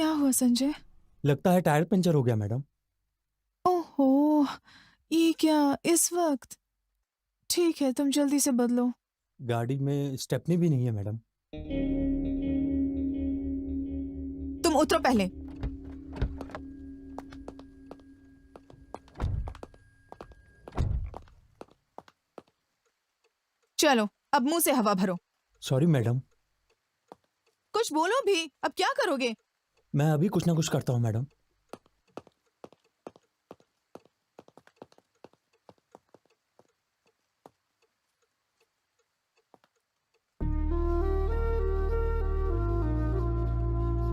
क्या हुआ संजय? लगता है टायर पंचर हो गया मैडम। ओहो, ये क्या इस वक्त? ठीक है, तुम जल्दी से बदलो। गाड़ी में स्टेपनी भी नहीं है मैडम। तुम उतरो पहले। चलो, अब मुंह से हवा भरो। Sorry madam. कुछ बोलो भी, अब क्या करोगे? मैं अभी कुछ ना कुछ करता हूँ madam.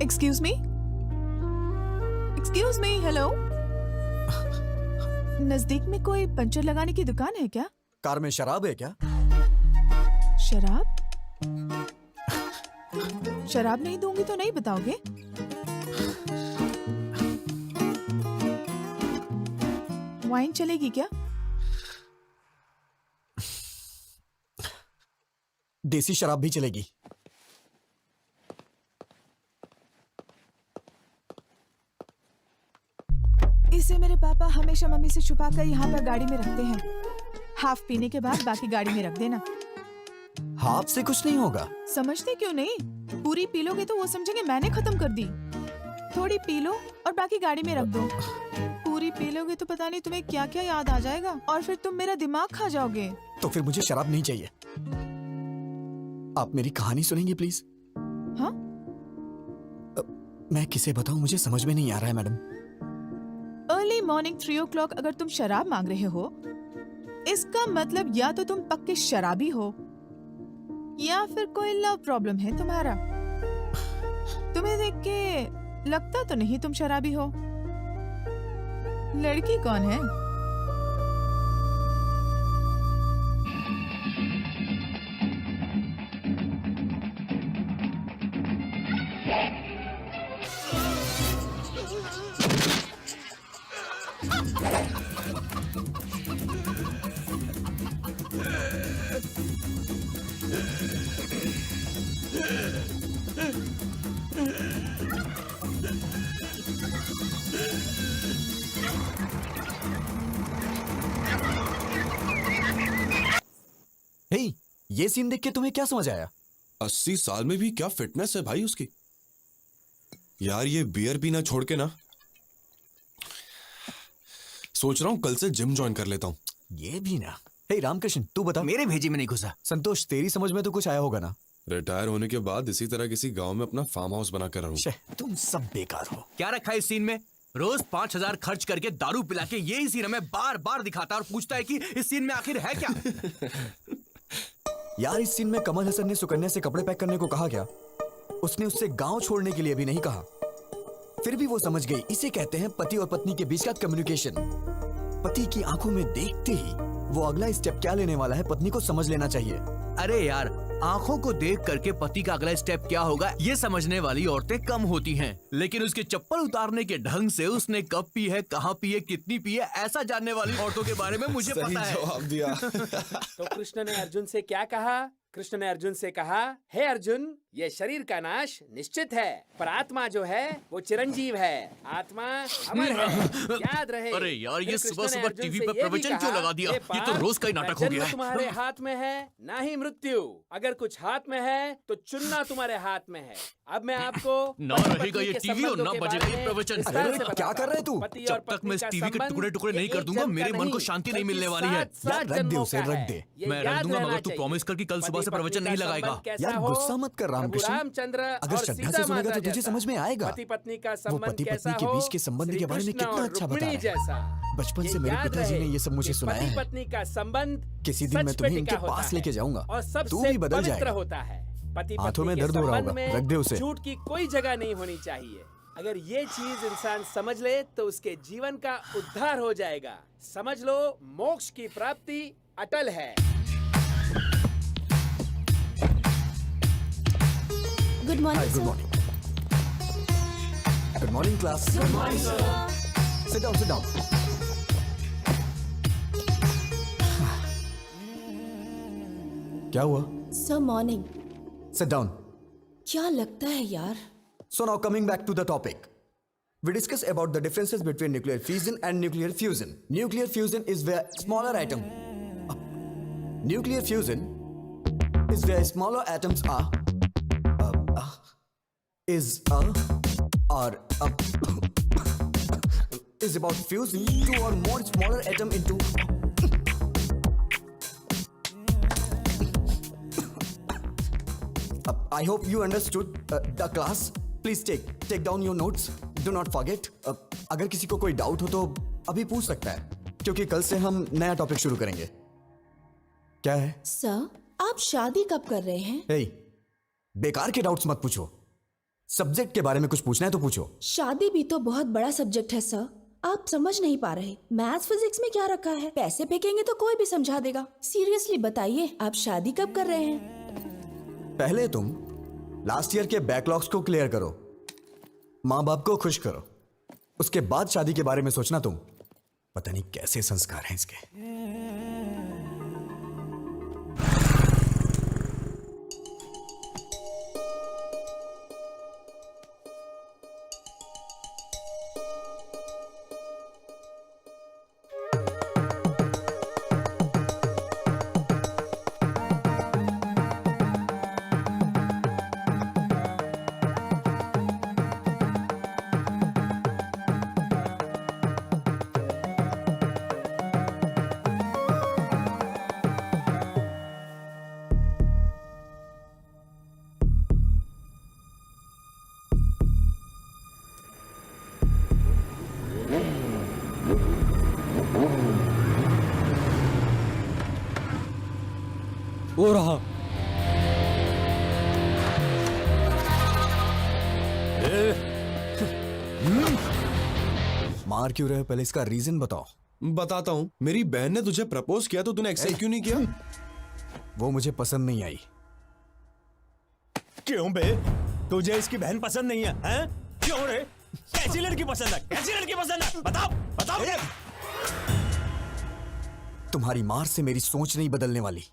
Excuse me, excuse me, hello. नजदीक में कोई पंचर लगाने की दुकान है क्या? कार में शराब है क्या? शराब? शराब नहीं दूंगी तो नहीं बताओगे? वाइन चलेगी क्या? देसी शराब भी चलेगी। इसे मेरे पापा हमेशा मम्मी से छुपा कर यहाँ पर गाड़ी में रखते हैं। हाफ पीने के बाद बाकी गाड़ी में रख देना। हाथ से कुछ नहीं होगा। समझते क्यों नहीं? पूरी पी लोगे तो वो समझेंगे मैंने खत्म कर दी। थोड़ी पी लो और बाकी गाड़ी में रख दो। पूरी पी लोगे तो पता नहीं तुम्हें क्या क्या याद आ जाएगा और फिर तुम मेरा दिमाग खा जाओगे। तो फिर मुझे शराब नहीं चाहिए। आप मेरी कहानी सुनेंगे प्लीज? हाँ? मैं किसे बताऊं, मुझे समझ में नहीं आ रहा है मैडम। अर्ली मॉर्निंग 3 o'clock अगर तुम शराब मांग रहे हो, इसका मतलब या तो तुम पक्के शराबी हो या फिर कोई लव प्रॉब्लम है तुम्हारा। तुम्हें देख के लगता तो नहीं तुम शराबी हो। लड़की कौन है? हे, ये सीन देख के तुम्हें क्या समझ आया? 80 साल में भी क्या फिटनेस है भाई उसकी। यार ये बियर पीना छोड़ के ना, सोच रहा हूं कल से जिम ज्वाइन कर लेता हूं। ये भी ना। हे रामकृष्ण, तू बता। मेरे भेजी में नहीं घुसा। संतोष, तेरी समझ में तो कुछ आया होगा ना? रिटायर होने के बाद इसी तरह किसी गांव में अपना फार्म हाउस बना कर रहूं। तुम सब बेकार हो। क्या रखा है इस सीन में? रोज 5,000 खर्च करके दारू पिला के यही सीन हमें बार बार दिखाता और पूछता है कि इस सीन में आखिर है क्या? यार, इस सीन में कमल हसन ने सुकन्या से कपड़े पैक करने को कहा क्या? उसने उससे गांव छोड़ने के लिए भी नहीं कहा। फिर भी वो समझ गई। इसे कहते हैं पति और पत्नी के बीच का कम्युनिकेशन। पति की आंखों में देखते ही वो अगला स्टेप क्या लेने वाला है पत्नी को समझ लेना चाहिए। अरे यार, आंखों को देख करके पति का अगला स्टेप क्या होगा ये समझने वाली औरतें कम होती हैं, लेकिन उसके चप्पल उतारने के ढंग से उसने कब पी है, कहाँ पी है, कितनी पी है, ऐसा जानने वाली औरतों के बारे में मुझे पता है। जवाब दिया। तो कृष्ण ने अर्जुन से क्या कहा? कृष्ण ने अर्जुन से कहा, हे अर्जुन, ये शरीर का नाश निश्चित है, पर आत्मा जो है वो चिरंजीव है। आत्मा अमर है, याद रहे। अरे यार, ये फिर सुबह कृष्ण ने सुबह अर्जुन टीवी से पे ये भी प्रवचन कहा, क्यों लगा दिया? हे ये तो पार्थ, रोज का ही नाटक हो जन्म गया है। तुम्हारे हाथ में है, ना ही मृत्यु। अगर कुछ हाथ में है तो चुनना तुम्हारे हाथ में है। अब मैं आपको ना रहेगा ये टीवी और ना बजेगा ये प्रवचन। अरे, क्या कर रहे तू? जब तक मैं इस टीवी के टुकड़े टुकड़े नहीं कर दूंगा, मेरे मन को शांति नहीं मिलने वाली है। यार, रख दे उसे, रख दे। मैं रख दूंगा, मगर तू प्रॉमिस कर कि कल सुबह से प्रवचन नहीं लगाएगा। यार, गुस्सा मत कर रामकृष्ण। रामचंद्र अगर श्रद्धा से सुनेगा तो तुझे समझ में आएगा। पति पत्नी का वो संबंध पति कैसा पत्नी के हो, बीच के संबंध के बारे में श्री कृष्ण कितना और अच्छा बता रुक्मिणी रहा है। जैसा। बचपन से मेरे याद पिताजी रहे ने ये सब मुझे कि सुनाया है। पति पत्नी का संबंध किसी दिन मैं सच पे तुम्हें टिका इनके होता पास है लेके जाऊंगा। और तू सबसे भी बदल पवित्र जाएगा। होता है। पति हाथों पत्नी में के दर्द हो रहा संबंध होगा, में रख दे उसे। झूठ की कोई जगह नहीं होनी चाहिए। अगर ये चीज इंसान समझ ले तो उसके जीवन का उद्धार हो जाएगा। समझ लो, मोक्ष की प्राप्ति अटल है। Good morning good morning. Good morning class. Good morning sir. Sit down, sit down. क्या हुआ? Sir morning. Sit down. क्या लगता है यार, So now coming back to the topic. We discuss about the differences between nuclear fission and nuclear fusion. Nuclear fusion is where smaller atom. Nuclear fusion is where smaller atoms are. Is about fusing two or more smaller atom into. I hope you understood the class. Please take down your notes. Do not forget. अगर किसी को कोई doubt हो तो अभी पूछ सकता है, क्योंकि कल से हम नया टॉपिक शुरू करेंगे. क्या है? सर, आप शादी कब कर रहे हैं? Hey, बेकार के डाउट्स मत पूछो. सब्जेक्ट के बारे में कुछ पूछना है तो पूछो. शादी भी तो बहुत बड़ा सब्जेक्ट है सर. आप समझ नहीं पा रहे. मैथ्स फिजिक्स में क्या रखा है? पैसे फेंकेंगे तो कोई भी समझा देगा. सीरियसली बताइए, आप शादी कब कर रहे हैं? पहले तुम लास्ट ईयर के बैकलॉग्स को क्लियर करो, माँ बाप को खुश करो, उसके बाद शादी के बारे में सोचना. तुम पता नहीं कैसे संस्कार हैं इसके. वो रहा. मार क्यों रहे हो? पहले इसका रीजन बताओ. बताता हूँ. मेरी बहन ने तुझे प्रपोज किया तो तूने एक्सेप्ट क्यों नहीं किया? वो मुझे पसंद नहीं आई. क्यों बे? तुझे इसकी बहन पसंद नहीं है? हैं? क्यों रे? कैसी लड़की पसंद है? कैसी लड़की पसंद है? बताओ बताओ मुझे. तुम्हारी मार से मेरी सोच नहीं बदलने वाली.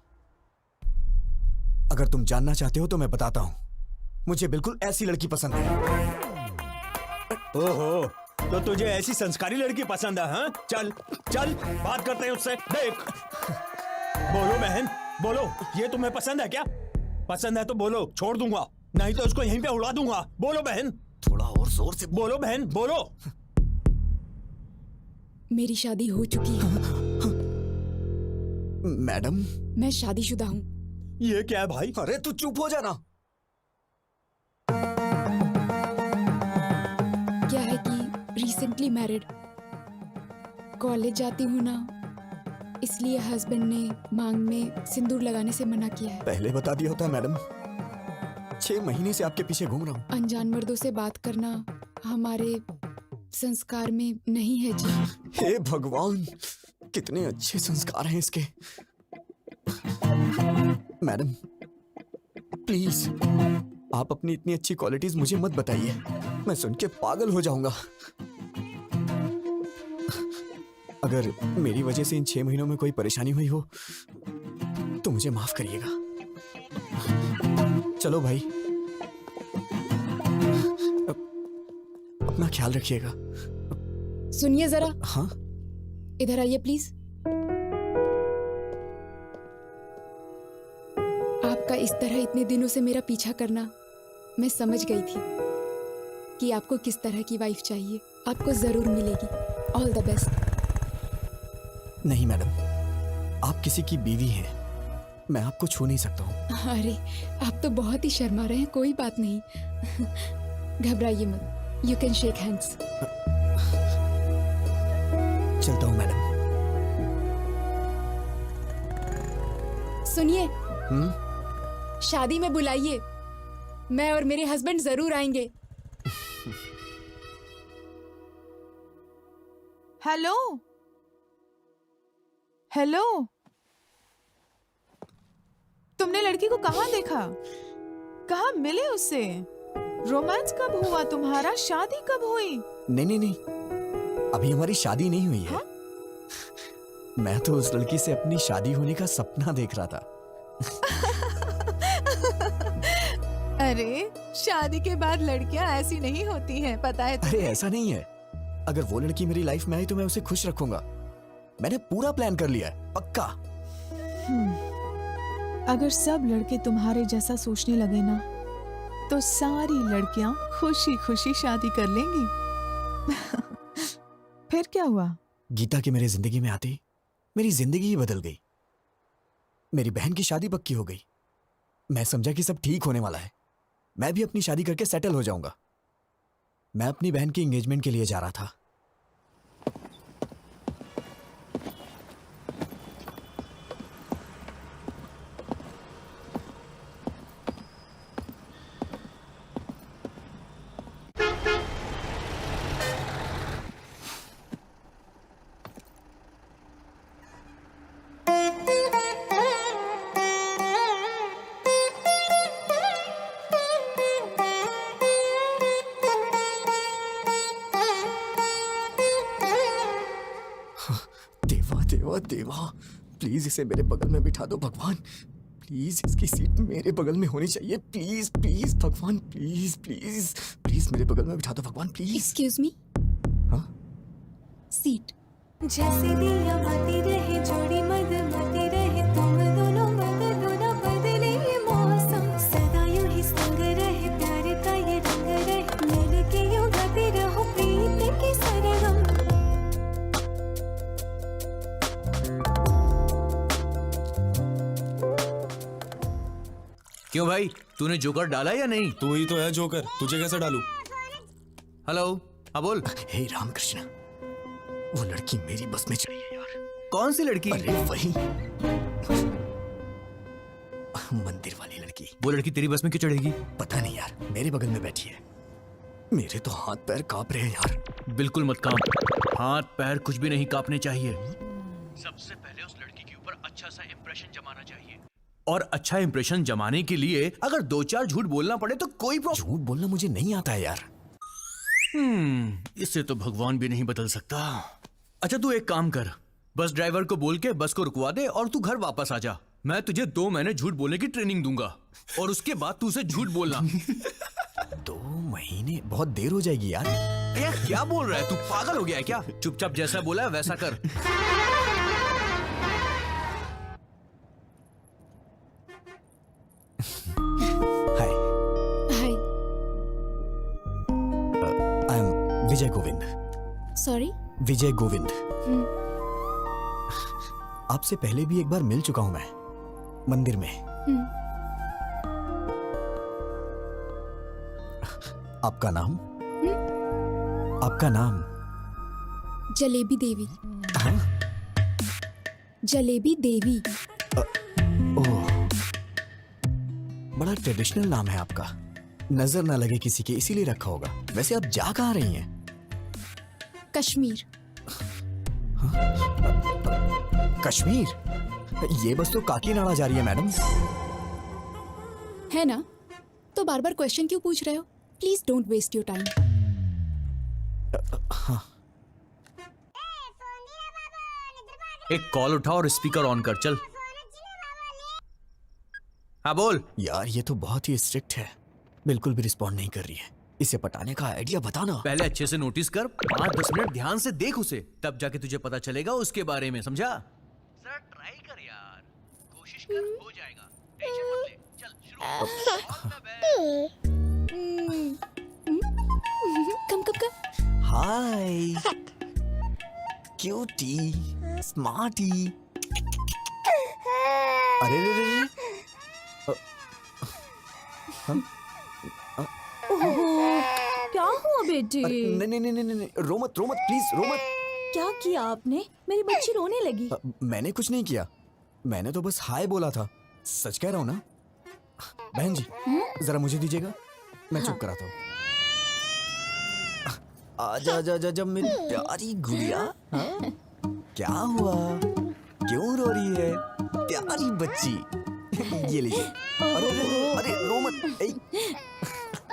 अगर तुम जानना चाहते हो तो मैं बताता हूं. मुझे बिल्कुल ऐसी लड़की पसंद है. ओहो, तो तुझे ऐसी संस्कारी लड़की पसंद है? हाँ? चल चल बात करते हैं उससे. देख, बोलो बहन बोलो, ये तुम्हें पसंद है क्या? पसंद है तो बोलो, छोड़ दूंगा, नहीं तो उसको यहीं पे उड़ा दूंगा. बोलो बहन. थोड़ा और जोर से बोलो बहन बोलो. मेरी शादी हो चुकी है. मैडम. मैं शादीशुदा हूँ. ये क्या है भाई? अरे तू चुप हो जाना. क्या है कि रिसेंटली मैरिड, कॉलेज जाती हूँ ना, इसलिए हस्बैंड ने मांग में सिंदूर लगाने से मना किया है. पहले बता दिया होता मैडम. 6 महीने से आपके पीछे घूम रहा हूँ. अनजान मर्दों से बात करना हमारे संस्कार में नहीं है जी. हे भगवान, कितने अच्छे संस्कार हैं इसके. मैडम प्लीज, आप अपनी इतनी अच्छी क्वालिटीज मुझे मत बताइए. मैं सुन के पागल हो जाऊंगा. अगर मेरी वजह से इन 6 महीनों में कोई परेशानी हुई हो तो मुझे माफ करिएगा. चलो भाई, अपना ख्याल रखिएगा. सुनिए जरा. हाँ. इधर आइए प्लीज. आपका इस तरह इतने दिनों से मेरा पीछा करना, मैं समझ गई थी कि आपको किस तरह की वाइफ चाहिए. आपको जरूर मिलेगी. All the best. नहीं मैडम, आप किसी की बीवी हैं. मैं आपको छू नहीं सकता हूँ. अरे आप तो बहुत ही शर्मा रहे हैं. कोई बात नहीं, घबराइए मत. You can shake hands. चलता हूँ मैडम. सुनिए, शादी में बुलाइए. मैं और मेरे हस्बैंड जरूर आएंगे. हेलो हेलो, तुमने लड़की को कहाँ देखा? कहाँ मिले उससे? रोमांस कब हुआ तुम्हारा? शादी कब हुई? नहीं, अभी हमारी शादी नहीं हुई है. हाँ? मैं तो उस लड़की से अपनी शादी होने का सपना देख रहा था. अरे शादी के बाद लड़कियां ऐसी नहीं होती हैं, पता है अरे ऐसा नहीं है, अगर वो लड़की मेरी लाइफ में आई तो मैं उसे खुश रखूंगा। मैंने पूरा प्लान कर लिया है, पक्का। अगर सब लड़के तुम्हारे जैसा सोचने लगे ना तो सारी लड़कियां खुशी खुशी शादी कर लेंगी। फिर क्या हुआ? गीता के मेरे जिंदगी में आते ही मेरी जिंदगी ही बदल गई। मेरी बहन की शादी पक्की हो गई। मैं समझा कि सब ठीक होने वाला है, मैं भी अपनी शादी करके सेटल हो जाऊंगा। मैं अपनी बहन की एंगेजमेंट के लिए जा रहा था। देवा देवा देवा, प्लीज इसे मेरे बगल में बिठा दो भगवान। प्लीज इसकी सीट मेरे बगल में होनी चाहिए। प्लीज प्लीज भगवान, प्लीज प्लीज प्लीज मेरे बगल में बिठा दो भगवान, प्लीज। Excuse me. हाँ? सीट। जैसे दिया मती रहे जोड़ी मद मती रहे, तुम दोनों बदलो ना बदले ये मौसम, सदा यूं ही संग रहे प्यार का ये रंग रहे, मिल के यूं गाते रहो प्रीत की सरगम। क्यों भाई, तूने जोकर डाला या नहीं? तू ही तो है जोकर, तुझे कैसे डालूं? हेलो, हाँ बोल। हे रामकृष्ण, वो लड़की मेरी बस में चढ़ी है यार। कौन सी लड़की? अरे वही मंदिर वाली लड़की। वो लड़की तेरी बस में क्यों चढ़ेगी? पता नहीं यार, मेरे बगल में बैठी है। मेरे तो हाथ पैर कांप रहे हैं यार। बिल्कुल मत कांप, हाथ पैर कुछ भी नहीं कांपने चाहिए। सबसे पहले उस लड़की के ऊपर अच्छा सा इंप्रेशन जमाना चाहिए, और अच्छा इंप्रेशन जमाने के लिए अगर 2-4 झूठ बोलना पड़े तो कोई प्रॉब्लम। झूठ बोलना मुझे नहीं आता है यार। इससे तो भगवान भी नहीं बदल सकता। अच्छा तू एक काम कर, बस ड्राइवर को बोल के बस को रुकवा दे और तू घर वापस आ जा। मैं तुझे 2 महीने झूठ बोलने की ट्रेनिंग दूंगा और उसके बाद तू उसे झूठ बोलना। 2 महीने बहुत देर हो जाएगी यार। यार क्या बोल रहा है तू, पागल हो गया है क्या? चुपचाप जैसा बोला है वैसा कर। Hi, hi. I am Vijay Govind. Sorry. Vijay Govind. आपसे पहले भी एक बार मिल चुका हूं मैं, मंदिर में। आपका नाम? आपका नाम? जलेबी देवी। हाँ? जलेबी देवी। ओह, बड़ा ट्रेडिशनल नाम है आपका। नजर ना लगे किसी के इसीलिए रखा होगा। वैसे आप जा कहाँ रही हैं? कश्मीर। कश्मीर? ये बस तो काकीनाडा जा रही है मैडम। है ना? तो बार बार क्वेश्चन क्यों पूछ रहे हो? Please don't waste your time. एक कॉल उठा और स्पीकर ऑन कर, चल। हाँ बोल। यार ये तो बहुत ही स्ट्रिक्ट है, बिल्कुल भी रिस्पॉन्ड नहीं कर रही है। इसे पटाने का आइडिया बताना। पहले अच्छे से नोटिस कर, 5-10 मिनट ध्यान से देख उसे, तब जाके तुझे पता चलेगा उसके बारे में, समझा? सर ट्राई कर यार, कोशिश कर, हो जाएगा, टेंशन मत ले, चल शुरू। कम कम कम। हाय क्यूटी स्मार्टी। अरे रे रे रे। क्या हुआ बेटी? नहीं नहीं नहीं नहीं, रो मत प्लीज, रो मत। क्या किया आपने? मेरी बच्ची रोने लगी। मैंने कुछ नहीं किया, मैंने तो बस हाय बोला था। सच कह रहा हूँ ना। बहन जी जरा मुझे दीजिएगा, मैं चुप कराता हूँ। आजा जा जा जा मेरी प्यारी गुड़िया। हाँ? क्या हुआ, क्यों रो रही है प्यारी बच्ची? ये लीजिए। अरे अरे रो मत।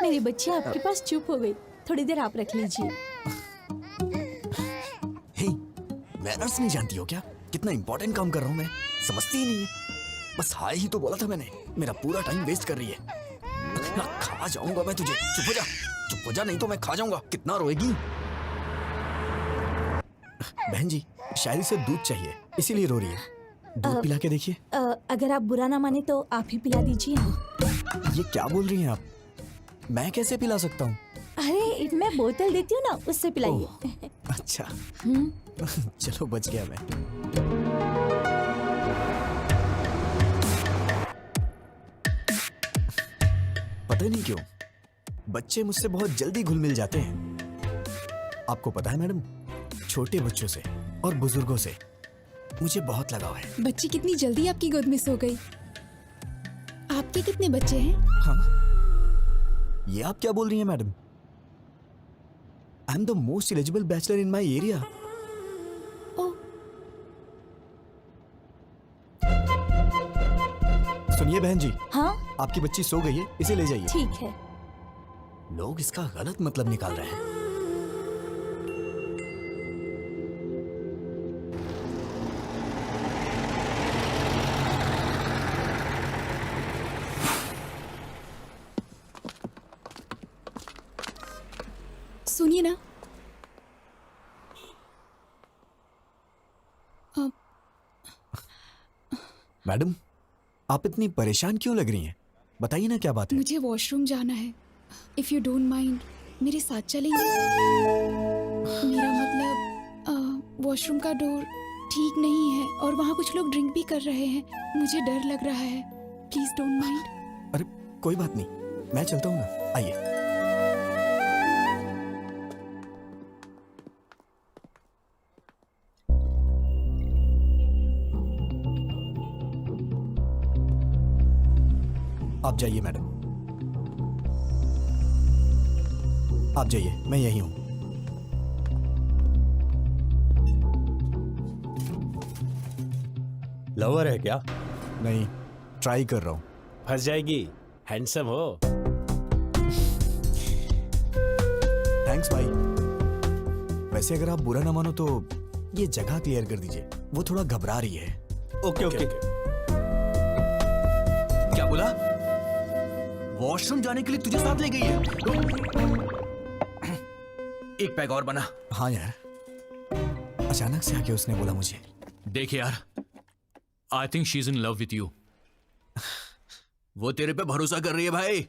मेरी बच्ची आपके पास चुप हो गई, थोड़ी देर आप रख लीजिए। हे, मैनर्स नहीं जानती हो क्या? कितना इंपॉर्टेंट काम कर रहा हूँ मैं, समझती ही नहीं है। बस हाय ही तो बोला था मैंने, मेरा पूरा टाइम वेस्ट कर रही है। ना खा जाऊंगा मैं तुझे। चुप हो जा नहीं तो मैं खा जाऊंगा। कितना रोएगी? बहन जी शायद इसे दूध चाहिए इसीलिए रो रही है। दूध पिला के देखिए। अगर आप बुरा ना माने तो आप ही पिला दीजिए। ये क्या बोल रही हैं आप? मैं कैसे पिला सकता हूँ? अरे मैं बोतल देती हूँ ना, उससे पिलाइए। अच्छा चलो बच गया मैं। पता नहीं क्यों बच्चे मुझसे बहुत जल्दी घुल मिल जाते हैं। आपको पता है मैडम, छोटे बच्चों से और बुजुर्गों से मुझे बहुत लगाव है। बच्ची कितनी जल्दी आपकी गोद में सो गई। आपके कितने बच्चे हैं? हाँ ये आप क्या बोल रही हैं madam? I am the most eligible bachelor in my area. Oh, सुनिए बहन जी, हाँ आपकी बच्ची सो गई है, इसे ले जाइए। ठीक है। लोग इसका गलत मतलब निकाल रहे हैं। सुनिए ना। मैडम आप इतनी परेशान क्यों लग रही हैं? बताइए ना क्या बात है। मुझे वॉशरूम जाना है। इफ यू डोंट माइंड मेरे साथ चलेंगे? मेरा मतलब वॉशरूम का डोर ठीक नहीं है और वहाँ कुछ लोग ड्रिंक भी कर रहे हैं। मुझे डर लग रहा है। Please don't mind. अरे कोई बात नहीं, मैं चलता हूँ ना, आइए। आप जाइए मैडम, आप जाइए, मैं यही हूं। लवर है क्या? नहीं, ट्राई कर रहा हूं। फंस जाएगी। हैंडसम हो। थैंक्स भाई। वैसे अगर आप बुरा ना मानो तो ये जगह क्लियर कर दीजिए, वो थोड़ा घबरा रही है। Okay okay. क्या बोला? वॉशरूम जाने के लिए तुझे साथ ले गई है? एक पैग और बना। हाँ यार, अचानक से आके उसने बोला मुझे। देख यार, I think she is in love with you. वो तेरे पे भरोसा कर रही है भाई।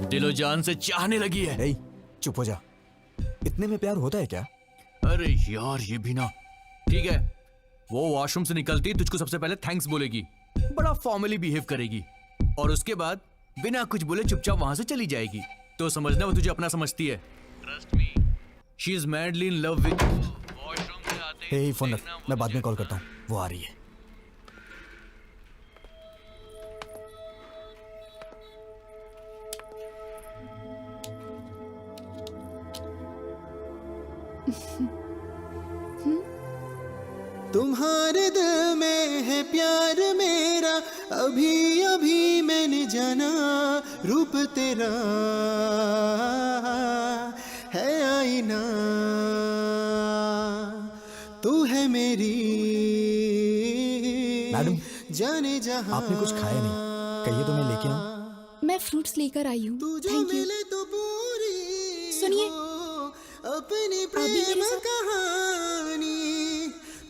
दिलो जान से चाहने लगी है। नहीं, चुप हो जा। इतने में प्यार होता है क्या? अरे यार ये भी ना। ठीक है, वो वॉशरूम से निकलती तुझको सबसे पहले थैंक्स बोलेगी, बड़ा फॉर्मली बिहेव करेगी और उसके बाद बिना कुछ बोले चुपचाप वहां से चली जाएगी। तो समझना वो तुझे अपना समझती है। Trust me, she is madly in love with you. Washroom से आते हे फोन रख, मैं बाद में कॉल करता हूँ, वो आ रही है। तुम्हारे दिल में है प्यार मेरा, अभी अभी मैंने जाना। रूप तेरा है आईना, तू है मेरी मैडम, जाने जहां। आपने कुछ खाया नहीं, कहिए तो मैं लेके आऊं। मैं फ्रूट्स लेकर आई हूँ। तू जो थैंक यू। मिले तो पूरी सुनिए, हो अपनी भी मेरे प्रेम साथ। कहानी।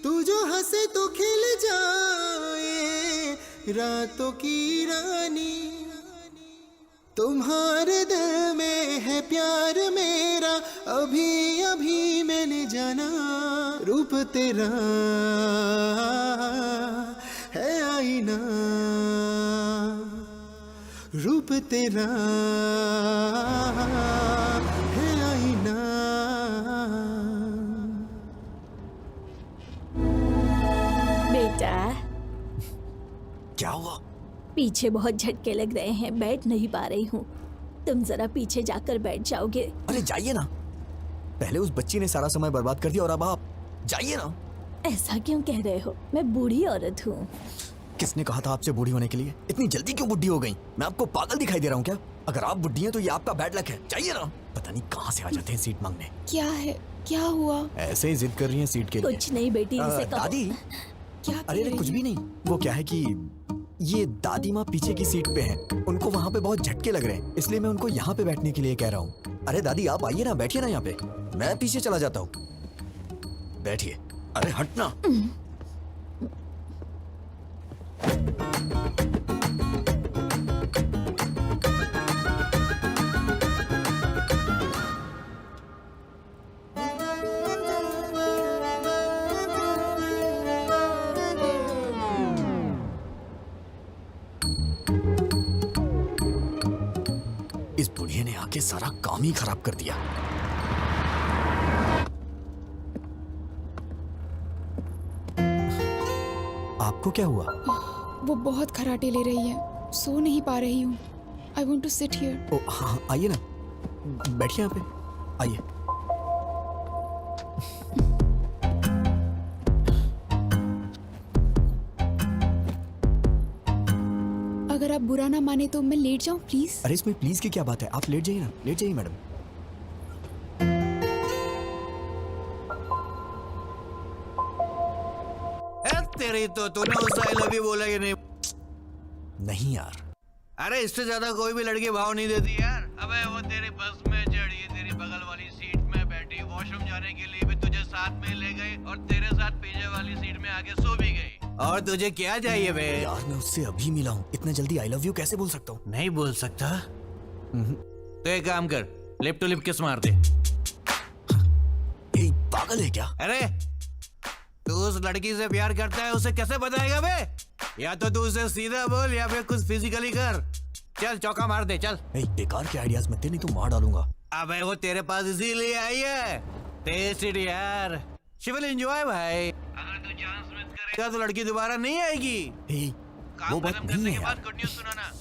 तू जो हंसे तो खिल जाए रातों की रानी। तुम्हारे दिल में है प्यार मेरा, अभी अभी मैंने जाना। रूप तेरा है आईना, रूप तेरा है आईना। बेटा क्या हुआ? पीछे बहुत झटके लग रहे हैं, बैठ नहीं पा रही हूँ। तुम जरा पीछे जाकर बैठ जाओगे? अरे जाइए ना, पहले उस बच्ची ने सारा समय बर्बाद कर दिया और अब आप जाइए ना। ऐसा क्यों कह रहे हो? मैं बूढ़ी औरत हूँ। किसने कहा था आपसे बूढ़ी होने के लिए? इतनी जल्दी क्यों बुढ़ी हो गई? मैं आपको पागल दिखाई दे रहा हूँ क्या? अगर आप बुढ़ी हैं तो ये आपका बैड लक है। जाइए ना। पता नहीं कहाँ से आ जाते हैं सीट मांगने। क्या है? क्या हुआ? ऐसे ही जिद कर रही हैं सीट के लिए। कुछ नहीं बेटी, इसे कहो। दादी, क्या अरे कह रही कुछ भी नहीं। वो क्या है कि ये दादी माँ पीछे की सीट पे हैं। उनको वहाँ पे बहुत झटके लग रहे हैं, इसलिए मैं उनको यहाँ पे बैठने के लिए कह रहा हूँ। अरे दादी आप आइए ना, बैठिए ना यहाँ पे, मैं पीछे चला जाता हूँ। बैठिए। अरे हटना। इस बुढ़िया ने आके सारा काम ही खराब कर दिया। आपको क्या हुआ? वो बहुत खराटे ले रही है, सो नहीं पा रही हूँ। I want to sit here. ओ हाँ, आइए ना, बैठिए यहाँ पे, आइए। अगर आप बुरा ना माने तो मैं लेट जाऊँ प्लीज। अरे इसमें प्लीज की क्या बात है, आप लेट जाइए ना, लेट जाइए मैडम। तेरी तो तूने उससे आई लव यू बोला कि नहीं? नहीं यार। अरे इससे ज्यादा कोई भी लड़की भाव नहीं देती यार। अबे वो तेरी बस में चढ़ी, तेरी बगल वाली सीट में बैठी, वॉशरूम जाने के लिए भी तुझे साथ में ले गई और तेरे साथ पीछे वाली सीट में आके सो भी गई। और तुझे क्या चाहिए बे? यार मैं उससे अभी मिला हूँ, इतना जल्दी आई लव यू कैसे बोल सकता हूँ? नहीं बोल सकता? तो एक काम कर, लिप टू लिप किस मार दे। पागल है क्या? अरे तू उस लड़की से प्यार करता है, उसे कैसे बताएगा बे? या तो तू उसे सीधा बोल या फिर कुछ फिजिकली कर। चल चौका मार दे, चल। बेकार के आइडियाज मत दे, नहीं तो मार डालूंगा। अबे वो तेरे पास इसीलिए आई है। टेस्टेड यार, शी विल एंजॉय भाई। अगर तू चांस मिस करेगा तो लड़की दोबारा नहीं आएगी। वो बात नहीं है यार। गुड न्यूज़ सुनाना।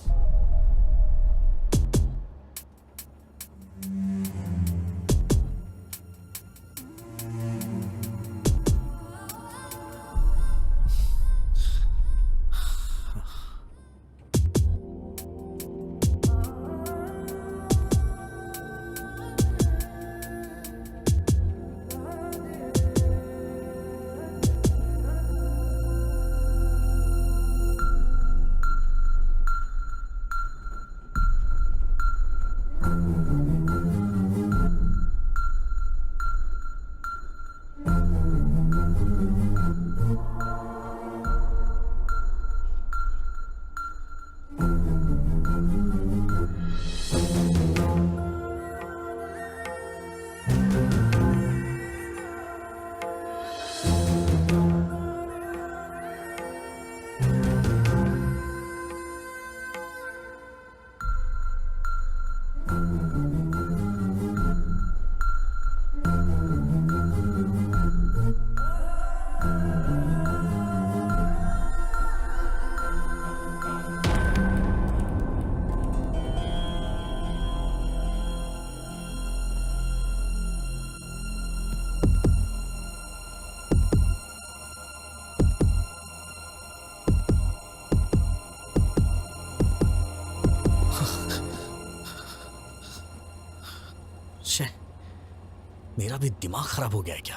मेरा भी दिमाग खराब हो गया है क्या?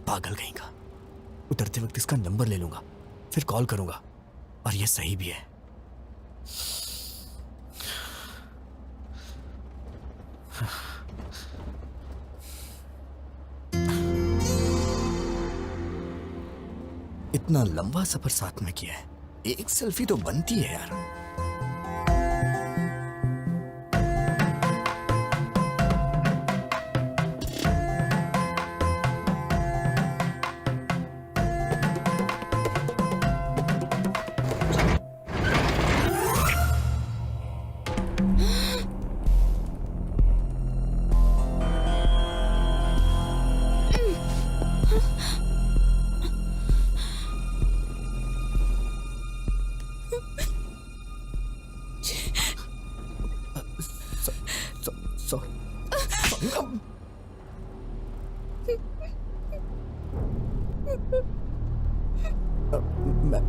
पागल कहीं का। उतरते वक्त इसका नंबर ले लूंगा, फिर कॉल करूंगा। और ये सही भी है। इतना लंबा सफर साथ में किया है, एक सेल्फी तो बनती है यार।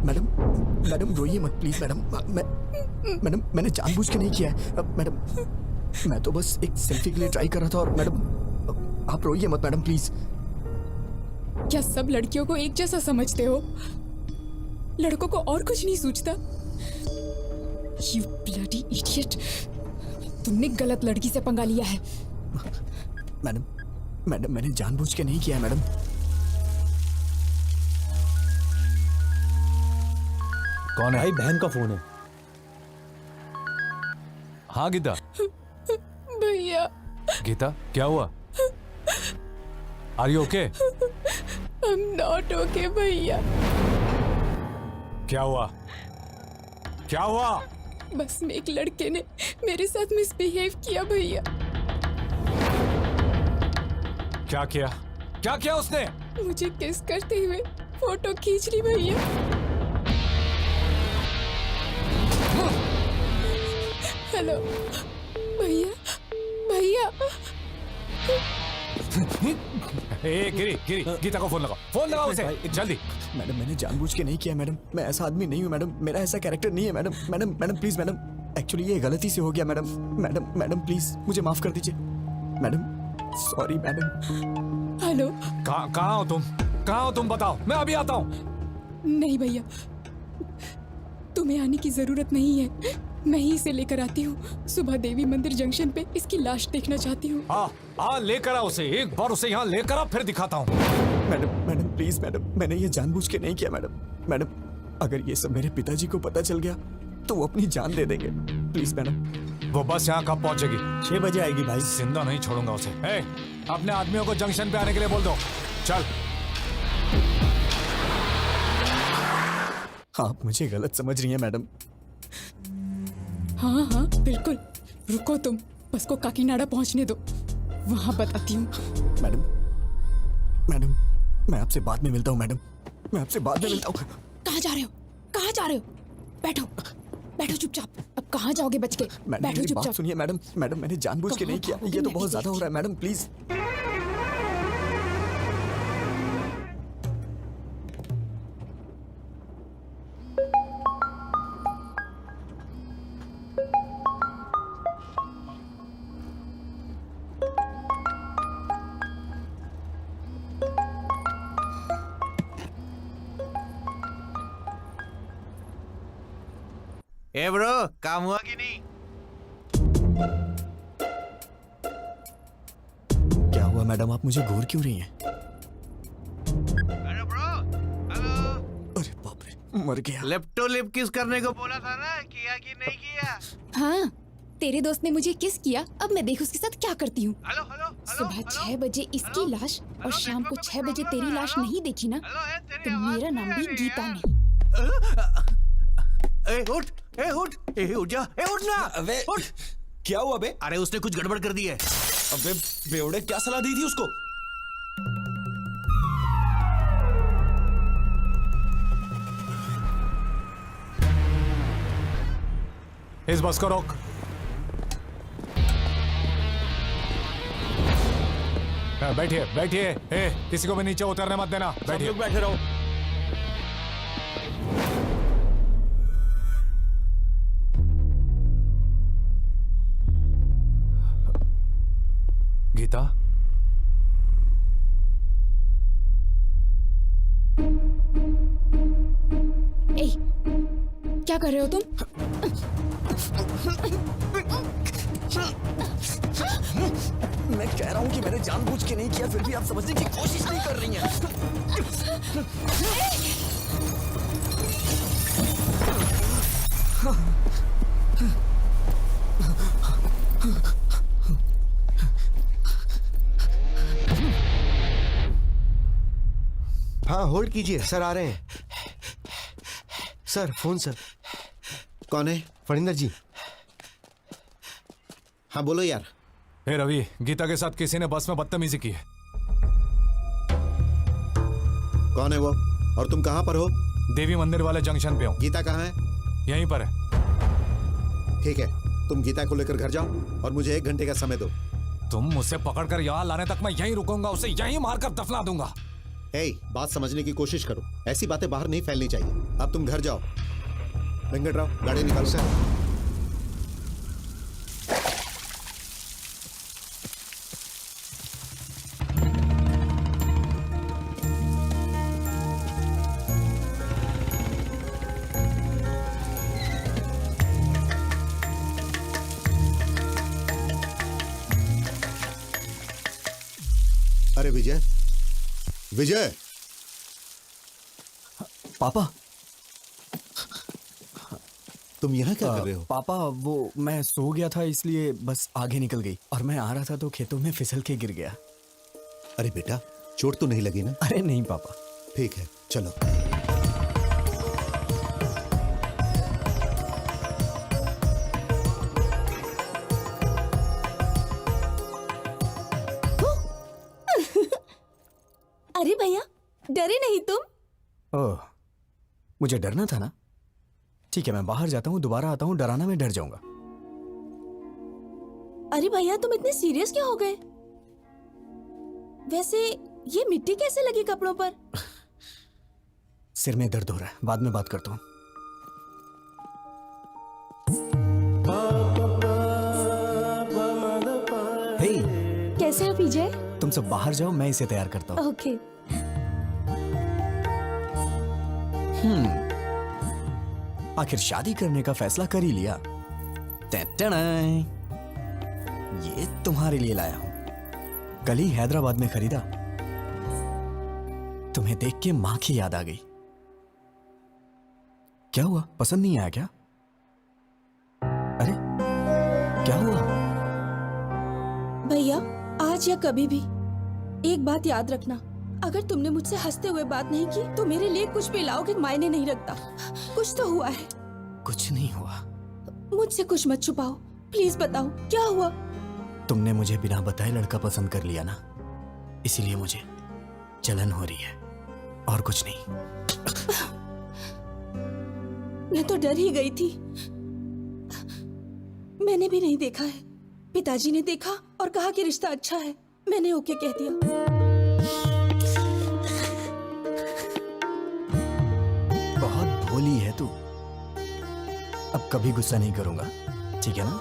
मैडम मैडम रोइए मत प्लीज मैडम। मैडम मैंने जानबूझ के नहीं किया है मैडम। मैं तो बस एक सेल्फी के लिए ट्राई कर रहा था। और मैडम आप रोइए मत मैडम प्लीज। क्या सब लड़कियों को एक जैसा समझते हो? लड़कों को और कुछ नहीं सूझता? You bloody idiot! तुमने गलत लड़की से पंगा लिया है। मैडम मैडम मैंने जानबूझ के नहीं किया है मैडम। कौन है भाई? बहन का फोन है। हाँ गीता। भैया गीता क्या हुआ? Are you okay? I'm not okay भैया। क्या हुआ? क्या हुआ? बस में एक लड़के ने मेरे साथ मिसबिहेव किया भैया। क्या किया? क्या किया उसने? मुझे किस करते हुए फोटो खींच ली भैया। हेलो भैया भैया। ए गिरी गिरी, गीता को फोन लगाओ, फोन लगाओ उसे जल्दी। मैडम मैंने जानबूझ के नहीं किया मैडम। मैं ऐसा आदमी नहीं हूँ मैडम। मेरा ऐसा कैरेक्टर नहीं है madam. Madam madam please madam, actually ये गलती से हो गया मैडम। मैडम मैडम प्लीज मुझे माफ कर दीजिए मैडम। Sorry madam. हेलो कहाँ हो तुम? कहाँ हो तुम? बताओ, मैं अभी आता हूँ। नहीं भैया, तुम्हें आने की जरूरत नहीं है। मैं ही इसे लेकर आती हूँ। सुबह देवी मंदिर जंक्शन पे इसकी लाश देखना चाहती हूँ। हाँ लेकर आ उसे, एक बार उसे यहाँ लेकर आ, फिर दिखाता हूँ। मैडम मैडम प्लीज मैडम, मैंने ये जानबूझ के नहीं किया मैडम। मैडम अगर ये सब मेरे पिताजी को पता चल गया तो वो अपनी जान दे देंगे। Please madam. वो बस यहाँ कब पहुँचेगी? 6 बजे आएगी भाई। जिंदा नहीं छोड़ूंगा उसे। ए, अपने आदमियों को जंक्शन पे आने के लिए बोल दो। चल। आप मुझे गलत समझ रही हैं मैडम। हाँ हाँ बिल्कुल, रुको तुम, बस को काकीनाडा पहुँचने दो, वहाँ बताती हूँ। मैडम मैडम मैं आपसे बाद में मिलता हूँ मैडम। मैं आपसे बाद में मिलता हूँ। कहाँ जा रहे हो? कहाँ जा रहे हो? बैठो बैठो चुपचाप। अब कहाँ जाओगे बच के? मैडम बैठो मेरी बात चुपचाप। सुनिए मैडम। मैडम मैंने जानबूझ के नहीं किया। कहाँ ये तो भागोगे बहुत मैं ज्यादा हो रहा है मैडम प्लीज। ए ब्रो, काम हुआ कि नहीं? क्या हुआ मैडम, आप मुझे घूर क्यों रही हैं? अरे ब्रो, हेलो। अरे बाप रे, मर गया। लिप्टो लिप किस करने को बोला था ना, किया कि नहीं किया? हाँ, तेरे दोस्त ने मुझे किस किया, अब मैं देख उसके साथ क्या करती हूँ। Hello hello. सुबह 6 बजे इसकी लाश और शाम को 6 बजे तेरी लाश नहीं देखी ना, तो मेरा नाम भी गीता नहीं। ए उठ, ए उठ, ए उठ जा, ए उठ ना। अबे उठ। क्या हुआ बे? अरे उसने कुछ गड़बड़ कर दी है। अबे बेवड़े, क्या सलाह दी थी उसको? इस बस को रोक। बैठिए बैठिए। ए, किसी को भी नीचे उतरने मत देना। सब बैठिए। लोग बैठे रहो। गीता, ए, क्या कर रहे हो तुम? मैं कह रहा हूँ कि मैंने जानबूझ के नहीं किया, फिर भी आप समझने की कोशिश नहीं कर रही हैं। हाँ होल्ड कीजिए, सर आ रहे हैं। Sir phone sir. कौन है? फणिंदर जी। हाँ बोलो यार। हे रवि, गीता के साथ किसी ने बस में बदतमीजी की है। कौन है वो और तुम कहाँ पर हो? देवी मंदिर वाले जंक्शन पे हूँ। गीता कहाँ है? यहीं पर है। ठीक है, तुम गीता को लेकर घर जाओ और मुझे 1 घंटे का समय दो। तुम मुझसे पकड़कर यहाँ लाने तक मैं यहीं रुकूंगा, उसे यहीं मारकर दफना दूंगा। हे, बात समझने की कोशिश करो, ऐसी बातें बाहर नहीं फैलनी चाहिए। अब तुम घर जाओ। वेंकटराव गाड़ी निकाल। सर अरे विजय, विजय, पापा। तुम यहाँ क्या कर रहे हो? पापा वो मैं सो गया था इसलिए बस आगे निकल गई और मैं आ रहा था तो खेतों में फिसल के गिर गया। अरे बेटा, चोट तो नहीं लगी ना? अरे नहीं पापा। ठीक है, चलो। अरे भैया, डरे नहीं तुम? ओह, मुझे डरना था ना। ठीक है, मैं बाहर जाता हूँ, दोबारा आता हूँ, डराना मैं डर जाऊंगा। अरे भैया, तुम इतने सीरियस क्यों हो गए? वैसे ये मिट्टी कैसे लगी कपड़ों पर? सिर में दर्द हो रहा है, बाद में बात करता हूँ। हे, कैसे हो विजय? तुम सब बाहर जाओ, मैं इसे तैयार करता हूँ। ओके। आखिर शादी करने का फैसला कर ही लिया। टैटनाय, ये तुम्हारे लिए लाया हूं। कल ही हैदराबाद में खरीदा। तुम्हें देख के मां की याद आ गई। क्या हुआ, पसंद नहीं आया क्या? अरे क्या हुआ? भैया, आज या कभी भी एक बात याद रखना, अगर तुमने मुझसे हंसते हुए बात नहीं की तो मेरे लिए कुछ भी लाओगे मायने नहीं रखता। कुछ तो हुआ है। कुछ नहीं हुआ। मुझसे कुछ मत छुपाओ, प्लीज बताओ क्या हुआ। तुमने मुझे बिना बताए लड़का पसंद कर लिया ना, इसीलिए मुझे जलन हो रही है और कुछ नहीं। मैं तो डर ही गई थी। मैंने भी नहीं देखा है। पिताजी ने देखा और कहा कि रिश्ता अच्छा है। मैंने ओके कह दिया। बहुत भोली है तू। अब कभी गुस्सा नहीं करूंगा, ठीक है ना?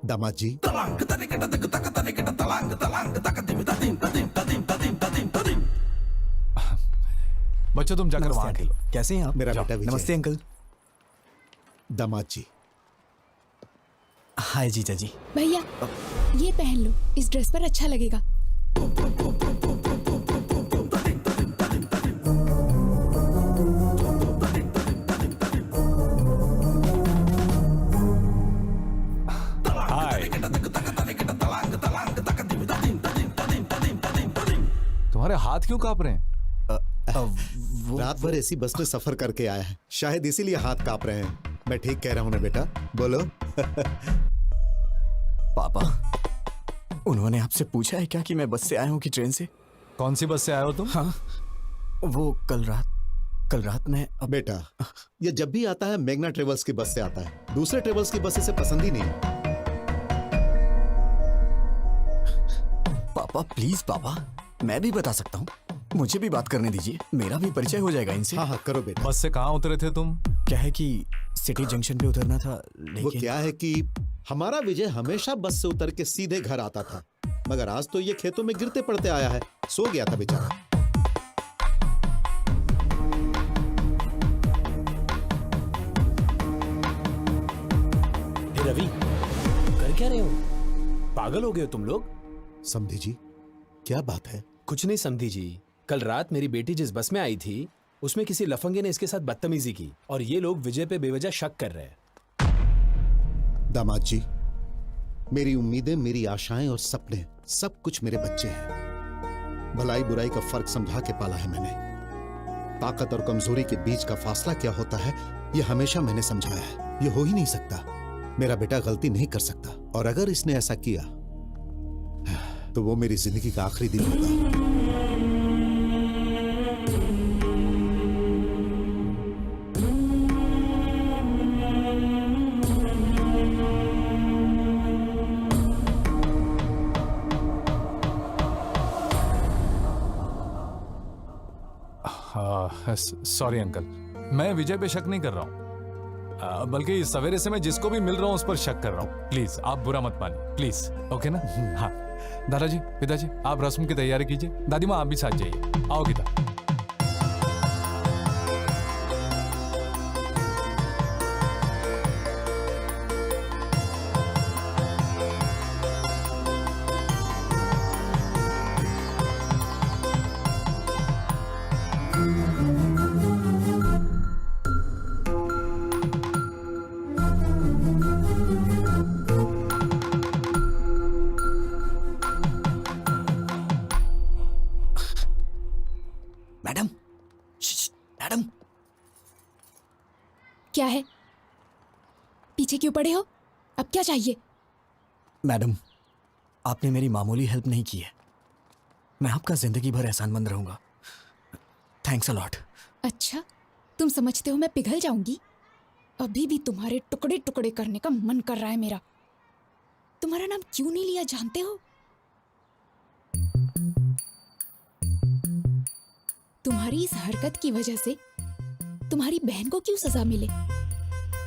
दामाद जी, बच्चों तुम जाकर वहां खेलो। कैसे हैं आप? मेरा जाओ। बेटा विजय। नमस्ते अंकल। दामाद जी, हाय जीजा जी। भैया, ये पहन लो, इस ड्रेस पर अच्छा लगेगा। हाय। तुम्हारे हाथ क्यों कांप रहे हैं? रात भर ऐसी बस में सफर करके आया है, शायद इसीलिए हाथ कांप रहे हैं। मैं ठीक कह रहा हूं ना बेटा? बोलो। पापा, उन्होंने आपसे पूछा है क्या कि मैं बस से आया हूँ कि ट्रेन से? कौन सी बस से आए हो तुम? हाँ, वो कल रात में। बेटा, ये जब भी आता है मेघना ट्रेवल्स की बस से आता है। दूसरे ट्रेवल्स की बस इसे पसंद ही नहीं। पापा प्लीज पापा, मैं भी बता सकता हूँ। मुझे भी बात करने दीजिए, मेरा भी परिचय हो जाएगा इनसे। हाँ हाँ करो बेटा। बस से कहाँ उतरे थे तुम? क्या है कि सिटी जंक्शन पे उतरना था, वो लेकिन क्या है कि हमारा विजय हमेशा बस से उतर के सीधे घर आता था, मगर आज तो ये खेतों में गिरते पड़ते आया है। सो गया था बेचारा। हे रवि, कर क्या रहे हो? पागल हो गए हो तुम लोग? समधी जी, क्या बात है? कुछ नहीं समधी जी, कल रात मेरी बेटी जिस बस में आई थी उसमें किसी लफंगे ने इसके साथ बदतमीजी की और ये लोग विजय पे बेवजह शक कर रहे हैं। दामाद जी, मेरी उम्मीदें, मेरी आशाएं और सपने सब कुछ मेरे बच्चे हैं। भलाई बुराई का फर्क समझा के पाला है मैंने। ताकत और कमजोरी के बीच का फासला क्या होता है ये हमेशा मैंने समझाया है। ये हो ही नहीं सकता। मेरा बेटा गलती नहीं कर सकता, और अगर इसने ऐसा किया तो वो मेरी जिंदगी का आखिरी दिन होगा। सॉरी अंकल, मैं विजय पे शक नहीं कर रहा हूँ, बल्कि सवेरे से मैं जिसको भी मिल रहा हूँ उस पर शक कर रहा हूँ। प्लीज आप बुरा मत मानिए, प्लीज। ओके ना? हाँ दादाजी, पिताजी, आप रस्म की तैयारी कीजिए। दादी माँ आप भी साथ जाइए। आओ गीता। मैडम, मैडम, क्या है? पीछे क्यों पड़े हो? अब क्या चाहिए? मैडम, आपने मेरी मामूली हेल्प नहीं की है। मैं आपका जिंदगी भर एहसानमंद रहूंगा। Thanks a lot. अच्छा, तुम समझते हो मैं पिघल जाऊंगी? अभी भी तुम्हारे टुकड़े टुकड़े करने का मन कर रहा है मेरा। तुम्हारा नाम क्यों नहीं लिया जानते हो? तुम्हारी इस हरकत की वजह से तुम्हारी बहन को क्यों सजा मिले?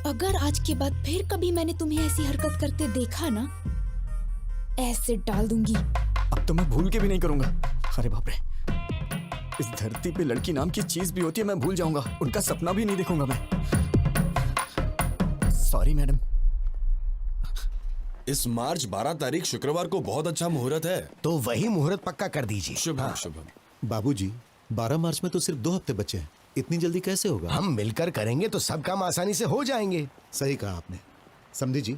अगर आज के बाद फिर कभी मैंने तुम्हें ऐसी हरकत करते देखा ना, ऐसे डाल दूंगी। अब तो मैं भूल के भी नहीं करूंगा। अरे बाप रे, इस धरती पे लड़की नाम की चीज भी होती है, मैं भूल जाऊंगा। उनका सपना भी नहीं देखूंगा मैं। Sorry madam. इस मार्च 12 तारीख शुक्रवार को बहुत अच्छा मुहूर्त है, तो वही मुहूर्त पक्का कर दीजिए। शुभ शुभ। बाबूजी, 12 मार्च में तो सिर्फ 2 हफ्ते बचे हैं, इतनी जल्दी कैसे होगा? हम मिलकर करेंगे तो सब काम आसानी से हो जाएंगे। सही कहा आपने। समझी जी,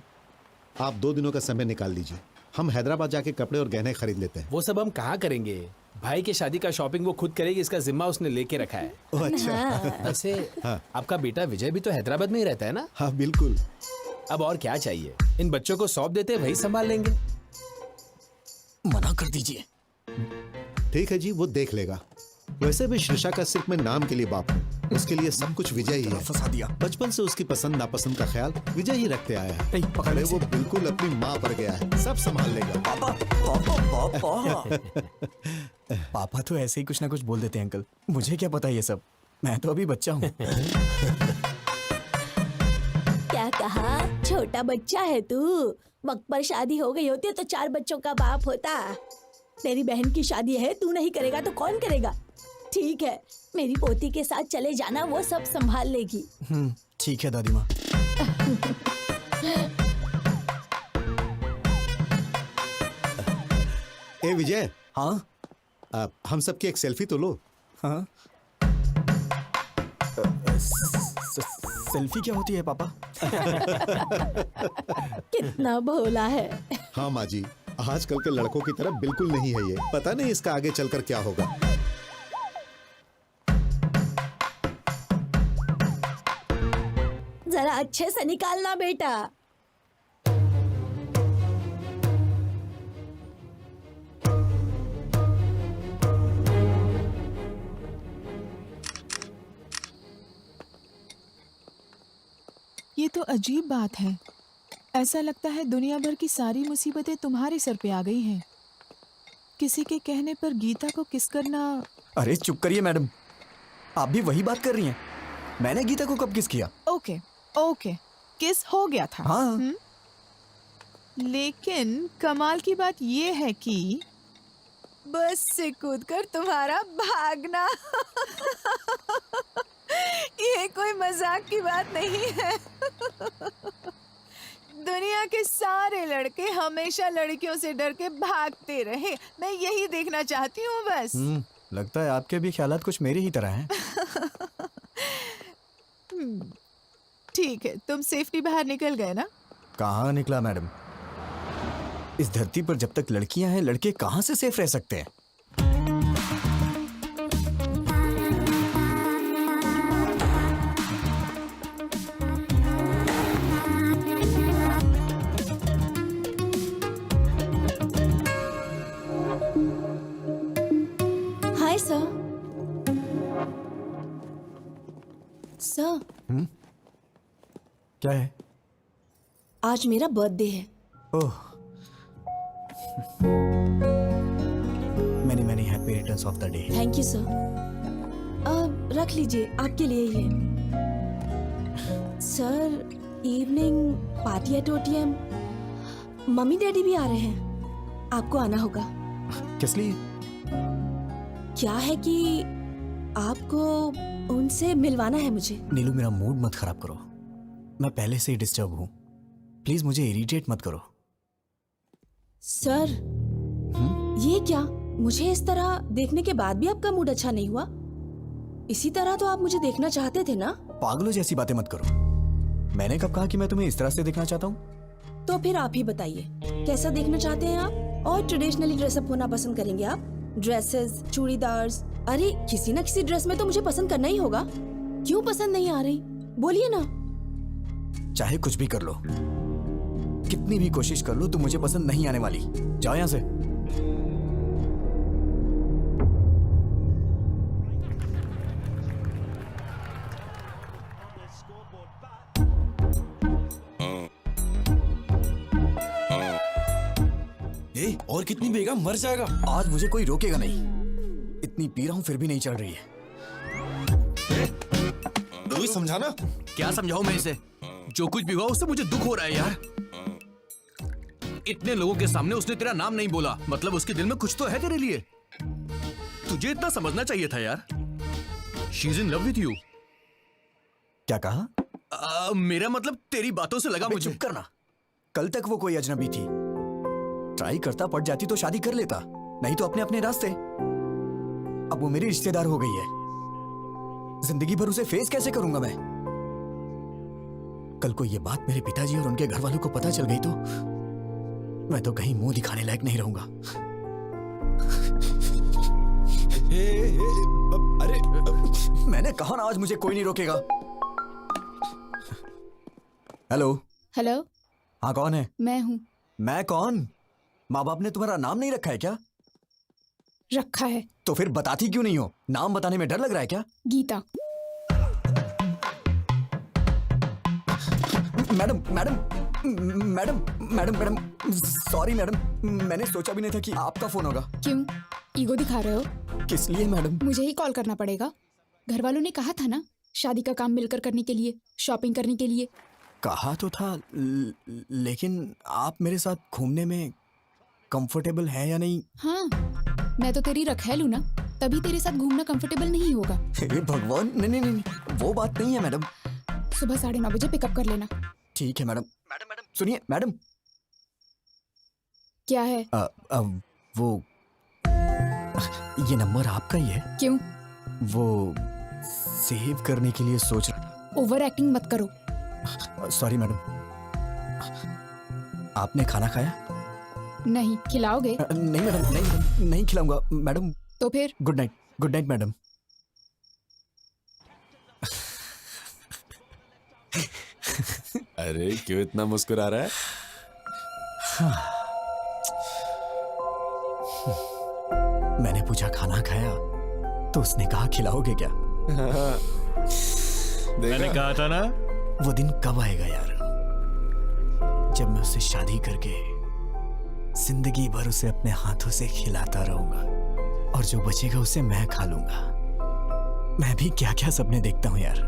आप 2 दिनों का समय निकाल लीजिए, हम हैदराबाद जाके कपड़े और गहने खरीद लेते हैं। वो सब हम कहाँ करेंगे? भाई की शादी का शॉपिंग वो खुद करेगी, इसका जिम्मा उसने लेके रखा है। ओह अच्छा। वैसे हाँ। आपका बेटा विजय भी तो हैदराबाद में ही रहता है ना? हाँ बिल्कुल। अब और क्या चाहिए? इन बच्चों को सौंप देते, वही संभाल लेंगे। मना कर दीजिए। ठीक है जी, वो देख लेगा। वैसे भी श्रिशा का सिर्फ मैं नाम के लिए बाप हूँ, उसके लिए सब कुछ विजय ही है। फंसा दिया। बचपन से उसकी पसंद नापसंद का ख्याल विजय ही रखते आया है। नहीं, पकड़ अरे इसे। वो बिल्कुल अपनी माँ पर गया है, सब संभाल लेगा। पापा, पापा, पापा। पापा तो ऐसे ही कुछ ना कुछ बोल देते हैं अंकल, मुझे क्या पता ये सब, मैं तो अभी बच्चा हूँ। क्या कहा? छोटा बच्चा है तू? वक्त पर शादी हो गई होती तो 4 बच्चों का बाप होता। तेरी बहन की शादी है, तू नहीं करेगा तो कौन करेगा? ठीक है, मेरी पोती के साथ चले जाना, वो सब संभाल लेगी। ठीक है दादी माँ। ए विजय, हाँ हम सबकी एक सेल्फी तो लो। हाँ। सेल्फी क्या होती है पापा? कितना भोला है। हाँ माँ जी, आजकल के लड़कों की तरह बिल्कुल नहीं है ये। पता नहीं इसका आगे चलकर क्या होगा। जरा अच्छे से निकालना बेटा। ये तो अजीब बात है। ऐसा लगता है दुनिया भर की सारी मुसीबतें तुम्हारे सर पे आ गई हैं। किसी के कहने पर गीता को किस करना। अरे चुप करिए मैडम, आप भी वही बात कर रही हैं। मैंने गीता को कब किस किया? ओके ओके, किस हो गया था। हाँ। लेकिन कमाल की बात ये है कि बस से कूदकर तुम्हारा भागना ये कोई मजाक की बात नहीं है। दुनिया के सारे लड़के हमेशा लड़कियों से डर के भागते रहे, मैं यही देखना चाहती हूँ बस। लगता है आपके भी ख्यालात कुछ मेरे ही तरह हैं। ठीक है, तुम सेफ्टी बाहर निकल गए ना? कहाँ निकला मैडम? इस धरती पर जब तक लड़कियां हैं, लड़के कहाँ से सेफ रह सकते हैं? Hi sir. सर, क्या है? आज मेरा बर्थडे है। ओह, many happy returns of the day. Thank you sir. रख लीजिए, आपके लिए ये। Sir, evening party at OTM। Mummy daddy भी आ रहे हैं, आपको आना होगा। किस लिए? क्या है कि आपको उनसे मिलवाना है मुझे। नीलू, मेरा मूड मत खराब करो। मैं पहले से ही डिस्टर्ब हूँ। प्लीज मुझे इरिटेट मत करो। सर, ये क्या? मुझे इस तरह देखने के बाद भी आपका मूड अच्छा नहीं हुआ? इसी तरह तो आप मुझे देखना चाहते थे ना? पागलों जैसी बातें मत करो। मैंने कब कहा कि मैं तुम्हें इस तरह से देखना चाहता हूँ? तो फिर आप ही बताइए, कैसा देखना चाहते हैं आप? और ट्रेडिशनली ड्रेसअप होना पसंद करेंगे आप? ड्रेसेस, चूड़ीदार्स, अरे किसी ना किसी ड्रेस में तो मुझे पसंद करना ही होगा। क्यों पसंद नहीं आ रही? बोलिए ना। चाहे कुछ भी कर लो, कितनी भी कोशिश कर लो, तुम मुझे पसंद नहीं आने वाली। जाओ यहाँ से। और कितनी पिएगा? मर जाएगा। आज मुझे कोई रोकेगा नहीं। इतनी पी रहा हूँ फिर भी नहीं चढ़ रही है। कोई समझाना। क्या समझाऊं मैं इसे? जो कुछ भी हुआ उससे मुझे दुख हो रहा है यार। इतने लोगों के सामने उसने तेरा नाम नहीं बोला, मतलब उसके दिल में कुछ तो है तेरे लिए। तुझे इतना समझना चाहिए था यार। She is in love with you. क्या कहा? मेरा मतलब तेरी बातों से लगा मुझे। चुप करना। कल तक वो कोई अजनबी थी। ट्राई करता, पड़ जाती तो शादी कर लेता, नहीं तो अपने अपने रास्ते। अब वो मेरी रिश्तेदार हो गई है। जिंदगी भर उसे फेस कैसे करूंगा मैं? कल को ये बात मेरे पिताजी और उनके घर वालों को पता चल गई तो मैं तो कहीं मुंह दिखाने लायक नहीं रहूंगा। अरे मैंने कहा ना, आज मुझे कोई नहीं रोकेगा। हेलो। हेलो। हाँ, कौन है? मैं हूँ। मैं कौन? माँ बाप ने तुम्हारा नाम नहीं रखा है क्या? रखा है। तो फिर बताती क्यों नहीं हो? नाम बताने में डर लग रहा है क्या? Geeta. Madam madam madam madam madam sorry madam, मैंने सोचा भी नहीं था कि आपका फोन होगा। क्यों ईगो दिखा रहे हो? किस लिए मैडम? मुझे ही कॉल करना पड़ेगा। घर वालों ने कहा था ना, शादी का काम मिलकर करने के लिए, शॉपिंग करने के लिए। कहा तो था, लेकिन आप मेरे साथ घूमने में कंफर्टेबल है या नहीं? हाँ, मैं तो तेरी रखैल हूँ ना, तभी तेरे साथ घूमना कंफर्टेबल नहीं होगा। हे भगवान, नहीं नहीं नहीं, वो बात नहीं है मैडम। सुबह 9:30 बजे पिकअप कर लेना। ठीक है मैडम। मैडम मैडम सुनिए मैडम। क्या है? वो ये नंबर आपका ही है? क्यों? वो सेव करने के लिए सोच ओवर एक्टिंग मत करो। Sorry madam. आपने खाना खाया? नहीं। खिलाओगे? नहीं मैडम, नहीं मैडम, नहीं खिलाऊंगा मैडम। तो फिर? Good night. Good night madam. अरे क्यों इतना मुस्कुरा रहा है? मैंने पूछा खाना खाया तो उसने कहा खिलाओगे क्या? मैंने कहा था ना। वो दिन कब आएगा यार, जब मैं उससे शादी करके जिंदगी भर उसे अपने हाथों से खिलाता रहूंगा और जो बचेगा उसे मैं खा लूंगा। मैं भी क्या क्या सपने देखता हूं यार।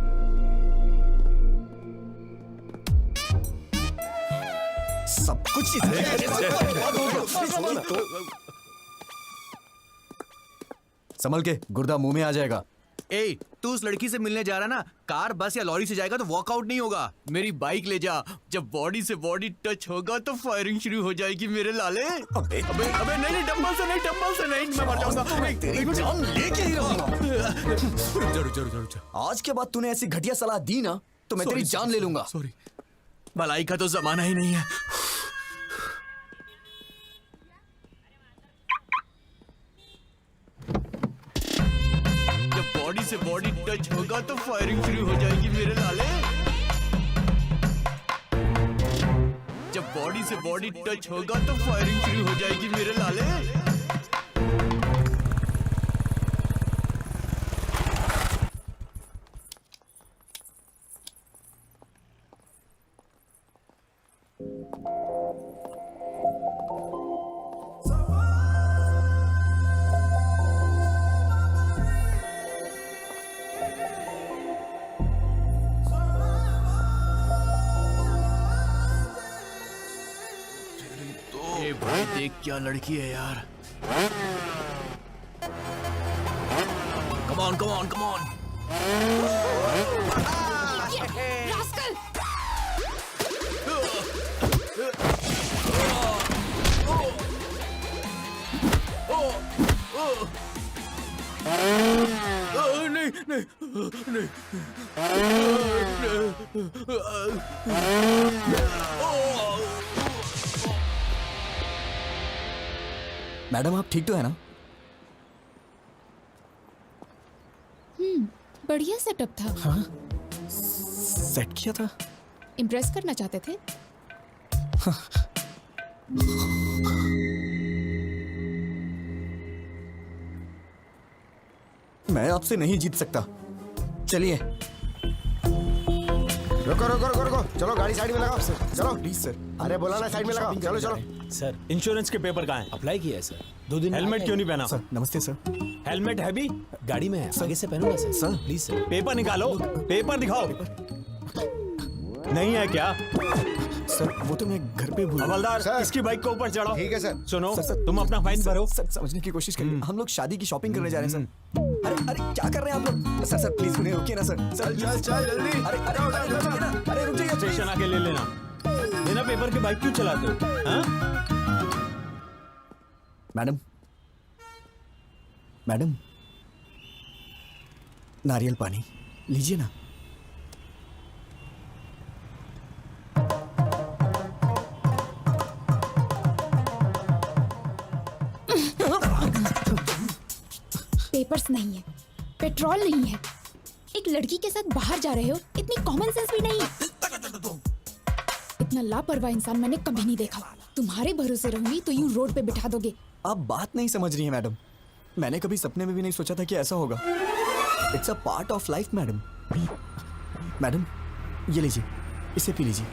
सब कुछ संभल के, गुर्दा मुंह में आ जाएगा। ए, तू उस लड़की से मिलने जा रहा ना, कार, बस या लॉरी से जाएगा तो वॉकआउट नहीं होगा। मेरी बाइक ले जा। जब बॉडी से बॉडी टच होगा तो फायरिंग शुरू हो जाएगी मेरे लाले। अबे अबे अबे नहीं, डंबल से नहीं, डंबल से नहीं, मैं मर जाऊंगा। तेरी जान लेके ही रहूंगा। रुक जा। आज के बाद तूने ऐसी घटिया सलाह दी ना तो मैं तेरी जान ले लूंगा। सॉरी, भलाई का तो जमाना ही नहीं है। जब बॉडी से बॉडी टच होगा तो फायरिंग शुरू हो जाएगी मेरे लाले। जब बॉडी से बॉडी टच होगा तो फायरिंग शुरू हो जाएगी मेरे लाले। देख क्या लड़की है यार। Come on come on come on. Rascal! नहीं नहीं नहीं। मैडम आप ठीक तो है ना? बढ़िया सेटअप था। हाँ सेट किया था। इम्प्रेस करना चाहते थे। मैं आपसे नहीं जीत सकता। चलिए। रुको रुको रुको रुको, चलो गाड़ी साइड में लगाओ। चलो प्लीज सर। अरे बोला ना साइड में लगाओ। चलो चलो। सर इंश्योरेंस के पेपर कहाँ हैं? अप्लाई किया है सर, 2 दिन हेलमेट क्यों नहीं पहना? सर नमस्ते सर। हेलमेट है भी? गाड़ी में है, आगे से पहनूंगा sir. Sir. Please sir. Paper निकालो, पेपर दिखाओ। नहीं है क्या? सर वो तो मैं घर पे भूल। हवलदार सर। इसकी बाइक को ऊपर चढ़ाओ। ठीक है सर। सुनो सर, तुम अपना फाइन भरो। सर समझने की कोशिश करिए। हम लोग शादी की शॉपिंग करने जा रहे हैं सर। अरे अरे क्या कर रहे हैं आप लोग? सर सर प्लीज उन्हें रोकिए ना सर। सर चल चल जल्दी। अरे अरे अरे रुक जाइए ना। अरे रुक जाइए स्टेशन आके ले लेना। बिना पेपर के बाइक क्यों चलाते हो? हाँ? मैडम मैडम नारियल पानी लीजिए ना। पेपर्स नहीं है, पेट्रोल नहीं है, एक लड़की के साथ बाहर जा रहे हो, इतनी कॉमन सेंस भी नहीं। इतना लापरवाह इंसान मैंने कभी नहीं देखा। तुम्हारे भरोसे रहूंगी तो यूं रोड पे बिठा दोगे। आप बात नहीं समझ रही हैं मैडम। मैंने कभी सपने में भी नहीं सोचा था कि ऐसा होगा। It's a part of life madam. Madam ये लीजिए, इसे पी लीजिए।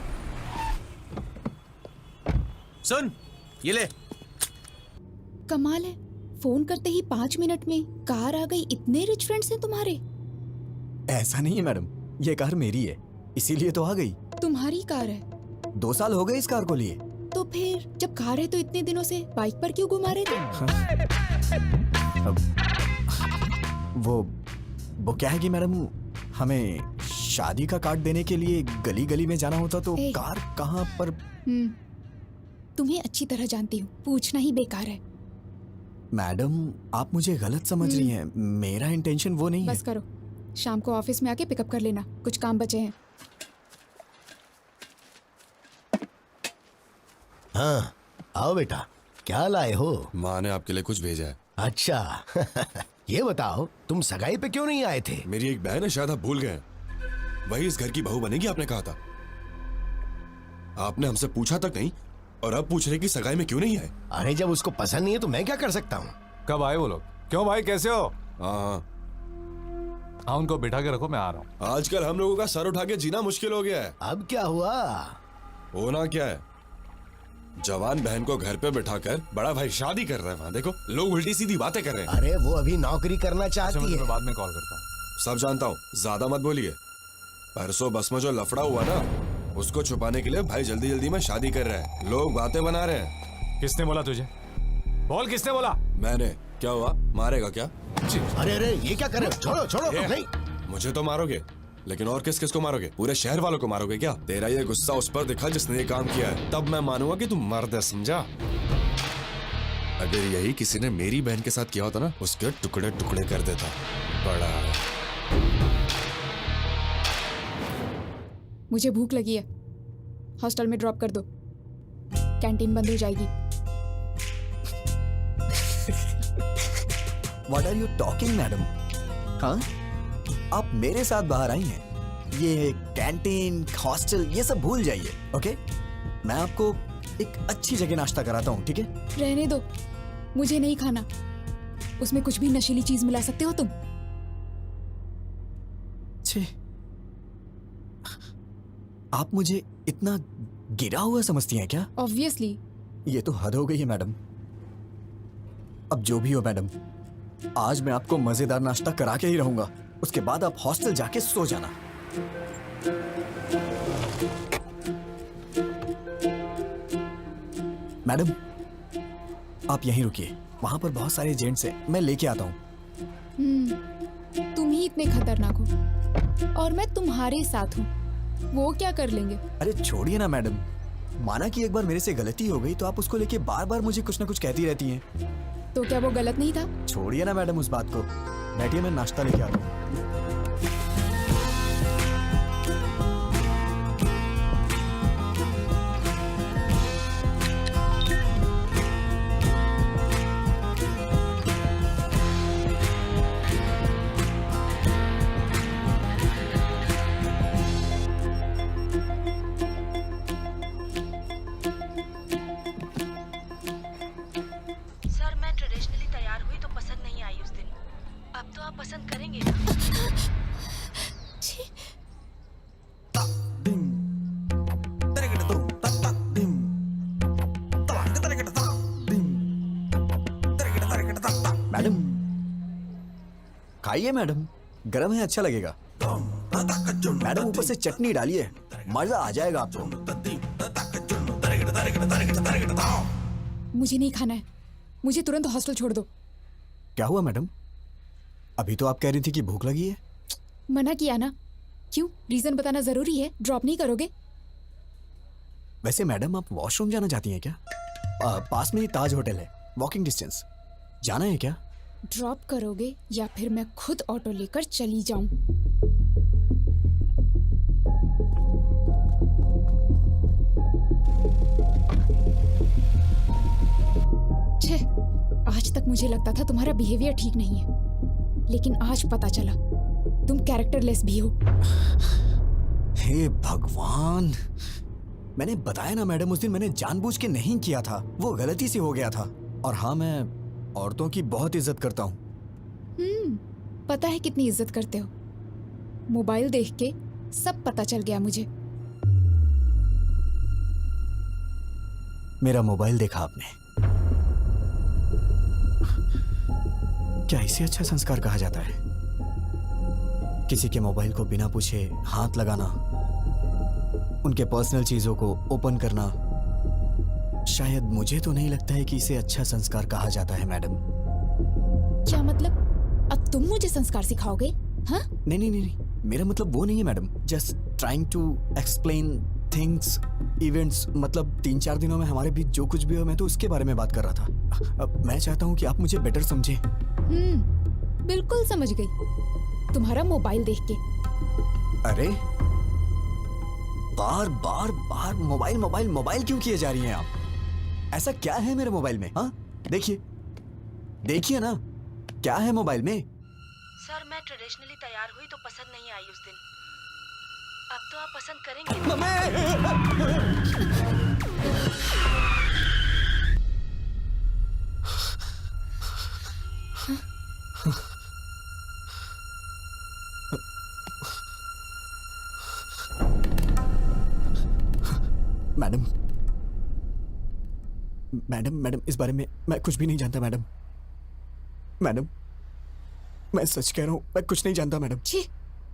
सुन ये ले। कमाल है, फोन करते ही 5 मिनट में कार आ गई। इतने रिच फ्रेंड्स हैं तुम्हारे। ऐसा नहीं है मैडम, ये कार मेरी है इसीलिए तो आ गई। तुम्हारी कार है 2 साल हो गए इस कार को लिए। तो फिर जब कार है तो इतने दिनों से बाइक पर क्यों घुमा रहे थे? अब वो क्या है कि मैडम हमें शादी का कार्ड देने के लिए गली गली में जाना होता तो ए। कार कहाँ पर। तुम्हें अच्छी तरह जानती हूँ, पूछना ही बेकार है। मैडम आप मुझे गलत समझ रही हैं। मेरा इंटेंशन वो नहीं है। बस करो, शाम को ऑफिस में आके पिकअप कर लेना, कुछ काम बचे हैं। हाँ आओ बेटा, क्या लाए हो? माँ ने आपके लिए कुछ भेजा है। अच्छा ये बताओ तुम सगाई पे क्यों नहीं आए थे? मेरी एक बहन है, शायद आप भूल गए हैं। वही इस घर की बहू बनेगी, आपने कहा था। आपने हमसे पूछा तक नहीं और अब पूछ रहे कि सगाई में क्यों नहीं आए। अरे जब उसको पसंद नहीं है तो मैं क्या कर सकता हूँ? कब आए वो लोग? क्यों भाई कैसे हो? हाँ हाँ उनको बिठा के रखो, मैं आ रहा हूँ। आजकल हम लोगों का सर उठा के जीना मुश्किल हो गया है। अब क्या हुआ? होना क्या है, जवान बहन को घर पे बिठाकर बड़ा भाई शादी कर रहा है। वहां देखो लोग उल्टी सीधी बातें कर रहे हैं। अरे वो अभी नौकरी करना अच्छा, चाहती मैं है। तुम्हें बाद में कॉल करता हूँ। सब जानता हूँ, ज्यादा मत बोलिए। परसों बस में जो लफड़ा हुआ ना, उसको छुपाने के लिए भाई जल्दी जल्दी में शादी कर रहा है। लोग बातें बना रहे हैं। किसने बोला तुझे? बोल किसने बोला? मैंने। क्या हुआ, मारेगा क्या? अरे अरे ये क्या कर रहे हो? छोड़ो छोड़ो। ये, नहीं मुझे तो मारोगे, लेकिन और किस किस को मारोगे? पूरे शहर वालों को मारोगे क्या? तेरा ये गुस्सा उस पर दिखा जिसने ये काम किया है, तब मैं मानूंगा कि तू मर्द है, समझा? अगर यही किसी ने मेरी बहन के साथ किया होता ना, उसके टुकड़े टुकड़े कर देता। बड़ा मुझे भूख लगी है, हॉस्टल में ड्रॉप कर दो, कैंटीन बंद हो जाएगी। What are you talking, madam? हाँ आप मेरे साथ बाहर आई हैं। ये कैंटीन हॉस्टल ये सब भूल जाइए, ओके? मैं आपको एक अच्छी जगह नाश्ता कराता हूँ, ठीक है? रहने दो, मुझे नहीं खाना। उसमें कुछ भी नशीली चीज मिला सकते हो तुम। छे, आप मुझे इतना गिरा हुआ समझती हैं क्या? ऑब्वियसली। ये तो हद हो गई है मैडम। अब जो भी हो मैडम, आज मैं आपको मजेदार नाश्ता करा के ही रहूंगा। उसके बाद आप हॉस्टल जाके सो जाना। मैडम आप यहीं रुकिए, वहां पर बहुत सारे एजेंट्स हैं, मैं लेके आता हूँ। तुम ही इतने खतरनाक हो और मैं तुम्हारे साथ हूँ, वो क्या कर लेंगे? अरे छोड़िए ना मैडम, माना कि एक बार मेरे से गलती हो गई तो आप उसको लेके बार बार मुझे कुछ ना कुछ कहती रहती हैं। तो क्या वो गलत नहीं था? छोड़िए ना मैडम उस बात को, बैठिए, मैं नाश्ता लेके आता हूँ। सर मैं ट्रेडिशनली तैयार हुई तो पसंद नहीं आई उस दिन, अब तो आप पसंद करेंगे ना? मैडम खाइए मैडम, गरम है, अच्छा लगेगा। मैडम ऊपर से चटनी डालिए, मजा आ जाएगा आपको। मुझे नहीं खाना है, मुझे तुरंत हॉस्टल छोड़ दो। क्या हुआ मैडम? अभी तो आप कह रही थी कि भूख लगी है। मना किया ना। क्यों, रीजन बताना जरूरी है? ड्रॉप नहीं करोगे? वैसे मैडम आप वॉशरूम जाना चाहती हैं क्या? पास में ही ताज होटल है, वॉकिंग डिस्टेंस, जाना है क्या? ड्रॉप करोगे या फिर मैं खुद ऑटो लेकर चली जाऊं? छे, आज तक मुझे लगता था तुम्हारा बिहेवियर ठीक नहीं है, लेकिन आज पता चला तुम कैरेक्टरलेस भी हो। हे भगवान, मैंने बताया ना मैडम, उस दिन मैंने जानबूझ के नहीं किया था, वो गलती से हो गया था। और हाँ, मैं औरतों की बहुत इज्जत करता हूँ। पता है कितनी इज्जत करते हो। मोबाइल देख के सब पता चल गया मुझे। मेरा मोबाइल देखा आपने? क्या इसे अच्छा संस्कार कहा जाता है? किसी के मोबाइल को बिना पूछे हाथ लगाना, उनके पर्सनल चीजों को ओपन करना, शायद मुझे तो नहीं लगता है कि इसे अच्छा संस्कार कहा जाता है मैडम। क्या मतलब? अब तुम मुझे संस्कार सिखाओगे? हाँ? नहीं नहीं नहीं नहीं, मेरा मतलब वो नहीं है madam. Just trying to explain things, events, मतलब 3-4 दिनों में हमारे बीच जो कुछ भी हो, मैं तो उसके बारे में बात कर रहा था। अब मैं चाहता हूँ कि आप मुझे बेटर समझे। बिल्कुल समझ गई, तुम्हारा मोबाइल देख के। अरे बार बार बार मोबाइल मोबाइल मोबाइल क्यों किए जा रही हैं आप? ऐसा क्या है मेरे मोबाइल में? हाँ देखिए, देखिए ना, क्या है मोबाइल में? सर मैं ट्रेडिशनली तैयार हुई तो पसंद नहीं आई उस दिन, अब तो आप पसंद करेंगे। मैडम मैडम मैडम, इस बारे में मैं कुछ भी नहीं जानता मैडम। मैडम मैं सच कह रहा हूँ, मैं कुछ नहीं जानता मैडम। छी,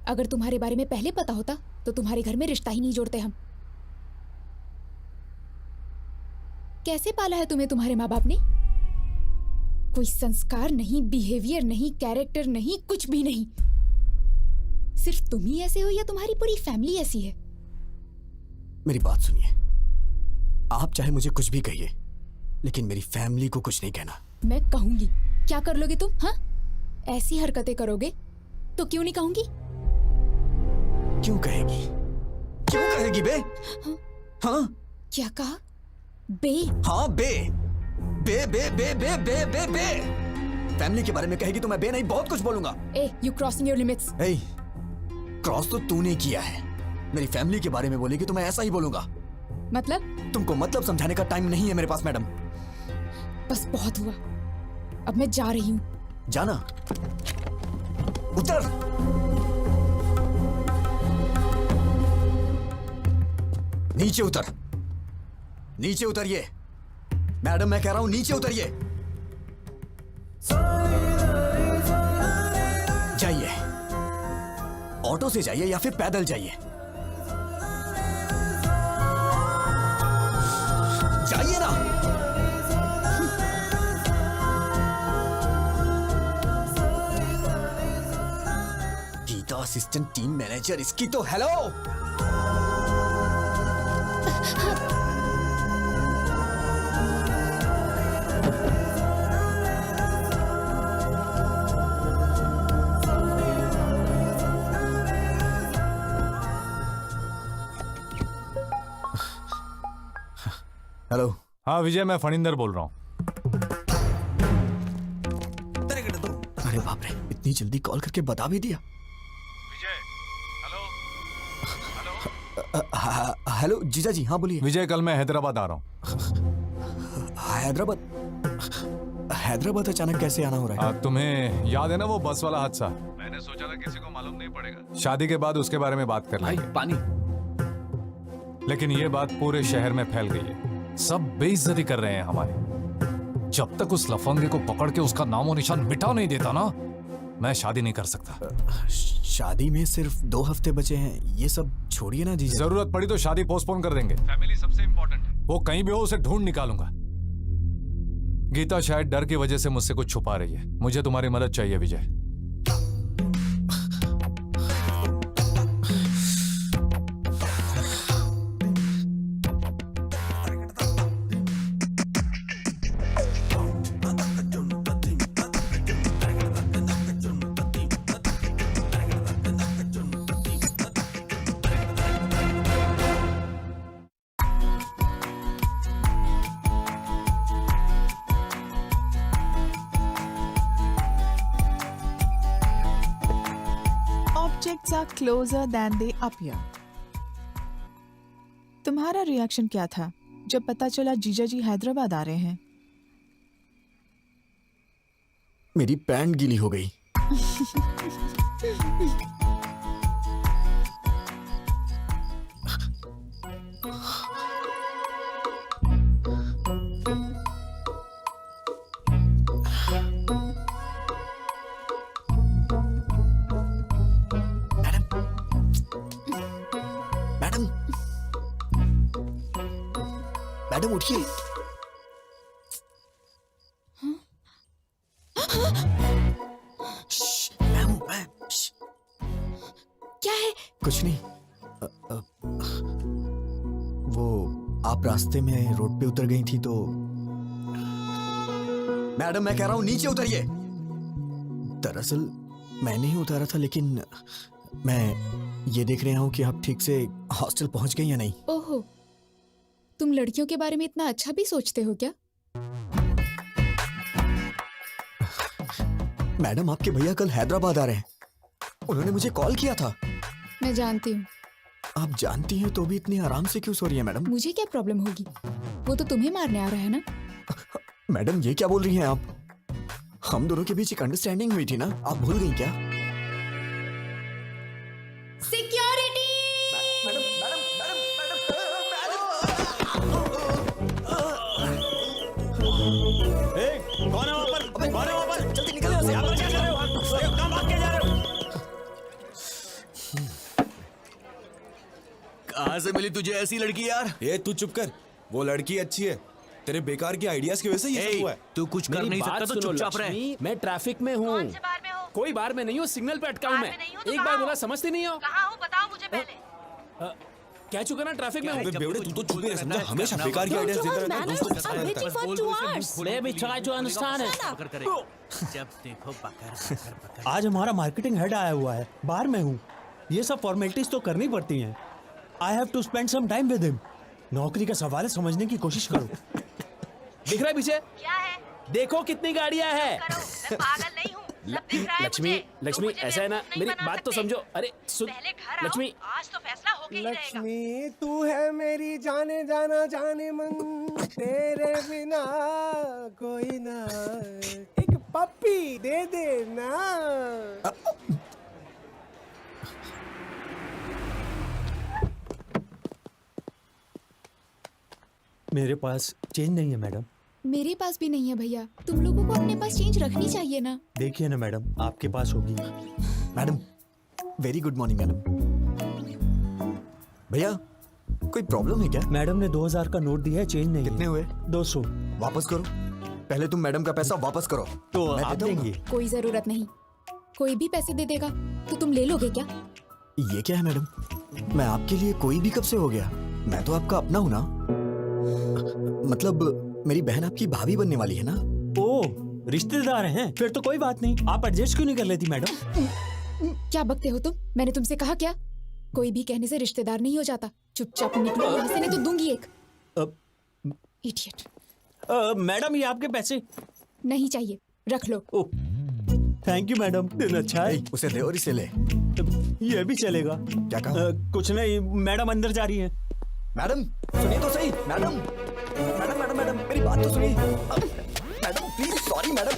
अगर तुम्हारे बारे में पहले पता होता तो तुम्हारे घर में रिश्ता ही नहीं जोड़ते हम। कैसे पाला है तुम्हें तुम्हारे माँ बाप ने? कोई संस्कार नहीं, बिहेवियर नहीं, कैरेक्टर नहीं, कुछ भी नहीं। सिर्फ तुम ही ऐसे हो या तुम्हारी पूरी फैमिली ऐसी है? मेरी बात सुनिए, आप चाहे मुझे कुछ भी कहिए, लेकिन मेरी फैमिली को कुछ नहीं कहना। मैं कहूंगी। क्या कर लोगे तुम? हाँ, ऐसी हरकतें करोगे तो क्यों नहीं कहूंगी? क्यों कहेगी? क्यों कहेगी बे? हाँ क्या कहा? बे? हाँ बे बे बे बे बे बे बे बे फैमिली के बारे में कहेगी तो मैं बे नहीं बहुत कुछ बोलूंगा। ए, यू क्रॉसिंग योर लिमिट्स। ए, क्रॉस तो तूने किया है। मेरी फैमिली के बारे में बोलेगी तो मैं ऐसा ही बोलूंगा। मतलब? तुमको मतलब समझाने का टाइम नहीं है मेरे पास मैडम। बस बहुत हुआ, अब मैं जा रही हूँ। जाना? उतर। नीचे उतर, नीचे उतरिए मैडम, मैं कह रहा हूं नीचे उतरिए। जाइए, ऑटो से जाइए या फिर पैदल जाइए। जाइए ना। असिस्टेंट टीम मैनेजर, इसकी तो हेलो। हेलो। हाँ विजय, मैं फणिंदर बोल रहा हूँ। अरे बाप रे, इतनी जल्दी कॉल करके बता भी दिया। विजय, हेलो जीजा जी, हाँ बोलिए। विजय, कल मैं हैदराबाद आ रहा हूँ। हैदराबाद अचानक कैसे आना हो रहा है? तुम्हें याद है ना वो बस वाला हादसा? मैंने सोचा था किसी को मालूम नहीं पड़ेगा, शादी के बाद उसके बारे में बात कर भाई लेंगे। पानी। लेकिन ये बात पूरे शहर में फैल गई है, सब बेइज्जती कर रहे हैं हमारी। जब तक उस लफंगे को पकड़ के उसका नामो निशान मिटा नहीं देता ना, मैं शादी नहीं कर सकता। शादी में सिर्फ 2 हफ्ते बचे हैं, ये सब छोड़िए ना जीजा। जरूरत पड़ी तो शादी पोस्टपोन कर देंगे। फैमिली सबसे इंपॉर्टेंट है। वो कहीं भी हो, उसे ढूंढ निकालूंगा। गीता शायद डर की वजह से मुझसे कुछ छुपा रही है। मुझे तुम्हारी मदद चाहिए विजय। Objects are closer than they appear. तुम्हारा रिएक्शन क्या था जब पता चला जीजा जी हैदराबाद आ रहे हैं? मेरी पैंट गीली हो गई। मैडम, मैडम उठिए। क्या है? कुछ नहीं। वो आप रास्ते में रोड पे उतर गई थी तो। मैडम मैं कह रहा हूं नीचे उतरिए। दरअसल मैंने ही उतारा था, लेकिन मैं ये देख रहा हूं कि आप ठीक से हॉस्टल पहुंच गई या नहीं। ओहो, तुम लड़कियों के बारे में इतना अच्छा भी सोचते हो क्या? मैडम आपके भैया कल हैदराबाद आ रहे हैं, उन्होंने मुझे कॉल किया था। मैं जानती हूँ। आप जानती हैं तो भी इतनी आराम से क्यों सो रही है मैडम? मुझे क्या प्रॉब्लम होगी? वो तो तुम्हें मारने आ रहा है ना। मैडम ये क्या बोल रही हैं आप? हम दोनों के बीच एक अंडरस्टैंडिंग हुई थी ना, आप भूल गई क्या? सिक्योरिटी! कौन है वहाँ पर? कौन है वहाँ पर? जल्दी निकलो यहाँ से। यहाँ पर क्या कर रहे हो? कहाँ भाग के जा रहे हो? कहाँ से मिली तुझे ऐसी लड़की यार? ये तू चुप कर। वो लड़की अच्छी है, तेरे बेकार के आइडियाज की वजह से ये सब हुआ है। तू कुछ कर नहीं सकता तो चुपचाप रह। मैं ट्रैफिक में हूँ। कोई बार में नहीं हूँ, सिग्नल पे अटका हूँ मैं। एक बार बोला समझती नहीं हो? कहाँ हूँ बताओ मुझे पहले। कह चुका ना ट्रैफिक में हूँ। अबे बेवड़े, तू तो चुप ही रह, समझा? हमेशा बेकार के आइडियाज देता रहता है, दोस्तों के साथ रहता है। Baby, try to understand it. जब देखो बकर। आज हमारा मार्केटिंग हेड आया हुआ है, बाहर में हूँ। ये सब फॉर्मेलिटीज तो करनी पड़ती हैं। I have to spend some time with him. नौकरी का सवाल है, समझने की कोशिश करो। दिख रहा है पीछे? क्या है? देखो कितनी गाड़ियाँ हैं। करो, मैं पागल नहीं हूँ। सब दिख रहा है लक्ष्मी, मुझे। लक्ष्मी मुझे ऐसा है ना, बेवकूफ मेरी नहीं बना बात तो सकते। समझो। अरे सुन पहले घर आओ, लक्ष्मी, आज तो फैसला होके ही रहेगा। लक्ष्मी तू है मेरी जाने जाना जाने मन, तेरे बिना कोई ना। एक पप्पी दे दे ना। मेरे पास चेंज नहीं है मैडम। मेरे पास भी नहीं है भैया। तुम लोगों को अपने पास चेंज रखनी चाहिए ना। देखिए ना मैडम, आपके पास होगी। Madam very good morning madam. भैया कोई प्रॉब्लम है क्या? मैडम ने 2000 का नोट दिया है, चेंज नहीं। कितने हुए? 200। वापस करो। पहले तुम मैडम का पैसा वापस करो। तो मैं आप देता हूँ। देंगे? कोई जरूरत नहीं। कोई भी पैसे दे देगा तो तुम ले लोगे क्या? ये क्या है मैडम? मैं आपके लिए कोई भी कब से हो गया? मैं तो आपका अपना हूं ना। मतलब मेरी बहन आपकी भाभी बनने वाली है ना। ओ, रिश्तेदार हैं? फिर तो कोई बात नहीं। आप एडजस्ट क्यों नहीं कर लेती मैडम? क्या बकते हो तुम? मैंने तुमसे कहा क्या? कोई भी कहने से रिश्तेदार नहीं हो जाता। चुपचाप निकलो यहाँ से, नहीं तो दूंगी एक। इडियट। मैडम, ये आपके पैसे। नहीं चाहिए, रख लो। ओ, थैंक यू मैडम, दिन अच्छा है। उसे दे और इसे ले। ये भी चलेगा। क्या कहा? कुछ नहीं, मैडम अंदर जा रही है। मैडम सुनिए तो सही। मैडम मैडम मैडम मैडम मेरी बात तो सुनिए। Madam please, sorry madam.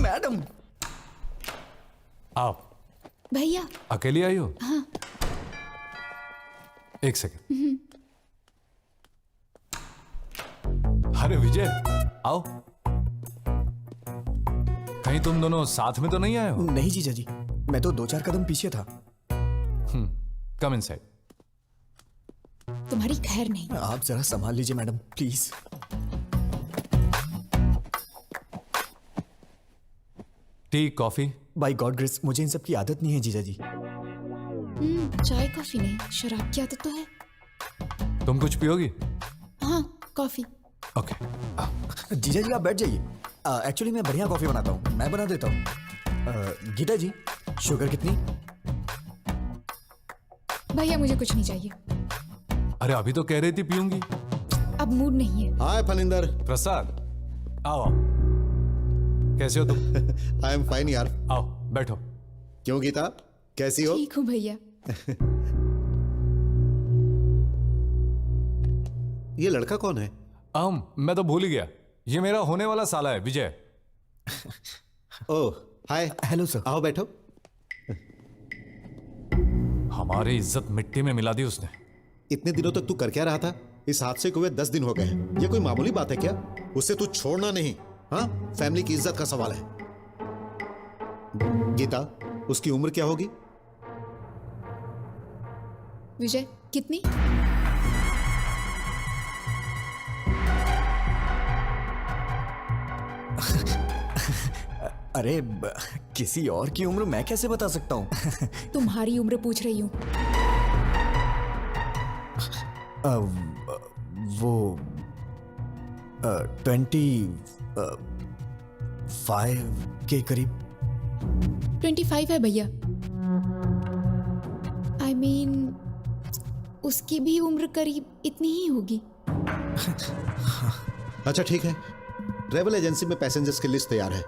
Madam आओ। भैया। अकेली आई हो? हाँ। एक सेकंड। अरे विजय, आओ। कहीं तुम दोनों साथ में तो नहीं आए हो? नहीं जीजा जी, मैं तो 2-4 कदम पीछे था। Come inside. तुम्हारी खैर नहीं। आप जरा संभाल लीजिए madam, please. Tea, coffee? By God grace, मुझे इन सब की आदत नहीं है जीजा जी। चाय कॉफी नहीं, शराब की आदत तो है। तुम कुछ पियोगी? हाँ, कॉफी। ओके। जीजा जी आप बैठ जाइए। एक्चुअली मैं बढ़िया कॉफी बनाता हूँ, मैं बना देता हूँ। गीता जी, शुगर कितनी? भैया मुझे कुछ नहीं चाहिए। अरे अभी तो कह रही थी पीऊंगी। अब मूड नहीं है। हाय फनिंदर। प्रसाद, आओ आओ। कैसे हो तुम? आई एम फाइन यार। आओ बैठो। क्यों गीता, कैसी हो? ठीक हूँ भैया। ये लड़का कौन है? मैं तो भूल ही गया। ये मेरा होने वाला साला है, विजय। ओह हाय। Hello sir. आओ बैठो। हमारी इज्जत मिट्टी में मिला दी उसने। इतने दिनों तक तू कर क्या रहा था? इस हादसे को हुए 10 दिन हो गए हैं। ये कोई मामूली बात है क्या? उससे तू छोड़ना नहीं। हाँ, फैमिली की इज्जत का सवाल है। गीता, उसकी उम्र क्या होगी? विजय, कितनी? अरे किसी और की उम्र मैं कैसे बता सकता हूँ? तुम्हारी उम्र पूछ रही हूँ। वो 25 के करीब। 25 है भैया। I mean, उसकी भी उम्र करीब इतनी ही होगी। अच्छा ठीक है, ट्रेवल एजेंसी में पैसेंजर्स की लिस्ट तैयार है।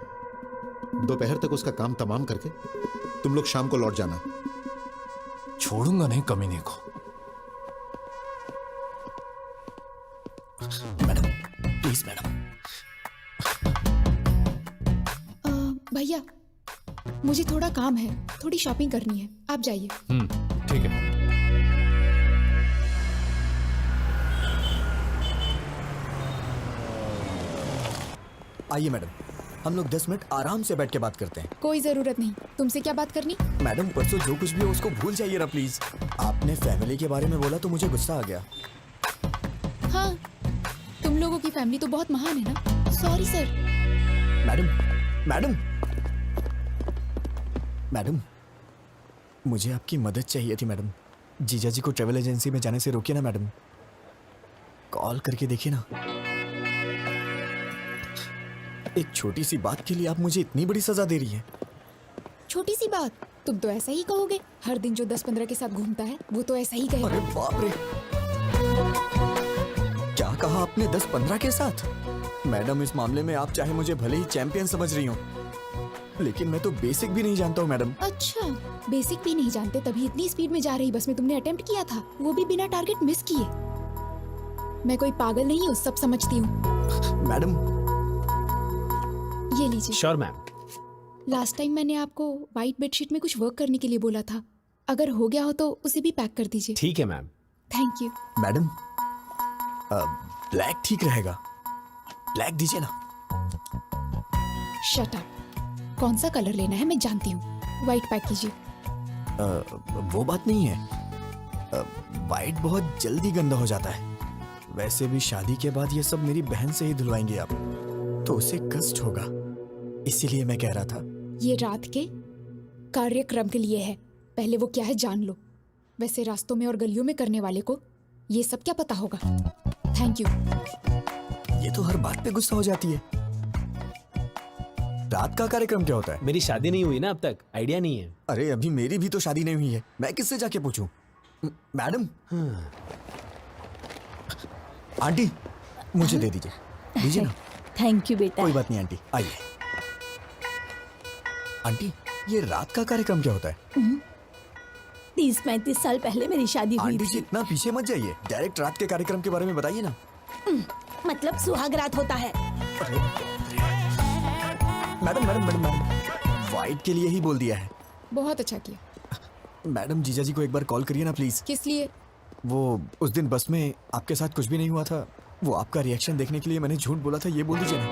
दोपहर तक उसका काम तमाम करके तुम लोग शाम को लौट जाना। छोड़ूंगा नहीं कमीने को। Madam please madam. भैया मुझे थोड़ा काम है, थोड़ी शॉपिंग करनी है, आप जाइए। ठीक है। आइए मैडम, हम लोग 10 मिनट आराम से बैठ के बात करते हैं। कोई जरूरत नहीं। तुमसे क्या बात करनी? मैडम परसों जो कुछ भी हो उसको भूल जाइए ना प्लीज। आपने फैमिली के बारे में बोला तो मुझे गुस्सा आ गया। हाँ, तुम लोगों की फैमिली तो बहुत महान है ना। Sorry sir. मैडम मैडम, मुझे आपकी मदद चाहिए थी मैडम। जीजा जी को ट्रेवल एजेंसी में जाने से रोकिए ना मैडम। कॉल करके देखिए ना। एक छोटी सी बात के लिए आप मुझे इतनी बड़ी सजा दे रही हैं। छोटी सी बात? तुम तो ऐसा ही कहोगे। हर दिन जो 10-15 के साथ घूमता है वो तो ऐसा ही कहेगा। अरे बाप रे, क्या कहा आपने? 10-15 के साथ? मैडम इस मामले में आप चाहे मुझे भले ही चैंपियन समझ रही हो, लेकिन मैं तो बेसिक भी नहीं जानता हूँ मैडम। अच्छा, बेसिक भी नहीं जानते तभी इतनी स्पीड में जा रही बस में तुमने अटेम्प्ट किया था, वो भी बिना टारगेट मिस किए। मैं कोई पागल नहीं हूँ, सब समझती हूँ। मैडम ये लीजिए। Sure ma'am. लास्ट टाइम मैंने आपको व्हाइट बेडशीट में कुछ वर्क करने के लिए बोला था, अगर हो गया हो तो उसे भी पैक कर दीजिए। ठीक है ma'am. Thank you. Madam black ठीक रहेगा, ब्लैक दीजिए ना। Shut up. कौन सा कलर लेना है मैं जानती हूँ, व्हाइट पैक कीजिए। वो बात नहीं है, व्हाइट बहुत जल्दी गंदा हो जाता है। वैसे भी शादी के बाद ये सब मेरी बहन से ही धुलवाएंगे आप, तो उसे कष्ट होगा, इसीलिए मैं कह रहा था ये रात के कार्यक्रम के लिए है। पहले वो क्या है जान लो। वैसे रास्तों में और गलियों में करने वाले को ये सब क्या पता होगा। Thank you. ये तो हर बात पे गुस्सा हो जाती है। रात का कार्यक्रम क्या होता है? मेरी शादी नहीं हुई ना अब तक, आइडिया नहीं है। अरे अभी मेरी भी तो शादी नहीं हुई है, मैं किससे जाके पूछूं? मैडम, आंटी मुझे दे दीजिए ना। थैंक यू बेटा। कोई बात नहीं आंटी, आइए। आंटी, ये रात का कार्यक्रम क्या होता है? 30-35 साल पहले मेरी शादी हुई आंटी जी थी। इतना पीछे मत जाइए, डायरेक्ट रात के कार्यक्रम के बारे में बताइए ना। मतलब सुहाग रात होता है। मैडम, वाइट के लिए ही बोल दिया है। बहुत अच्छा किया। मैडम, जीजा जी को एक बार कॉल करिए ना प्लीज। किस लिए? वो उस दिन बस में आपके साथ कुछ भी नहीं हुआ था, वो आपका रिएक्शन देखने के लिए मैंने झूठ बोला था, ये बोल दीजिए ना।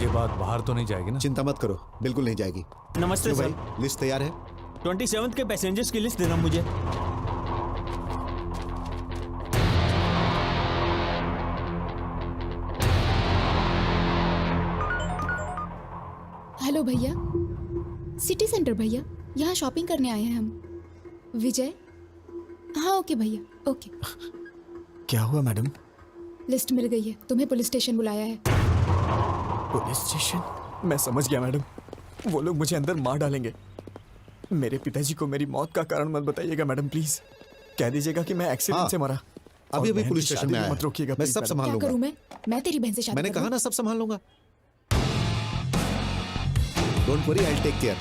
ये बात बाहर तो नहीं जाएगी ना? चिंता मत करो, बिल्कुल नहीं जाएगी। नमस्ते तो सर। भाई लिस्ट तैयार है? 27 के पैसेंजर्स की लिस्ट देना मुझे। हेलो भैया, सिटी सेंटर भैया, यहाँ शॉपिंग करने आए हैं हम। विजय? हाँ ओके भैया, ओके। क्या हुआ मैडम? लिस्ट मिल गई है, तुम्हें पुलिस स्टेशन बुलाया है। Police station? मैं समझ गया मैडम, वो लोग मुझे अंदर मार डालेंगे। मेरे पिताजी को मेरी मौत का कारण मत बताइएगा मैडम, प्लीज। कह दीजिएगा कि मैं एक्सीडेंट हाँ, से मरा। अभी और बहन पुलिस की स्टेशन शादी में भी आया मत रोकिएगा मैं please, सब मैडम। संभाल क्या लूंगा। करूँ मैं तेरी बहन से शादी मैंने करूँ? कहा ना सब संभाल लूंगा। Don't worry, I will take care.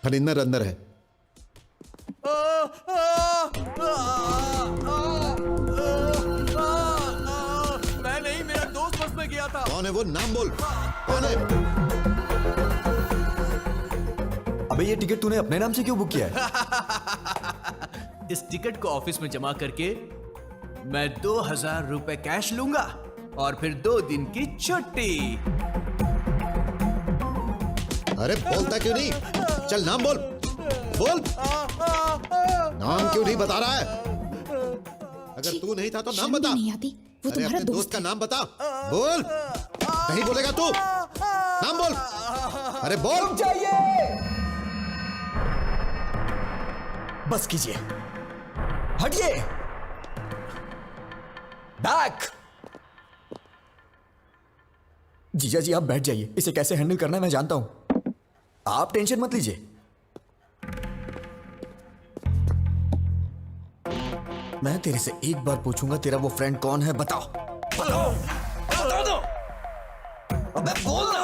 Harinder अंदर है। मैं नहीं, मेरा दोस्त बस में गया था। कौन है वो? नाम बोल, कौन है? अबे ये टिकट तूने अपने नाम से क्यों बुक किया है? इस टिकट को ऑफिस में जमा करके मैं 2000 रुपए कैश लूंगा और फिर 2 दिन की छुट्टी। अरे बोलता क्यों नहीं? चल नाम बोल, बोल। नाम क्यों नहीं बता रहा है? अगर तू नहीं था तो नाम शर्म भी बता। नहीं आती? वो अरे तुम्हारा अपने दोस्त का नाम बता, बोल। नहीं बोलेगा तू? नाम बोल, अरे बोल। बस कीजिए, हटिए, बैक। जीजा जी आप बैठ जाइए, इसे कैसे हैंडल करना है मैं जानता हूं, आप टेंशन मत लीजिए। मैं तेरे से एक बार पूछूंगा, तेरा वो फ्रेंड कौन है? बताओ बताओ बताओ दो। अबे बोल ना,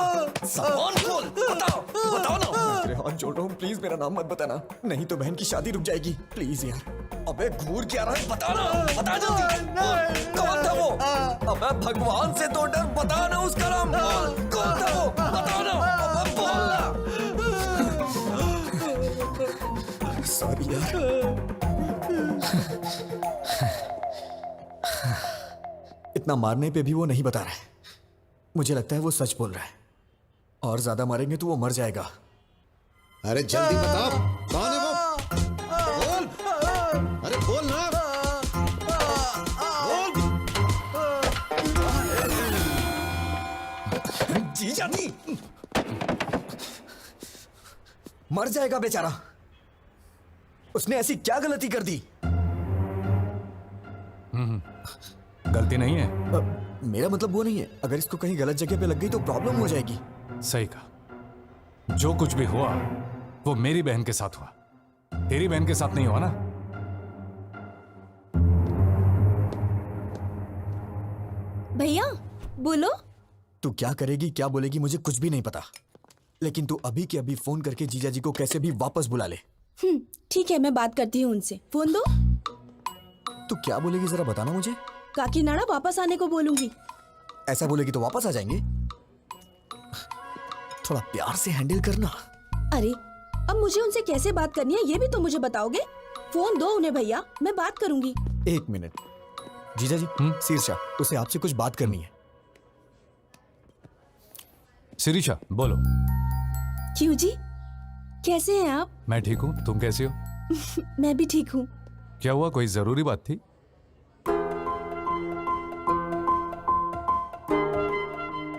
सामान खोल, बताओ बताओ ना। मैं तेरे हाथ जोड़ रहा हूँ, प्लीज मेरा नाम मत बताना, नहीं तो बहन की शादी रुक जाएगी, प्लीज यार। अबे घूर क्या रहा है? बता ना, बता जल्दी। कौन था वो? अबे भगवान से तो डर, बता ना उसका नाम। कौन था वो? बताओ ना, अबे बोल ना। सॉरी यार। इतना मारने पे भी वो नहीं बता रहा है, मुझे लगता है वो सच बोल रहा है, और ज्यादा मारेंगे तो वो मर जाएगा। अरे जल्दी बता, कौन है वो? बोल, अरे बोल ना, बोल। जीजा जी मर जाएगा बेचारा, उसने ऐसी क्या गलती कर दी? गलती नहीं है। मेरा मतलब वो नहीं है, अगर इसको कहीं गलत जगह पे लग गई तो प्रॉब्लम हो जाएगी। सही कहा, जो कुछ भी हुआ वो मेरी बहन के साथ हुआ, तेरी बहन के साथ नहीं हुआ ना। भैया बोलो। तू क्या करेगी क्या बोलेगी मुझे कुछ भी नहीं पता, लेकिन तू अभी के अभी फोन करके जीजा जी को कैसे भी वापस बुला ले। ठीक है, मैं बात करती हूँ उनसे। फोन दो। तू क्या बोलेगी जरा बताना मुझे। काकीनाडा वापस आने को बोलूंगी। ऐसा बोलेगी तो वापस आ जाएंगे, थोड़ा प्यार से हैंडल करना। अरे अब मुझे उनसे कैसे बात करनी है ये भी तो मुझे बताओगे। फोन दो उन्हें भैया, मैं बात करूंगी। 1 मिनट जीजा जी। शीर्षा, उसे आपसे कुछ बात करनी है। शिरीषा बोलो। क्यों जी, कैसे हैं आप? मैं ठीक हूँ, तुम कैसी हो? मैं भी ठीक हूँ। क्या हुआ, कोई जरूरी बात थी?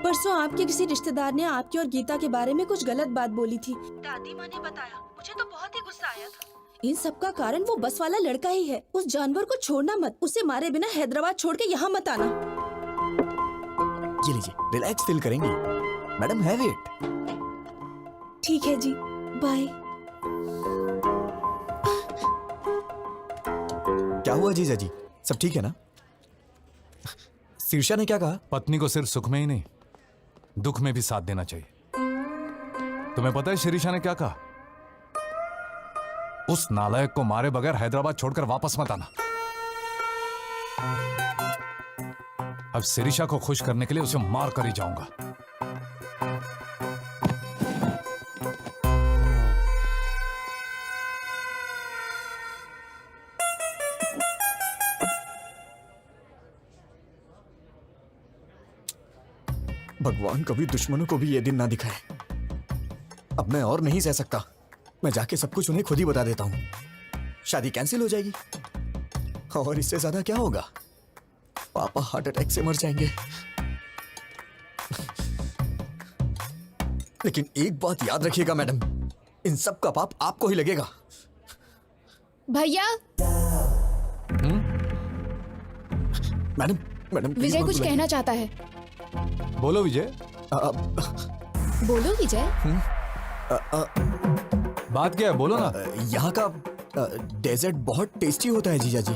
परसों आपके किसी रिश्तेदार ने आपकी और गीता के बारे में कुछ गलत बात बोली थी। दादी माँ ने बताया, मुझे तो बहुत ही गुस्सा आया था। इन सब का कारण वो बस वाला लड़का ही है। उस जानवर को छोड़ना मत, उसे मारे बिना हैदराबाद छोड़ के यहाँ मत आना। ये लीजिए, रिलैक्स फील करेंगी मैडम, हैव इट। ठीक है जी, बाय। क्या हुआ जीजा जी, सब ठीक है ना? शीर्षा ने क्या कहा? पत्नी को सिर्फ सुख में ही नहीं, दुख में भी साथ देना चाहिए। तुम्हें पता है शीर्षा ने क्या कहा? उस नालायक को मारे बगैर हैदराबाद छोड़कर वापस मत आना। अब शिरीषा को खुश करने के लिए उसे मार कर ही जाऊंगा। भगवान कभी दुश्मनों को भी ये दिन ना दिखाए। अब मैं और नहीं सह सकता। मैं जाके सब कुछ उन्हें खुद ही बता देता हूँ। शादी कैंसिल हो जाएगी और इससे ज्यादा क्या होगा? पापा हार्ट अटैक से मर जाएंगे। लेकिन एक बात याद रखिएगा मैडम, इन सब का पाप आपको ही लगेगा। भैया, मैडम मैडम please विजय मत कुछ बुलाइए। कहना चाहता है। बोलो विजय। बोलो विजय। बात क्या है, बोलो ना। यहाँ का डेजर्ट बहुत टेस्टी होता है जीजा जी।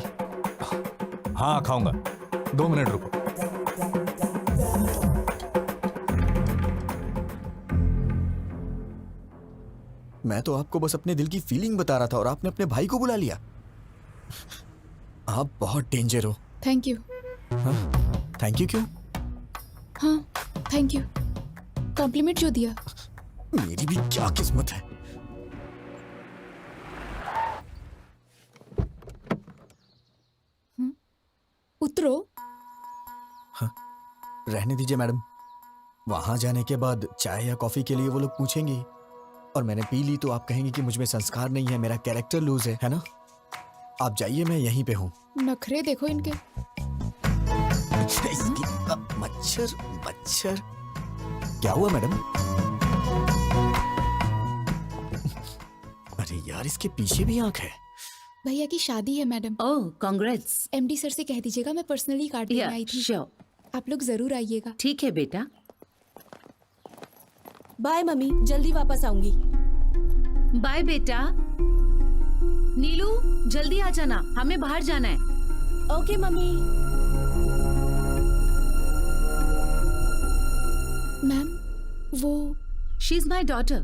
हाँ खाऊंगा, 2 मिनट रुको। मैं तो आपको बस अपने दिल की फीलिंग बता रहा था और आपने अपने भाई को बुला लिया। आप बहुत डेंजर हो। Thank you. थैंक यू क्यों? हाँ थैंक यू, कॉम्प्लीमेंट जो दिया। मेरी भी क्या किस्मत है। उतरो। रहने दीजिए मैडम, वहां जाने के बाद चाय या कॉफी के लिए वो लोग पूछेंगे और मैंने पी ली तो आप कहेंगे कि मुझ में संस्कार नहीं है, मेरा कैरेक्टर लूज है ना? आप जाइए, मैं यहीं पे हूँ। नखरे देखो इनके। मच्छर मच्छर। क्या हुआ मैडम? अरे यार, इसके पीछे भी आंख है। भैया की शादी है मैडम। ओह कांग्रेट्स। एमडी सर से कह दीजिएगा मैं पर्सनली कार्ड देने आई थी। श्योर। आप लोग जरूर आइएगा। ठीक है बेटा। बाय मम्मी, जल्दी वापस आऊंगी। बाय बेटा। नीलू जल्दी आ जाना, हमें बाहर जाना है। Okay mummy. मैम वो she is my daughter.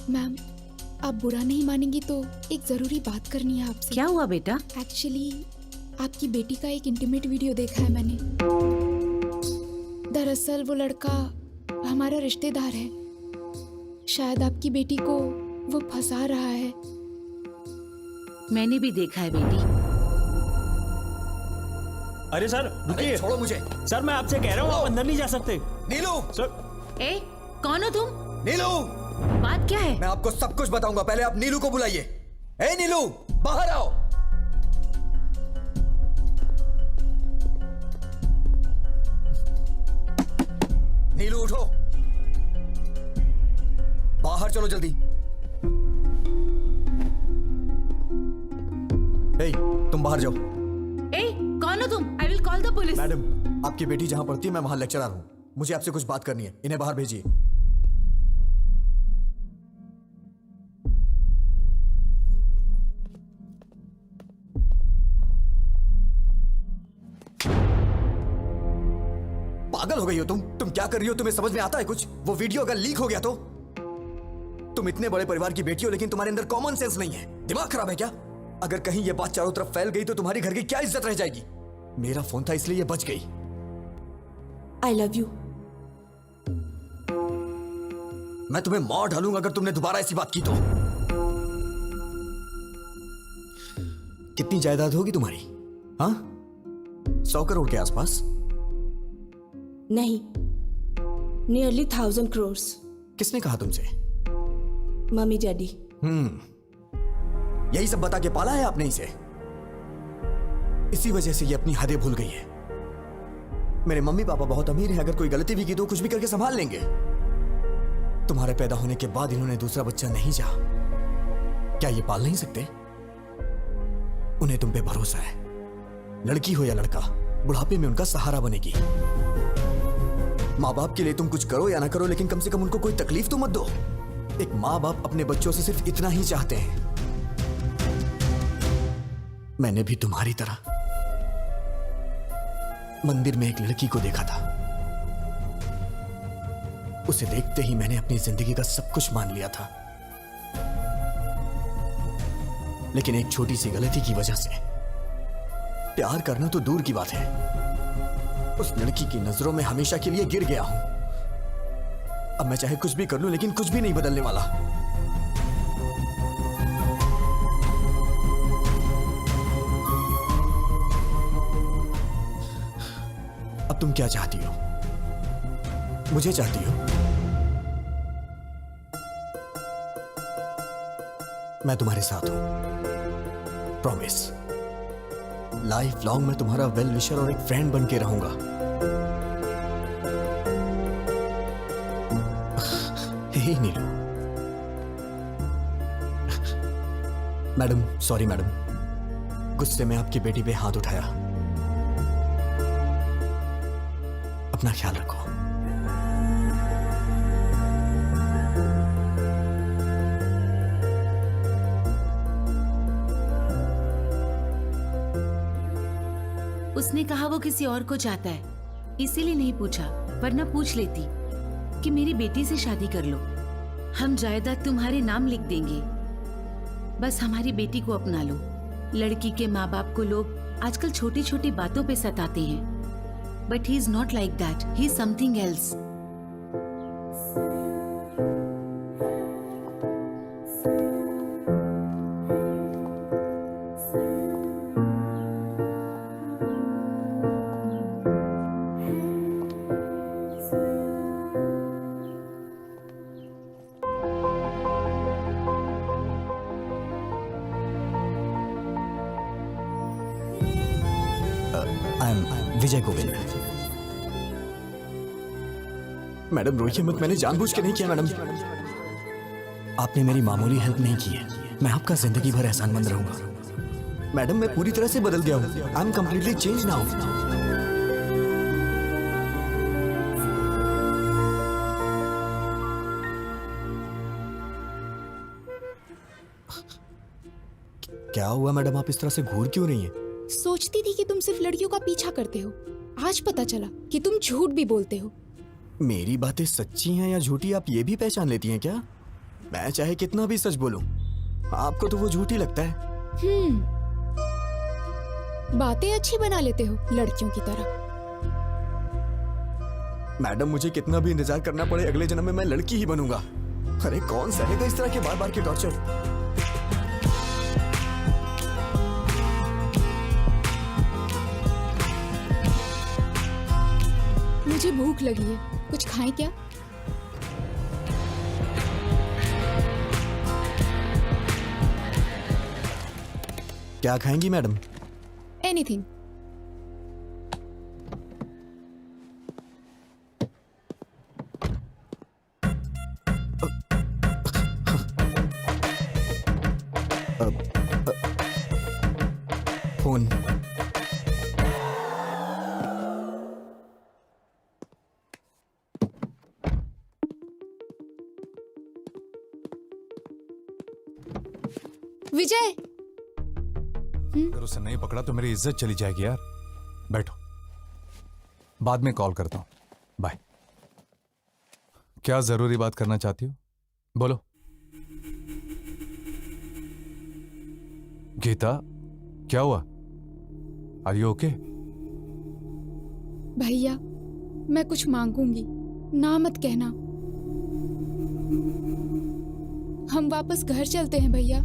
Ma'am आप बुरा नहीं मानेंगी तो एक जरूरी बात करनी है आपसे। क्या हुआ बेटा? एक्चुअली आपकी बेटी का एक इंटीमेट वीडियो देखा है मैंने। दरअसल वो लड़का हमारा रिश्तेदार है। शायद आपकी बेटी को वो फंसा रहा है। मैंने भी देखा है बेटी। अरे सर रुकिए, छोड़ो मुझे। सर मैं आपसे कह रहा हूँ, आप अंदर नहीं जा सकते। नीलू! सर ए कौन हो तुम? नीलू! बात क्या है? मैं आपको सब कुछ बताऊंगा, पहले आप नीलू को बुलाइए। ए नीलू, बाहर आओ। नीलू उठो, बाहर चलो जल्दी। ए, तुम बाहर जाओ। ए कौन हो तुम? I will call the police. Madam, आपकी बेटी जहां पढ़ती है मैं वहां लेक्चरर हूं। मुझे आपसे कुछ बात करनी है, इन्हें बाहर भेजिए। पागल हो गई हो तुम क्या कर रही हो? तुम्हें समझ में आता है कुछ? वो वीडियो अगर लीक हो गया तो? तुम इतने बड़े परिवार की बेटी हो लेकिन तुम्हारे अंदर कॉमन सेंस नहीं है। दिमाग खराब है क्या? अगर कहीं ये बात चारों तरफ फैल गई तो तुम्हारी घर की क्या इज्जत रह जाएगी? मेरा फोन था इसलिए ये बच गई। I love you. मैं तुम्हें मार डालूंगा अगर तुमने दोबारा ऐसी बात की तो। कितनी जायदाद होगी तुम्हारी? हाँ, 100 करोड़ के आसपास? नहीं, नियरली 1000 crores। किसने कहा तुमसे? Mummy daddy. यही सब बता के पाला है आपने इसे। इसी वजह से ये अपनी हदें भूल गई है। मेरे मम्मी पापा बहुत अमीर हैं, अगर कोई गलती भी की तो कुछ भी करके संभाल लेंगे। तुम्हारे पैदा होने के बाद इन्होंने दूसरा बच्चा नहीं चाहा। क्या ये पाल नहीं सकते? उन्हें तुम पे भरोसा है। लड़की हो या लड़का, बुढ़ापे में उनका सहारा बनेगी। माँ बाप के लिए तुम कुछ करो या ना करो, लेकिन कम से कम उनको कोई तकलीफ तो मत दो। एक माँ बाप अपने बच्चों से सिर्फ इतना ही चाहते हैं। मैंने भी तुम्हारी तरह मंदिर में एक लड़की को देखा था। उसे देखते ही मैंने अपनी जिंदगी का सब कुछ मान लिया था, लेकिन एक छोटी सी गलती की वजह से प्यार करना तो दूर की बात है, उस लड़की की नजरों में हमेशा के लिए गिर गया हूं। अब मैं चाहे कुछ भी कर लूं, लेकिन कुछ भी नहीं बदलने वाला। अब तुम क्या चाहती हो? मुझे चाहती हो? मैं तुम्हारे साथ हूं, प्रॉमिस। लाइफ लॉन्ग मैं तुम्हारा वेल विशर और एक फ्रेंड बन के रहूंगा। हे नीलू। मैडम, सॉरी मैडम, गुस्से में आपकी बेटी पे हाथ उठाया। अपना ख्याल रखो। उसने कहा वो किसी और को चाहता है, इसीलिए नहीं पूछा, वरना पूछ लेती कि मेरी बेटी से शादी कर लो, हम जायदाद तुम्हारे नाम लिख देंगे, बस हमारी बेटी को अपना लो। लड़की के माँ बाप को लोग आजकल छोटी छोटी बातों पे सताते हैं, but he is not like that, he is something else. I am Vijay Govind. Madam रोइए मत, मैंने जानबूझ के नहीं किया मैडम। आपने मेरी मामूली हेल्प नहीं की है, मैं आपका जिंदगी भर एहसानमंद रहूंगा। मैडम मैं पूरी तरह से बदल गया हूं, I am completely change now. क्या हुआ मैडम, आप इस तरह से घूर क्यों रही हैं? सोचती थी कि तुम सिर्फ लड़कियों का पीछा करते हो, आज पता चला कि तुम झूठ भी बोलते हो। मेरी बातें सच्ची हैं या झूठी आप ये भी पहचान लेती हैं क्या? मैं चाहे कितना भी सच बोलूं, आपको तो वो झूठी लगता है। बातें अच्छी बना लेते हो लड़कियों की तरह। मैडम मुझे कितना भी इंतजार करना पड़े, अगले जन्म में मैं लड़की ही बनूंगा। अरे कौन सहेगा इस तरह के बार बार के टॉर्चर? मुझे भूख लगी है, कुछ खाएं क्या? क्या खाएंगी मैडम? एनीथिंग। फोन। विजय, अगर उसे नहीं पकड़ा तो मेरी इज्जत चली जाएगी यार। बैठो, बाद में कॉल करता हूं, बाय। क्या जरूरी बात करना चाहती हो? बोलो। गीता, क्या हुआ? Are you okay? भैया मैं कुछ मांगूंगी, ना मत कहना। हम वापस घर चलते हैं भैया।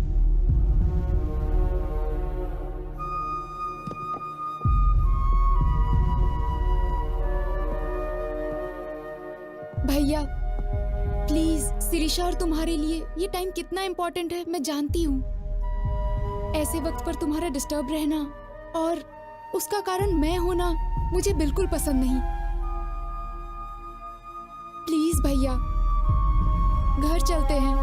भैया प्लीज सिरिशा और तुम्हारे लिए ये टाइम कितना इम्पोर्टेंट है मैं जानती हूँ। ऐसे वक्त पर तुम्हारा डिस्टर्ब रहना और उसका कारण मैं होना मुझे बिल्कुल पसंद नहीं। प्लीज भैया घर चलते हैं।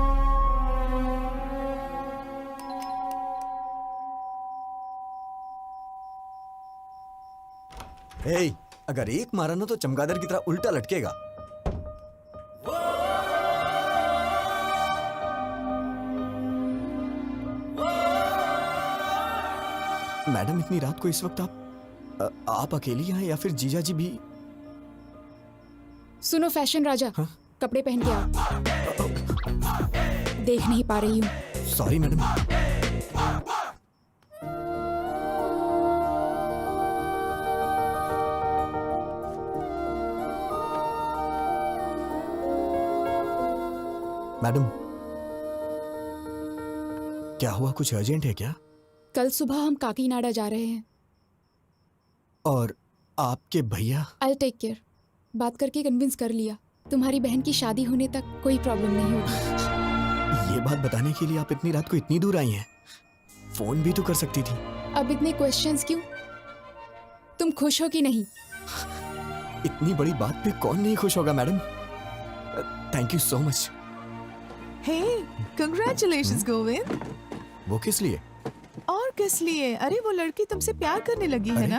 हे, अगर एक मारा ना तो चमगादड़ की तरह उल्टा लटकेगा। मैडम इतनी रात को इस वक्त आप अकेली हैं या फिर जीजा जी भी? सुनो फैशन राजा, हाँ? कपड़े पहन के आओ। देख नहीं पा रही हूँ। Sorry madam. मैडम क्या हुआ, कुछ अर्जेंट है क्या? कल सुबह हम काकीनाडा जा रहे हैं। और आपके भैया? I take care. बात करके कन्विंस कर लिया। तुम्हारी बहन की शादी होने तक कोई प्रॉब्लम नहीं होगी। ये बात बताने के लिए आप इतनी रात को इतनी दूर आई हैं? फोन भी तो कर सकती थी। अब इतने क्वेश्चंस क्यों? तुम खुश हो कि नहीं? इतनी बड़ी बात पे कौन नहीं खुश होगा madam. Thank you so much. Hey, congratulations Govind. वो किस लिए? और किस लिए? अरे वो लड़की तुमसे प्यार करने लगी है ना?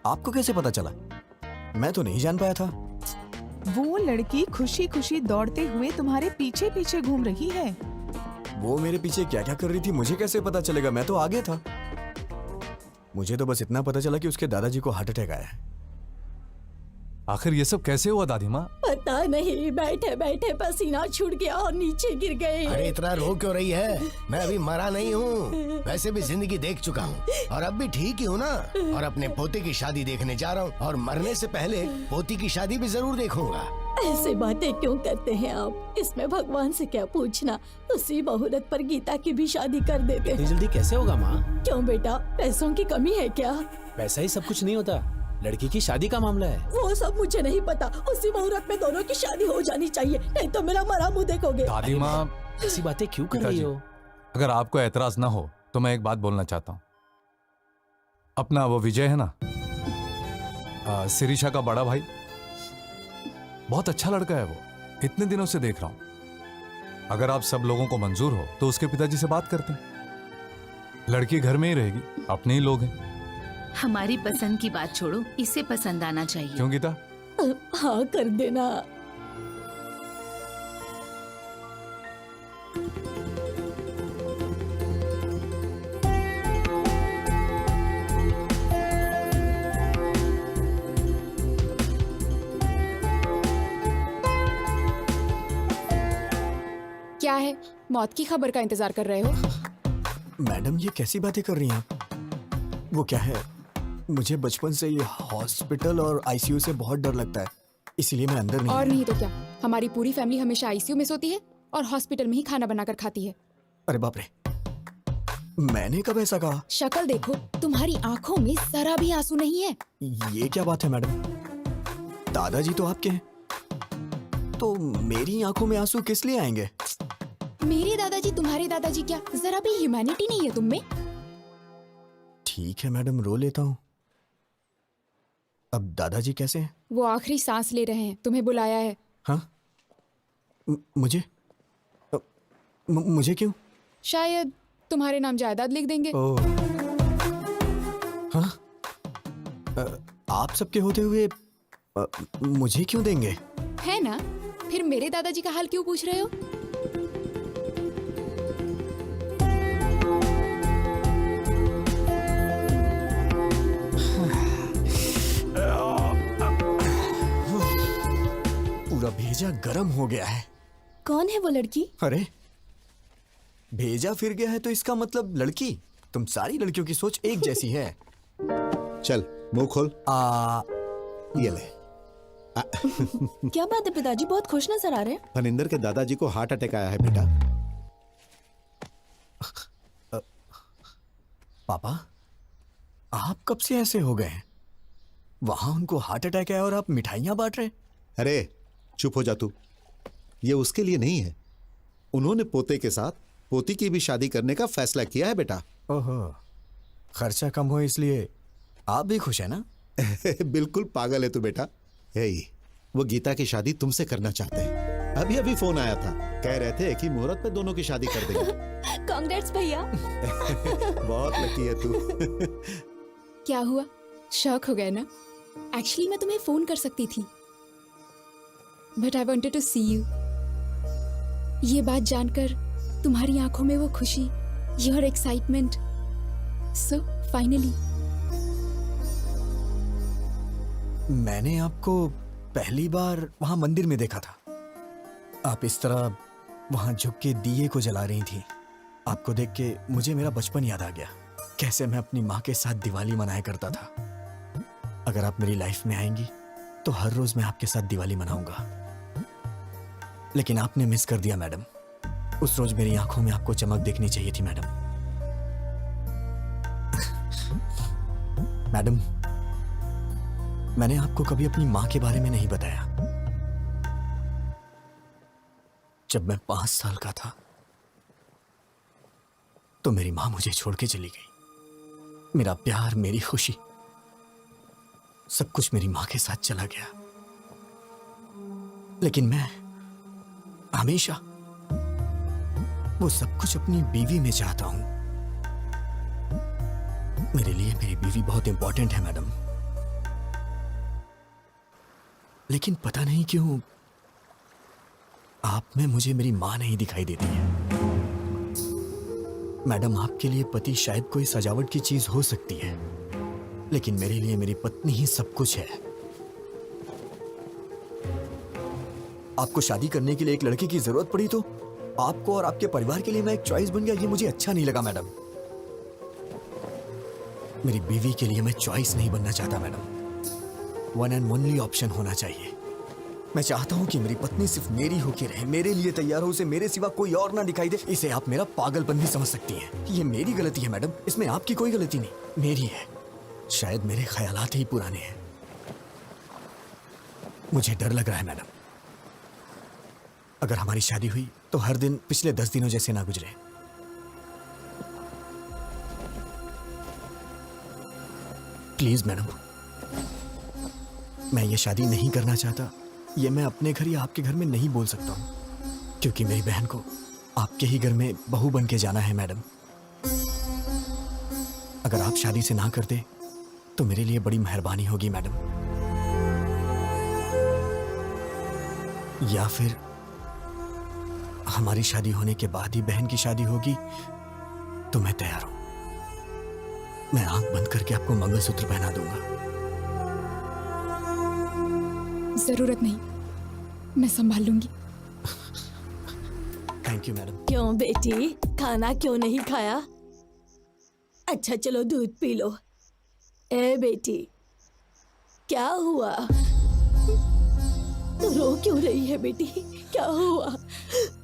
आपको कैसे पता चला? मैं तो नहीं जान पाया था। वो लड़की खुशी खुशी दौड़ते हुए तुम्हारे पीछे पीछे घूम रही है। वो मेरे पीछे क्या क्या कर रही थी मुझे कैसे पता चलेगा? मैं तो आगे था। मुझे तो बस इतना पता चला कि उसके दादाजी को हार्ट अटैक आया है। आखिर ये सब कैसे हुआ दादी माँ? पता नहीं, बैठे बैठे पसीना छूट गया और नीचे गिर गए। अरे इतना रो क्यों रही है? मैं अभी मरा नहीं हूँ, वैसे भी जिंदगी देख चुका हूँ और अब भी ठीक ही हूँ ना। और अपने पोते की शादी देखने जा रहा हूँ और मरने से पहले पोती की शादी भी जरूर देखूंगा। ऐसे बातें क्यों करते हैं आप? इसमें भगवान से क्या पूछना? उसी मुहूर्त पर गीता की भी शादी कर देते हैं। जल्दी कैसे होगा माँ? क्यों बेटा, पैसों की कमी है क्या? वैसा ही सब कुछ नहीं होता, लड़की की शादी का मामला है। वो सब मुझे नहीं पता। उसी मुहूर्त में दोनों की शादी हो जानी चाहिए, नहीं तो मेरा मरा मुंह देखोगे। दादी माँ ऐसी बातें क्यों कर रही हो? अगर आपको एतराज ना हो तो मैं एक बात बोलना चाहता हूँ। अपना वो विजय है ना, सिरिशा का बड़ा भाई, बहुत अच्छा लड़का है वो। इतने दिनों से देख रहा हूं। अगर आप सब लोगों को मंजूर हो तो उसके पिताजी से बात करते हैं। लड़की घर में ही रहेगी, अपने ही लोग हैं। हमारी पसंद की बात छोड़ो, इसे पसंद आना चाहिए। क्यों गीता? हाँ कर देना। क्या है, मौत की खबर का इंतजार कर रहे हो? मैडम ये कैसी बातें कर रही हैं आप? वो क्या है, मुझे बचपन से ये हॉस्पिटल और आईसीयू से बहुत डर लगता है, इसलिए मैं अंदर नहीं। और नहीं तो क्या, हमारी पूरी फैमिली हमेशा आईसीयू में सोती है और हॉस्पिटल में ही खाना बनाकर खाती है। अरे बाप रे, मैंने कब ऐसा कहा? शक्ल देखो, तुम्हारी आंखों में जरा भी आंसू नहीं है। ये क्या बात है मैडम? दादाजी तो आपके हैं, तो मेरी आंखों में आंसू किस लिए आएंगे? मेरे दादाजी तुम्हारे दादाजी क्या, जरा भी ह्यूमैनिटी नहीं है तुम में? ठीक है मैडम, रो लेता हूँ। अब दादाजी कैसे हैं? वो आखिरी सांस ले रहे हैं, तुम्हें बुलाया है। हाँ? मुझे मुझे क्यों? शायद तुम्हारे नाम जायदाद लिख देंगे। ओह, हाँ? आप सबके होते हुए मुझे क्यों देंगे? है ना? फिर मेरे दादाजी का हाल क्यों पूछ रहे हो? पूरा भेजा गरम हो गया है। कौन है वो लड़की? अरे भेजा फिर गया है तो इसका मतलब लड़की। तुम सारी लड़कियों की सोच एक जैसी है। चल मुंह खोल। ये ले। क्या बात है पिताजी, बहुत खुश नजर आ रहे हैं। फनिंदर के दादाजी को हार्ट अटैक आया है बेटा। पापा, आप कब से ऐसे हो गए हैं? वहां उनको हार्ट अटैक है और आप मिठाइयां बांट रहे हैं। अरे चुप हो जा तू। ये उसके लिए नहीं है। उन्होंने पोते के साथ पोती की भी शादी करने का फैसला किया है बेटा। ओहो, खर्चा कम हो इसलिए आप भी खुश है ना? बिल्कुल पागल है तू बेटा। हे, वो गीता की शादी तुमसे करना चाहते हैं। अभी अभी फोन आया था, कह रहे थे कि मुहूर्त पे दोनों की शादी कर देंगे। कांग्रेट्स भैया। बहुत लकी है तू। क्या हुआ, शॉक हो गए ना? एक्चुअली मैं तुम्हें फोन कर सकती थी, but I wanted to see you. ये बात जानकर तुम्हारी आंखों में वो खुशी, योर एक्साइटमेंट, सो फाइनली। मैंने आपको पहली बार वहां मंदिर में देखा था। आप इस तरह वहां झुक के दिए को जला रही थी। आपको देख के मुझे मेरा बचपन याद आ गया, कैसे मैं अपनी माँ के साथ दिवाली मनाया करता था। अगर आप मेरी लाइफ में आएंगी तो हर रोज मैं आपके साथ दिवाली मनाऊंगा। लेकिन आपने मिस कर दिया मैडम। उस रोज मेरी आंखों में आपको चमक देखनी चाहिए थी मैडम। मैडम, मैंने आपको कभी अपनी माँ के बारे में नहीं बताया। जब मैं 5 साल का था तो मेरी माँ मुझे छोड़ के चली गई। मेरा प्यार, मेरी खुशी, सब कुछ मेरी माँ के साथ चला गया। लेकिन मैं हमेशा वो सब कुछ अपनी बीवी में चाहता हूं। मेरे लिए मेरी बीवी बहुत इंपॉर्टेंट है मैडम। लेकिन पता नहीं क्यों आप में मुझे मेरी मां नहीं दिखाई देती है। मैडम, आपके लिए पति शायद कोई सजावट की चीज हो सकती है, लेकिन मेरे लिए मेरी पत्नी ही सब कुछ है। आपको शादी करने के लिए एक लड़के की जरूरत पड़ी तो आपको और आपके परिवार के लिए मैं एक चॉइस बन गया, ये मुझे अच्छा नहीं लगा मैडम। मेरी बीवी के लिए मैं चॉइस नहीं बनना चाहता madam. One and only option होना चाहिए। मैं चाहता हूं कि मेरी पत्नी सिर्फ मेरी होके रहे, मेरे लिए तैयार हो, उसे मेरे सिवा कोई और ना दिखाई दे। इसे आप मेरा पागलपन भी समझ सकती हैं। ये मेरी गलती है मैडम, इसमें आपकी कोई गलती नहीं, मेरी है। शायद मेरे ख्यालात ही पुराने हैं। मुझे डर लग रहा है मैडम, अगर हमारी शादी हुई तो हर दिन पिछले 10 दिनों जैसे ना गुजरे। प्लीज मैडम, मैं ये शादी नहीं करना चाहता। ये मैं अपने घर या आपके घर में नहीं बोल सकता हूं, क्योंकि मेरी बहन को आपके ही घर में बहू बन के जाना है मैडम। अगर आप शादी से ना कर दे तो मेरे लिए बड़ी मेहरबानी होगी मैडम। या फिर हमारी शादी होने के बाद ही बहन की शादी होगी तो मैं तैयार हूं। मैं आंख बंद करके आपको मंगलसूत्र पहना दूंगा। जरूरत नहीं, मैं संभाल लूंगी। Thank you madam. क्यों बेटी, खाना क्यों नहीं खाया? अच्छा चलो दूध पी लो। ए बेटी, क्या हुआ? तू रो क्यों रही है बेटी? क्या हुआ?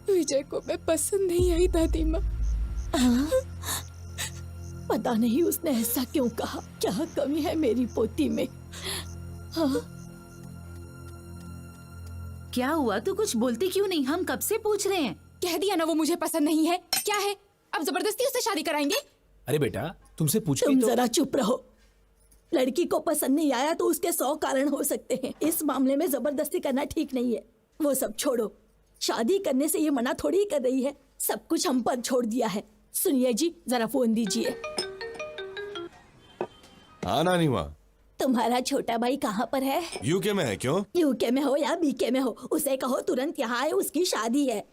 विजय को मैं पसंद नहीं आई दादी माँ। पता नहीं उसने ऐसा क्यों कहा। क्या कमी है मेरी पोती में? हाँ? क्या हुआ? तू कुछ बोलती क्यों नहीं? हम कब से पूछ रहे हैं। कह दिया ना वो मुझे पसंद नहीं है। क्या है, अब जबरदस्ती उससे शादी कराएंगे? अरे बेटा, तुमसे पूछ तुम तो जरा चुप रहो। लड़की को पसंद नहीं आया तो उसके 100 कारण हो सकते हैं। इस मामले में जबरदस्ती करना ठीक नहीं है। वो सब छोड़ो, शादी करने से ये मना थोड़ी कर रही है। सब कुछ हम पर छोड़ दिया है। सुनिए जी, जरा फोन दीजिए। हाँ नानी माँ, तुम्हारा छोटा भाई कहाँ पर है? यूके में है। क्यों? यूके में हो या बीके में हो, उसे कहो तुरंत यहाँ आए, उसकी शादी है।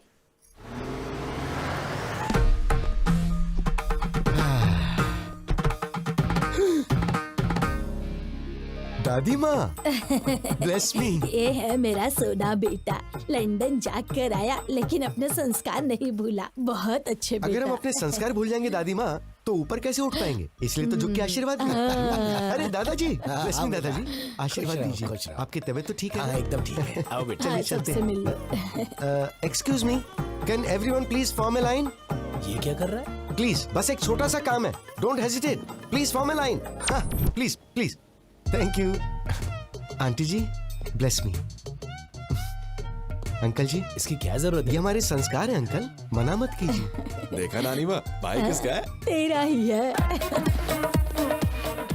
दादी माँ, ब्लेस मी। ये है मेरा सोना बेटा, लंदन जाकर आया लेकिन अपने संस्कार नहीं भूला। बहुत अच्छे बेटा। अगर हम अपने संस्कार भूल जाएंगे दादी माँ तो ऊपर कैसे उठ पाएंगे? इसलिए तो झुक के आशीर्वाद दीजिए। अरे दादाजी, ब्लेस मी दादाजी, आशीर्वाद दीजिए। आपकी तबीयत तो ठीक है? एकदम ठीक है। आओ बेटा, हाँ, चलते सबसे मिल लो। हैं। Excuse me, can everyone please form a line? ये क्या कर रहा है? प्लीज, बस एक छोटा सा काम है। Don't hesitate, please form a line. Please please, thank you. Aunty जी, ब्लेस मी। अंकल जी इसकी क्या जरूरत है? ये हमारे संस्कार है अंकल, मना मत कीजिए। देखा नानी माँ, भाई किसका है? तेरा ही है।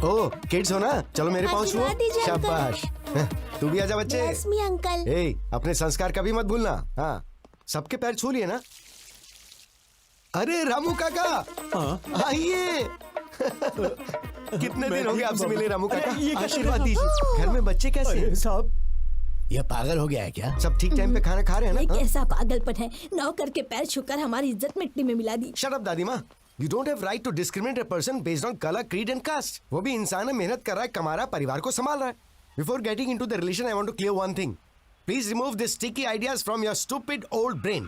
ओ किड्स हो ना, चलो मेरे पाँव छुओ। आशीर्वाद दीजिए, अंकल। शाबाश। तू भी आजा बच्चे। Bless me, uncle. ए, अपने संस्कार कभी मत भूलना। हाँ, सबके पैर छू लिए ना। अरे रामू काका, आइए। कितने दिन हो गए आपसे मिले रामू काका। आशीर्वाद दीजिए। घर में बच्चे कैसे हैं? साहब ये पागल हो गया है क्या? सब ठीक टाइम पे खाना खा रहे हैं ये ना? कैसा पागलपन है, नौकर के पैर छूकर हमारी इज्जत मिट्टी में मिला दी। शट अप दादी माँ। You don't have right to discriminate a person based on color, creed and caste. वो भी इंसान है, मेहनत कर रहा है, कमा रहा है, परिवार को संभाल रहा है। Before getting into the relation, I want to clear one thing. Please remove these sticky ideas from your stupid old brain.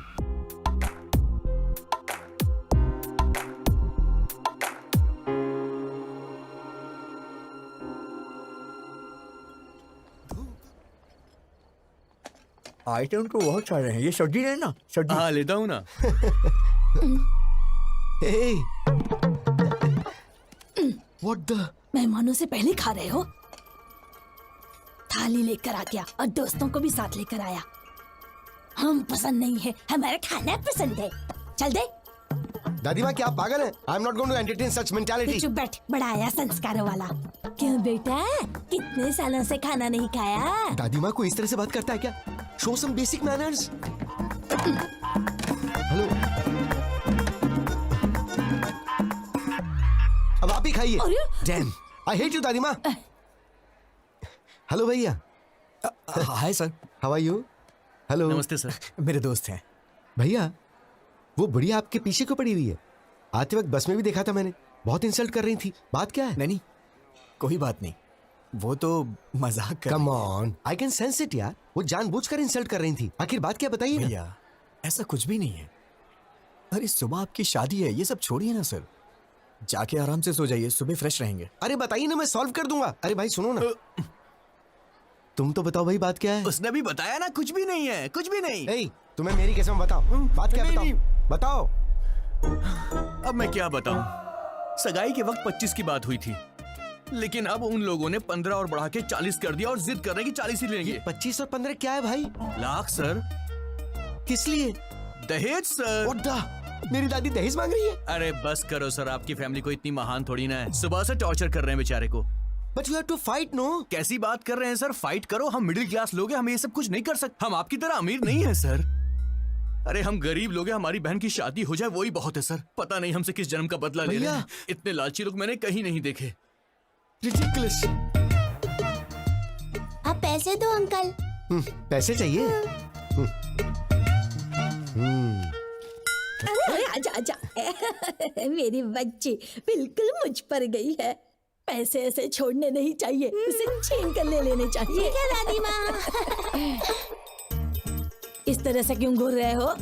Item तो बहुत सारे हैं, ये सब्जी है ना? सब्जी। हाँ लेता हूँ ना। Hey. What the? मेहमानों से पहले खा रहे हो? थाली लेकर आ गया और दोस्तों को भी साथ लेकर आया। हम पसंद नहीं है, हमारा खाना पसंद है। चल दे। दादी माँ क्या आप पागल हैं? I'm not going to entertain such mentality. चुप बैठ, बड़ा आया संस्कारों वाला। क्यों बेटा, कितने सालों से खाना नहीं खाया? दादी माँ को इस तरह से बात करता है क्या? Show some basic manners. Hello. अब आप ही खाइए। Damn, I hate you दादी माँ। हेलो भैया। Hi sir. How are you? Hello. नमस्ते सर। मेरे दोस्त हैं। भैया वो बुढ़िया आपके पीछे क्यों पड़ी हुई है? आते वक्त बस में भी देखा था मैंने, बहुत इंसल्ट कर रही थी। बात क्या है? नहीं कोई बात नहीं, वो तो मजाक कर। Come on, I can sense it यार। वो जानबूझकर इंसल्ट कर रही थी। आखिर बात क्या बताइए ना। भैया ऐसा कुछ भी नहीं है। अरे सुबह आपकी शादी है, ये सब छोड़िए ना सर। जाके आराम से सो जाइए, सुबह फ्रेश रहेंगे। अरे बताइए ना, मैं सॉल्व कर दूंगा। अरे भाई सुनो ना, तुम तो बताओ भाई बात क्या है? उसने भी बताया ना, कुछ भी नहीं है, कुछ भी नहीं। ए, तुम्हें मेरी कसम बताओ, बात क्या है? बताओ। अब मैं क्या बताऊं? सगाई के वक्त 25 की बात हुई थी, लेकिन अब उन लोगों ने 15 और बढ़ा के 40 कर दिया और जिद कर रहे हैं कि 40 ही लेंगे। 25 और 15 क्या है भाई? लाख सर। किस लिए? दहेज सर। What the? मेरी दादी दहेज मांग रही है? अरे बस करो सर, आपकी फैमिली को इतनी महान थोड़ी ना है। सुबह से टॉर्चर कर रहे हैं बेचारे को। But you have to fight, no? कैसी बात कर रहे हैं सर? फाइट करो, हम मिडिल क्लास लोग हैं, हम ये सब कुछ नहीं कर सकते। हम आपकी तरह अमीर नहीं है सर। अरे हम गरीब लोग हैं, हमारी बहन की शादी हो जाए वही बहुत है सर। पता नहीं हमसे किस जन्म का बदला ले रहे हैं। इतने लालची लोग मैंने कहीं नहीं देखे। Ridiculous. आप पैसे दो अंकल। पैसे चाहिए? आजा आजा। मेरी बच्ची बिल्कुल मुझ पर गई है। पैसे ऐसे छोड़ने नहीं चाहिए, उसे छीन कर ले लेने चाहिए। ठीक है दादी माँ। इस तरह से क्यों घूर रहे हो?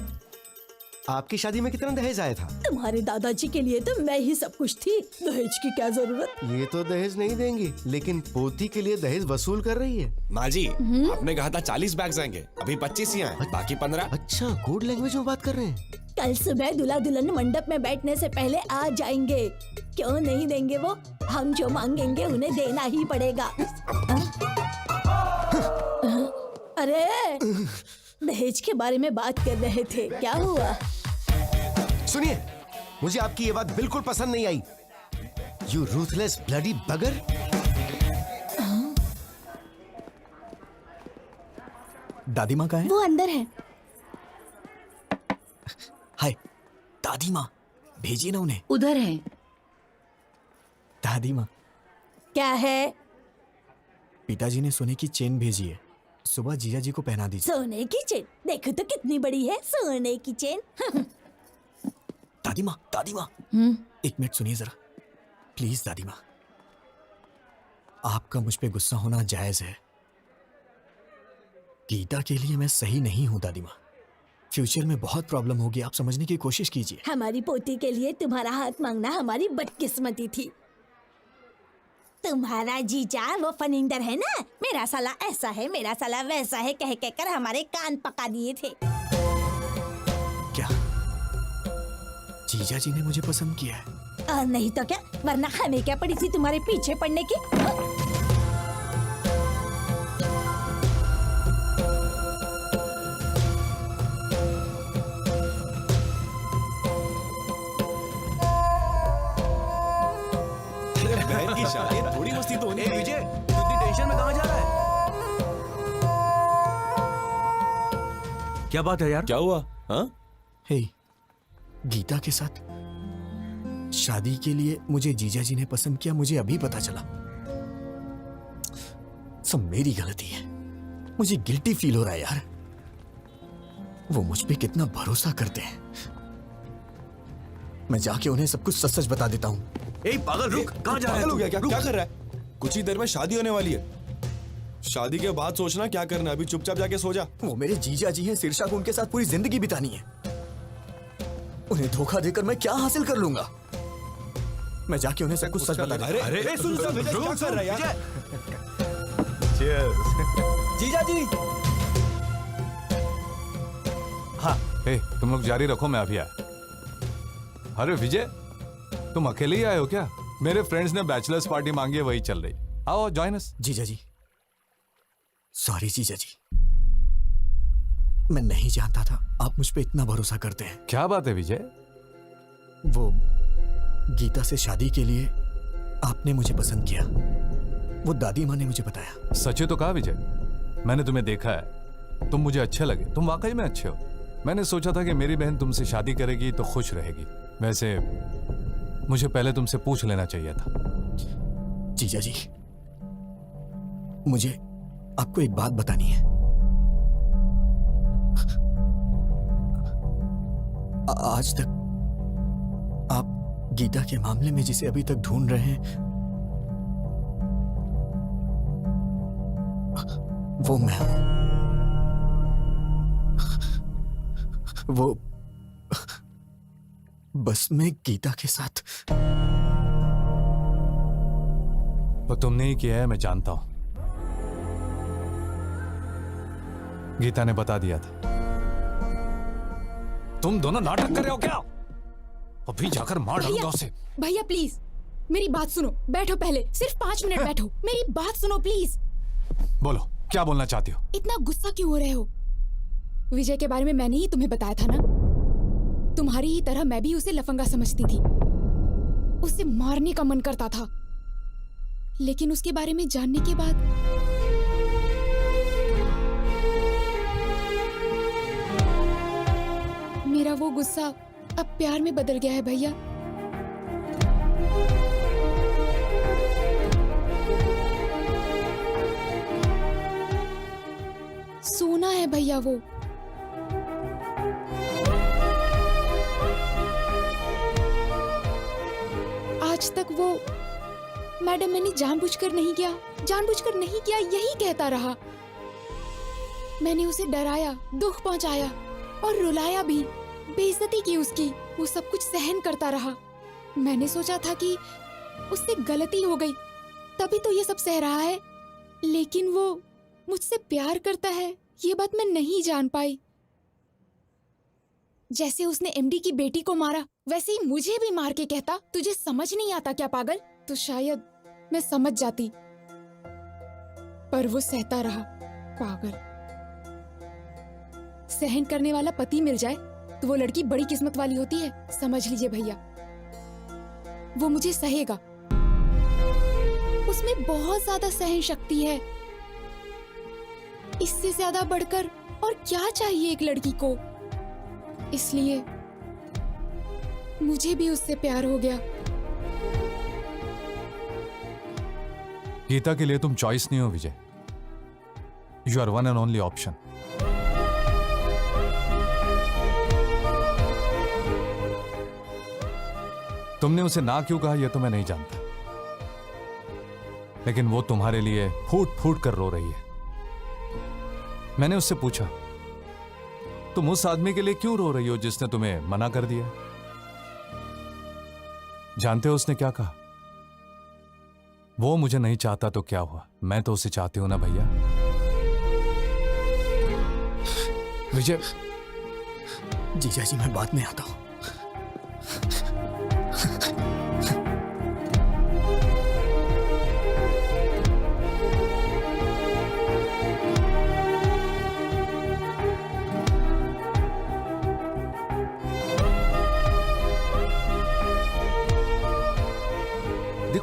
आपकी शादी में कितना दहेज आया था? तुम्हारे दादाजी के लिए तो मैं ही सब कुछ थी, दहेज की क्या जरूरत? ये तो दहेज नहीं देंगी, लेकिन पोती के लिए दहेज वसूल कर रही है। माँ जी, आपने कहा था 40 बैग्स आएंगे, अभी 25 ही आए, बाकी 15। अच्छा, कोड लैंग्वेज में बात कर रहे हैं। कल सुबह दूल्हा दुल्हन मंडप में बैठने से पहले आ जाएंगे। क्यों नहीं देंगे वो? हम जो मांगेंगे उन्हें देना ही पड़ेगा। अरे दहेज के बारे में बात कर रहे थे, क्या हुआ? सुनिए, मुझे आपकी ये बात बिल्कुल पसंद नहीं आई। You ruthless bloody bugger। दादी माँ कहाँ है? वो अंदर है। हाय दादी माँ, भेजिए ना उन्हें। उधर है। दादी माँ, क्या है? पिताजी ने सोने की चेन भेजी है, सुबह जीजा जी को पहना दीजिए। सोने की चेन? देखो तो कितनी बड़ी है सोने की चेन। दादी माँ, एक मिनट सुनिए जरा, प्लीज दादी माँ। आपका मुझ पे गुस्सा होना जायज है। गीता के लिए मैं सही नहीं हूँ दादी माँ। फ्यूचर में बहुत प्रॉब्लम होगी, आप समझने की कोशिश कीजिए। हमारी पोती के लिए तुम्हारा हाथ मांगना हमारी बदकिस्मती थी। तुम्हारा जीजा वो फनिंदर है ना, मेरा साला ऐसा है, मेरा साला वैसा है कह कर हमारे कान पका दिए थे। क्या जीजा जी ने मुझे पसंद किया है? और नहीं तो क्या, वरना हमें क्या पड़ी थी तुम्हारे पीछे पड़ने की? की शादी है, थोड़ी मस्ती तो होनी ए चाहिए। विजय, तू इतनी टेंशन में कहाँ जा रहा है? क्या बात है यार? क्या हुआ? हाँ? हे, गीता के साथ शादी के लिए मुझे जीजा जी ने पसंद किया, मुझे अभी पता चला। सब मेरी गलती है, मुझे गिल्टी फील हो रहा है यार। वो मुझ पे कितना भरोसा करते हैं। मैं जाके उन्हें सब कुछ सच सच बता देता हूँ। ए पागल रुक, कहाँ जा रहा है पागल तू? हो गया क्या? रुक। क्या कर रहा है? कुछ ही देर में शादी होने वाली है। शादी के बाद सोचना क्या करना, अभी चुपचाप जाके सो जा। वो मेरे जीजा जी हैं, शीर्षा को उनके साथ पूरी जिंदगी बितानी है। उन्हें धोखा देकर मैं क्या हासिल कर लूंगा? मैं जाके उन्हें सब कुछ सच बता देता हूं। अरे सुन सुन, विजय, क्या कर रहा है यार? जीजा जी। हाँ, ए, तुम लोग जारी रखो, मैं अभी आया। अरे विजय, तुम अकेले ही आए हो क्या? मेरे फ्रेंड्स ने बैचलर्स पार्टी मांगी है, वही चल रही। आओ जॉइन अस। जीजा जी, सॉरी जीजा जी, मैं नहीं जानता था आप मुझ पे इतना भरोसा करते हैं। क्या बात है विजय? वो गीता से शादी के लिए आपने मुझे पसंद किया, वो दादी माँ ने मुझे बताया। सच ही तो कहा विजय, मैंने तुम्हें देखा है, तुम मुझे अच्छे लगे, तुम वाकई में अच्छे हो। मैंने सोचा था कि मेरी बहन तुमसे शादी करेगी तो खुश रहेगी। वैसे मुझे पहले तुमसे पूछ लेना चाहिए था। जीजा जी, मुझे आपको एक बात बतानी है। आज तक आप गीता के मामले में जिसे अभी तक ढूंढ रहे हैं, वो मैं हूं। वो बस मैं गीता के साथ। वो तुमने ही किया है, मैं जानता हूं। गीता ने बता दिया था। तुम दोनों नाटक कर रहे हो क्या? अभी जाकर मार डालूंगा उसे। भैया प्लीज मेरी बात सुनो, बैठो पहले, सिर्फ 5 मिनट बैठो, मेरी बात सुनो प्लीज। बोलो, क्या बोलना चाहती हो? इतना गुस्सा क्यों हो रहे हो? विजय के बारे में मैंने ही तुम्हें बताया था ना। तुम्हारी ही तरह मैं भी उसे लफंगा समझती थी, उसे मारने का मन करता था। लेकिन उसके बारे में जानने के बाद मेरा वो गुस्सा अब प्यार में बदल गया है भैया। सोना है भैया वो। आज तक वो मैडम मैंने जानबूझकर नहीं किया, जानबूझकर नहीं किया यही कहता रहा। मैंने उसे डराया, दुख पहुंचाया और रुलाया भी, बेइज्जती की उसकी। वो सब कुछ सहन करता रहा। मैंने सोचा था कि उससे गलती हो गई, तभी तो ये सब सह रहा है। लेकिन वो मुझसे प्यार करता है, ये बात मैं नहीं जान पाई। जैसे उसने एमडी की बेटी को मारा, वैसे ही मुझे भी मार के कहता, तुझे समझ नहीं आता क्या पागल? तो शायद मैं समझ जाती, पर वो सहता रहा। पागल। सहन करने वाला पति मिल जाए तो वो लड़की बड़ी किस्मत वाली होती है, समझ लीजिए भैया। वो मुझे सहेगा, उसमें बहुत ज्यादा सहन शक्ति है। इससे ज्यादा बढ़कर और क्या चाहिए एक लड़की को? इसलिए मुझे भी उससे प्यार हो गया। गीता के लिए तुम चॉइस नहीं हो Vijay, you are one and only option. तुमने उसे ना क्यों कहा यह तो मैं नहीं जानता, लेकिन वो तुम्हारे लिए फूट फूट कर रो रही है। मैंने उससे पूछा, तुम उस आदमी के लिए क्यों रो रही हो जिसने तुम्हें मना कर दिया? जानते हो उसने क्या कहा? वो मुझे नहीं चाहता तो क्या हुआ, मैं तो उसे चाहती हूं ना भैया। विजय। जीजा जी, मैं बाद में आता हूं।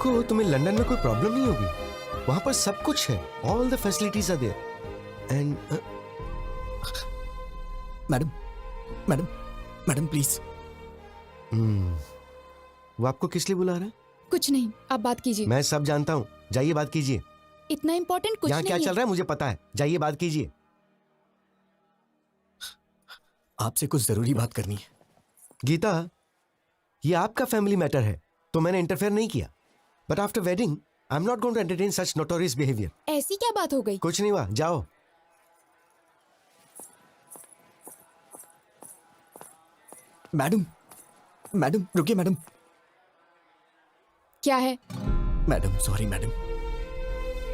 देखो तुम्हें लंदन में कोई प्रॉब्लम नहीं होगी, वहां पर सब कुछ है, all the facilities are there and madam madam madam please. वो आपको किस लिए बुला रहा है? कुछ नहीं, आप बात कीजिए। मैं सब जानता हूँ, जाइए बात कीजिए। इतना इम्पोर्टेंट कुछ यहाँ नहीं क्या है। चल रहा है मुझे पता है, जाइए बात कीजिए। आपसे कुछ जरूरी बात करनी है। गीता, ये आपका फैमिली मैटर है तो मैंने इंटरफेयर नहीं किया, but after wedding I am not going to entertain such notorious behaviour. ऐसी क्या बात हो गई? कुछ नहीं हुआ, जाओ। मैडम मैडम रुकिए मैडम। क्या है? मैडम सॉरी मैडम,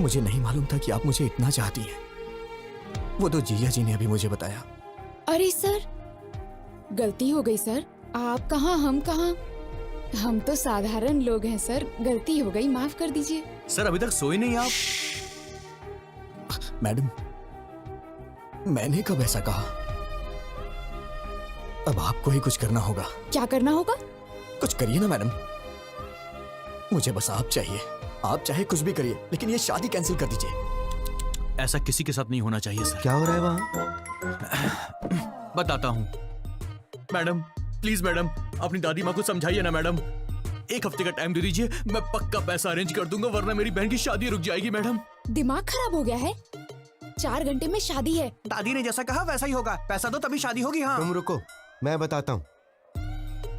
मुझे नहीं मालूम था कि आप मुझे इतना चाहती हैं। वो तो जीजा जी ने अभी मुझे बताया। अरे सर, गलती हो गई सर। आप कहाँ, हम कहाँ? हम तो साधारण लोग हैं सर, गलती हो गई, माफ कर दीजिए। सर अभी तक सोए नहीं आप? मैडम मैंने कब ऐसा कहा? अब आपको ही कुछ करना होगा। क्या करना होगा? कुछ करिए ना मैडम, मुझे बस आप चाहिए। आप चाहे कुछ भी करिए, लेकिन ये शादी कैंसिल कर दीजिए। ऐसा किसी के साथ नहीं होना चाहिए सर। क्या हो रहा है वहाँ? बताता हूँ। मैडम प्लीज मैडम, अपनी दादी माँ को समझाइए ना मैडम। एक हफ्ते का टाइम दे दीजिए, मैं पक्का पैसा अरेंज कर दूंगा, वरना मेरी बहन की शादी रुक जाएगी मैडम। दिमाग खराब हो गया है? 4 घंटे में शादी है। दादी ने जैसा कहा वैसा ही होगा, पैसा दो तभी शादी होगी। हाँ तुम रुको, मैं बताता हूँ।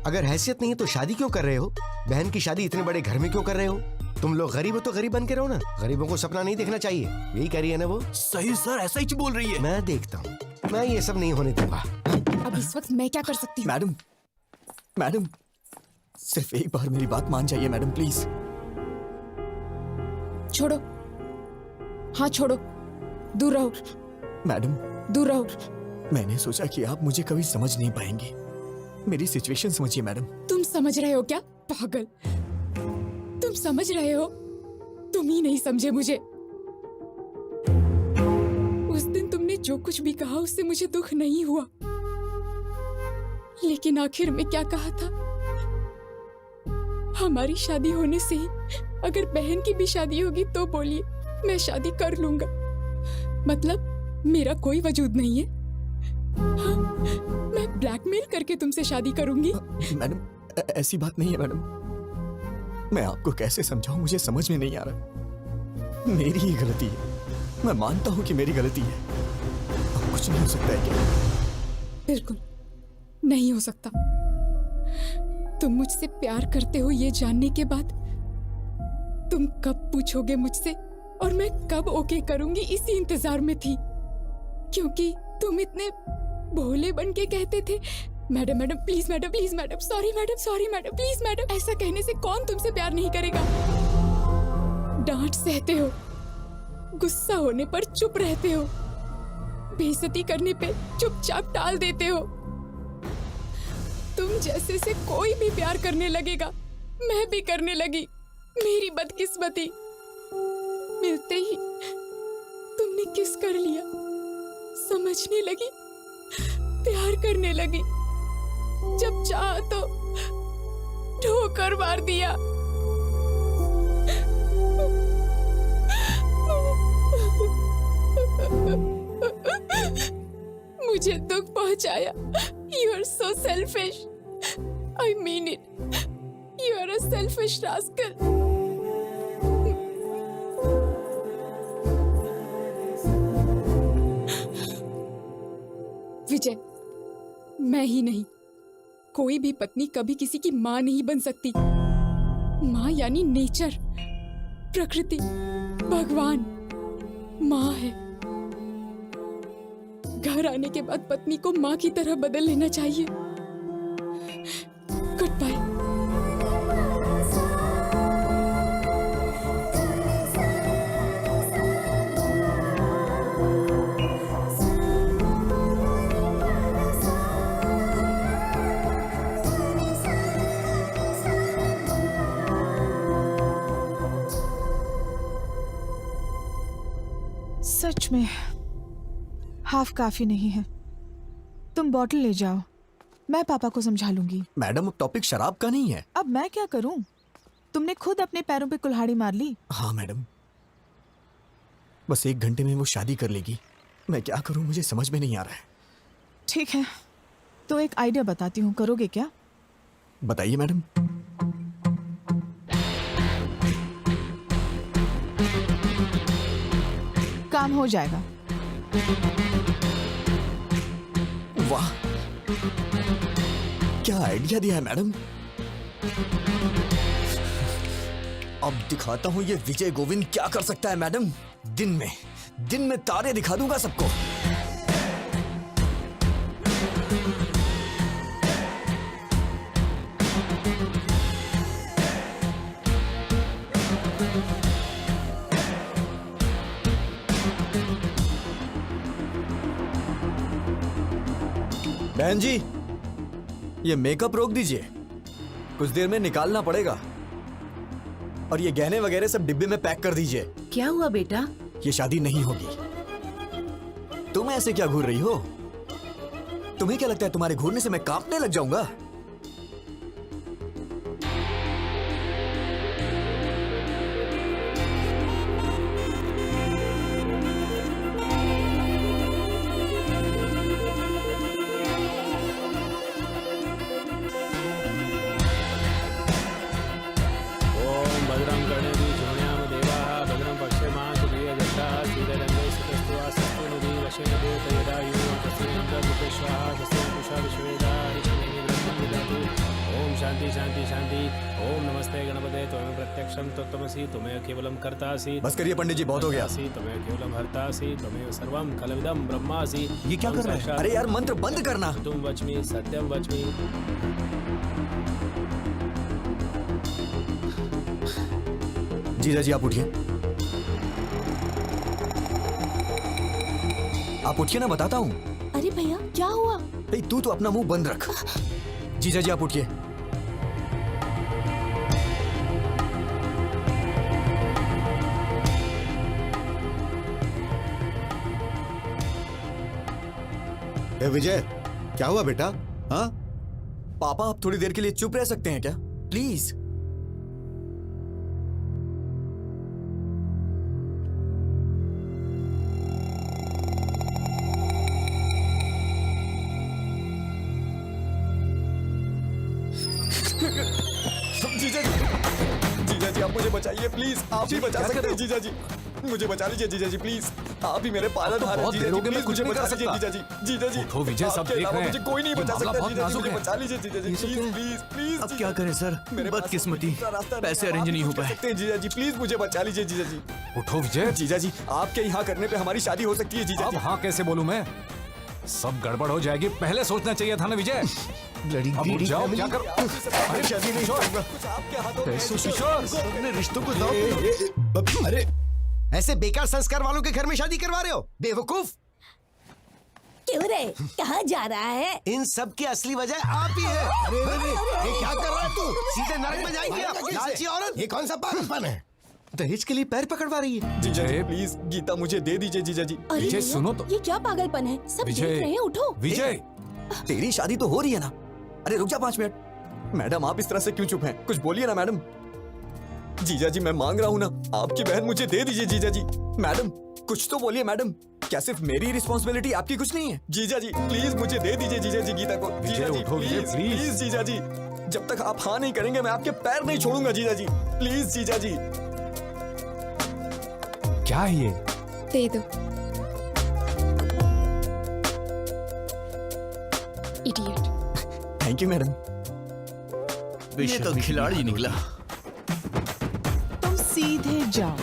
अगर हैसियत नहीं है तो शादी क्यों कर रहे हो? बहन की शादी इतने बड़े घर में क्यों कर रहे हो? तुम लोग गरीब हो तो गरीब बन के रहो ना, गरीबों को सपना नहीं देखना चाहिए, यही कह रही है ना वो? सही सर, ऐसा ही बोल रही है। मैं देखता हूँ, मैं ये सब नहीं होने दूंगा। अब इस वक्त मैं क्या कर सकती हूँ? मैडम मैडम सिर्फ एक बार मेरी बात मान जाइए मैडम प्लीज। छोड़ो, हाँ छोड़ो, दूर रहो मैडम दूर रहो। मैंने सोचा कि आप मुझे कभी समझ नहीं पाएंगे, मेरी सिचुएशन समझिए मैडम। तुम समझ रहे हो क्या पागल? तुम समझ रहे हो? तुम ही नहीं समझे मुझे। उस दिन तुमने जो कुछ भी कहा उससे मुझे दुख नहीं हुआ, लेकिन आखिर में क्या कहा था? हमारी शादी होने से ही अगर बहन की भी शादी होगी तो बोलिए मैं शादी कर लूंगा। मतलब मेरा कोई वजूद नहीं है? हाँ, मैं ब्लैकमेल करके तुमसे शादी करूंगी? मैडम ऐसी बात नहीं है मैडम, मैं आपको कैसे समझाऊं, मुझे समझ में नहीं आ रहा। मेरी ही गलती है, मैं मानता हूं कि मेरी गलती है। अब कुछ नहीं हो सकता है क्या? बिल्कुल नहीं हो सकता। तुम मुझसे प्यार करते हो ये जानने के बाद तुम कब पूछोगे मुझसे और मैं कब ओके करूंगी, इसी इंतजार में थी। क्योंकि तुम इतने भोले बन के कहते थे madam madam please madam, please madam, sorry madam, please madam. ऐसा कहने से कौन तुमसे प्यार नहीं करेगा? डांट सहते हो, गुस्सा होने पर चुप रहते हो, बेइज्जती करने पे चुपचाप टाल देते हो। तुम जैसे से कोई भी प्यार करने लगेगा, मैं भी करने लगी। मेरी बदकिस्मती, मिलते ही तुमने किस कर लिया, समझने लगी, प्यार करने लगी। जब चाहा तो ठोकर मार दिया। मुझे दुख पहुंचाया। You are so selfish. I mean it. You are a selfish rascal. विजय, मैं ही नहीं, कोई भी पत्नी कभी किसी की माँ नहीं बन सकती। माँ यानी नेचर, प्रकृति, भगवान माँ है। घर आने के बाद पत्नी को माँ की तरह बदल लेना चाहिए। Good bye. सच में हाफ काफी नहीं है। तुम बॉटल ले जाओ, मैं पापा को समझा लूंगी। मैडम अब टॉपिक शराब का नहीं है। अब मैं क्या करूं? तुमने खुद अपने पैरों पे कुल्हाड़ी मार ली। हाँ मैडम, बस 1 घंटे में वो शादी कर लेगी। मैं क्या करूं, मुझे समझ में नहीं आ रहा है। ठीक है, तो एक आइडिया बताती हूँ, करोगे क्या? बताइए मैडम। काम हो जाएगा। वाह, क्या आइडिया दिया है मैडम। अब दिखाता हूं ये विजय गोविंद क्या कर सकता है मैडम। दिन में तारे दिखा दूंगा सबको। बहन जी, ये मेकअप रोक दीजिए, कुछ देर में निकालना पड़ेगा। और ये गहने वगैरह सब डिब्बे में पैक कर दीजिए। क्या हुआ बेटा? ये शादी नहीं होगी। तुम ऐसे क्या घूर रही हो? तुम्हें क्या लगता है तुम्हारे घूरने से मैं कांपने लग जाऊंगा? शांति शांति शांति। ओम नमस्ते गणपते त्वमेव प्रत्यक्षं तत्त्वमसि त्वमेव केवलं कर्तासि। बस करिए पंडित जी, बहुत हो गया। त्वमेव केवलं हर्तासि त्वमेव सर्वं खलविदं ब्रह्मासि। ये क्या कर रहा है? अरे यार, मंत्र बंद करना। तुम वच्मि सत्यम वच्मि। जीजा जी, आप उठिए। आप उठिए ना, बताता हूँ। अरे भैया, क्या हुआ? तू तो अपना मुंह बंद रख। जीजा जी, आप उठिए। ए विजय, क्या हुआ बेटा? हाँ, पापा, आप थोड़ी देर के लिए चुप रह सकते हैं क्या, प्लीज? जीजा जी, आप मुझे बचाइए प्लीज। आप ही बचा सकते हैं जीजा जी। मुझे बचा लीजिए जीजा जी, प्लीज। आप ही मेरे पालनहार हैं बहुत देर हो गई, मैं कुछ नहीं कर सकता। जीजा जी, जीजा जी। उठो विजय, सब देख रहे हैं। मुझे कोई नहीं ये बचा मामला सकता बहुत जीजा जी, नाजुक मुझे है। बचा लीजिए जीजा जी, प्लीज प्लीज प्लीज। अब क्या करें सर, बदकिस्मती, पैसे अरेंज नहीं हो पाए। जीजा जी, प्लीज मुझे बचा लीजिए जीजा जी। उठो विजय। जीजा जी, आपके यहाँ करने पे हमारी शादी हो सकती है जीजा अब जी। हाँ कैसे बोलूं मैं? सब गड़बड़ हो जाएगी, पहले सोचना चाहिए था ना विजय। ब्लडी अब उठ जाओ, क्या कर? अरे शादी नहीं करूंगा। कुछ आपके हाथों में है। किशोर, अपने रिश्तों को दांव। अरे ऐसे बेकार संस्कार वालों के घर में शादी करवा रहे हो, बेवकूफ। क्यों रे, कहाँ जा रहा है? इन सब की असली वजह आप ही है। अरे ये क्या कर रहा है तू? सीधे नरक में जाएंगे आप, लालची औरत। ये कौन सा पागलपन है? दहेज के लिए पैर पकड़वा रही है। जीजा जी, प्लीज गीता मुझे दे दीजिए जीजा जी। अरे विजय, भैया, सुनो तो। ये क्या पागलपन है? सब देख रहे हैं, उठो। विजय, तेरी शादी तो हो रही है ना? अरे रुक जा 5 मिनट। मैडम, आप इस तरह से क्यों चुप हैं? कुछ बोलिए ना मैडम। जीजा जी, मैं मांग रहा हूँ ना, आपकी बहन मुझे दे दीजिए जीजा जी। मैडम, कुछ तो बोलिए मैडम। क्या सिर्फ मेरी रिस्पॉन्सिबिलिटी, आपकी कुछ नहीं है? जीजा जी, प्लीज मुझे दे दीजिए जीजा जी गीता को। जीजा जी, उठो विजय, प्लीज प्लीज। प्लीज जीजा जी। जब तक आप हाँ नहीं करेंगे, मैं आपके पैर नहीं छोड़ूंगा जीजा जी। प्लीज जीजा जी। क्या है ये? दे दो। इडियट। Thank you madam. ये तो खिलाड़ी निकला। तुम सीधे जाओ,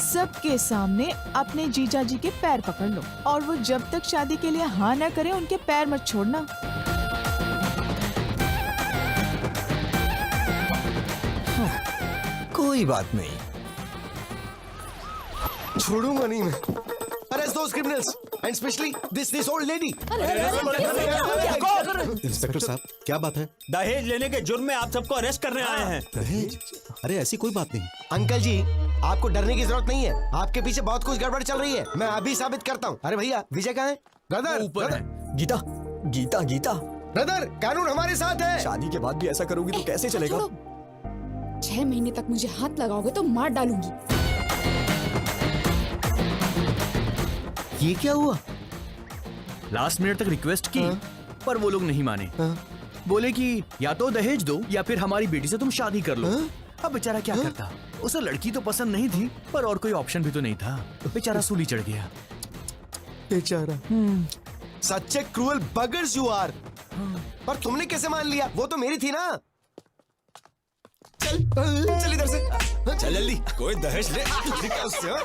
सबके सामने अपने जीजा जी के पैर पकड़ लो, और वो जब तक शादी के लिए हाँ ना करे, उनके पैर मत छोड़ना। कोई बात नहीं, छोड़ूंगा नहीं मैं। Arrest those criminals and specially this old lady. Inspector साहब, क्या बात है? दहेज लेने के जुर्म में आप सबको अरेस्ट करने आए हैं। दहेज? अरे ऐसी कोई बात नहीं। अंकल जी, आपको डरने की जरूरत नहीं है। आपके पीछे बहुत कुछ गड़बड़ चल रही है, मैं अभी साबित करता हूँ। अरे भैया, विजय कहाँ है? ब्रदर, ऊपर है। गीता गीता गीता। ब्रदर, कानून हमारे साथ है। शादी के बाद भी ऐसा करोगी तो कैसे चलेगा? 6 महीने तक मुझे हाथ लगाओगे तो मार डालूंगी। ये क्या हुआ? लास्ट मिनट तक रिक्वेस्ट की पर वो लोग नहीं माने। बोले कि या तो दहेज दो या फिर हमारी बेटी से तुम शादी कर लो। अब बेचारा क्या करता? उसे लड़की तो पसंद नहीं थी पर और कोई ऑप्शन भी तो नहीं था। बेचारा सूली चढ़ गया। बेचारा। सच्चे क्रूअल बगर्स यू आर। पर तुमने कैसे मान लिया? वो तो मेरी थी ना। चल इधर से। चल जल्दी, कोई दहेज ले। निकाल उससे, हाँ?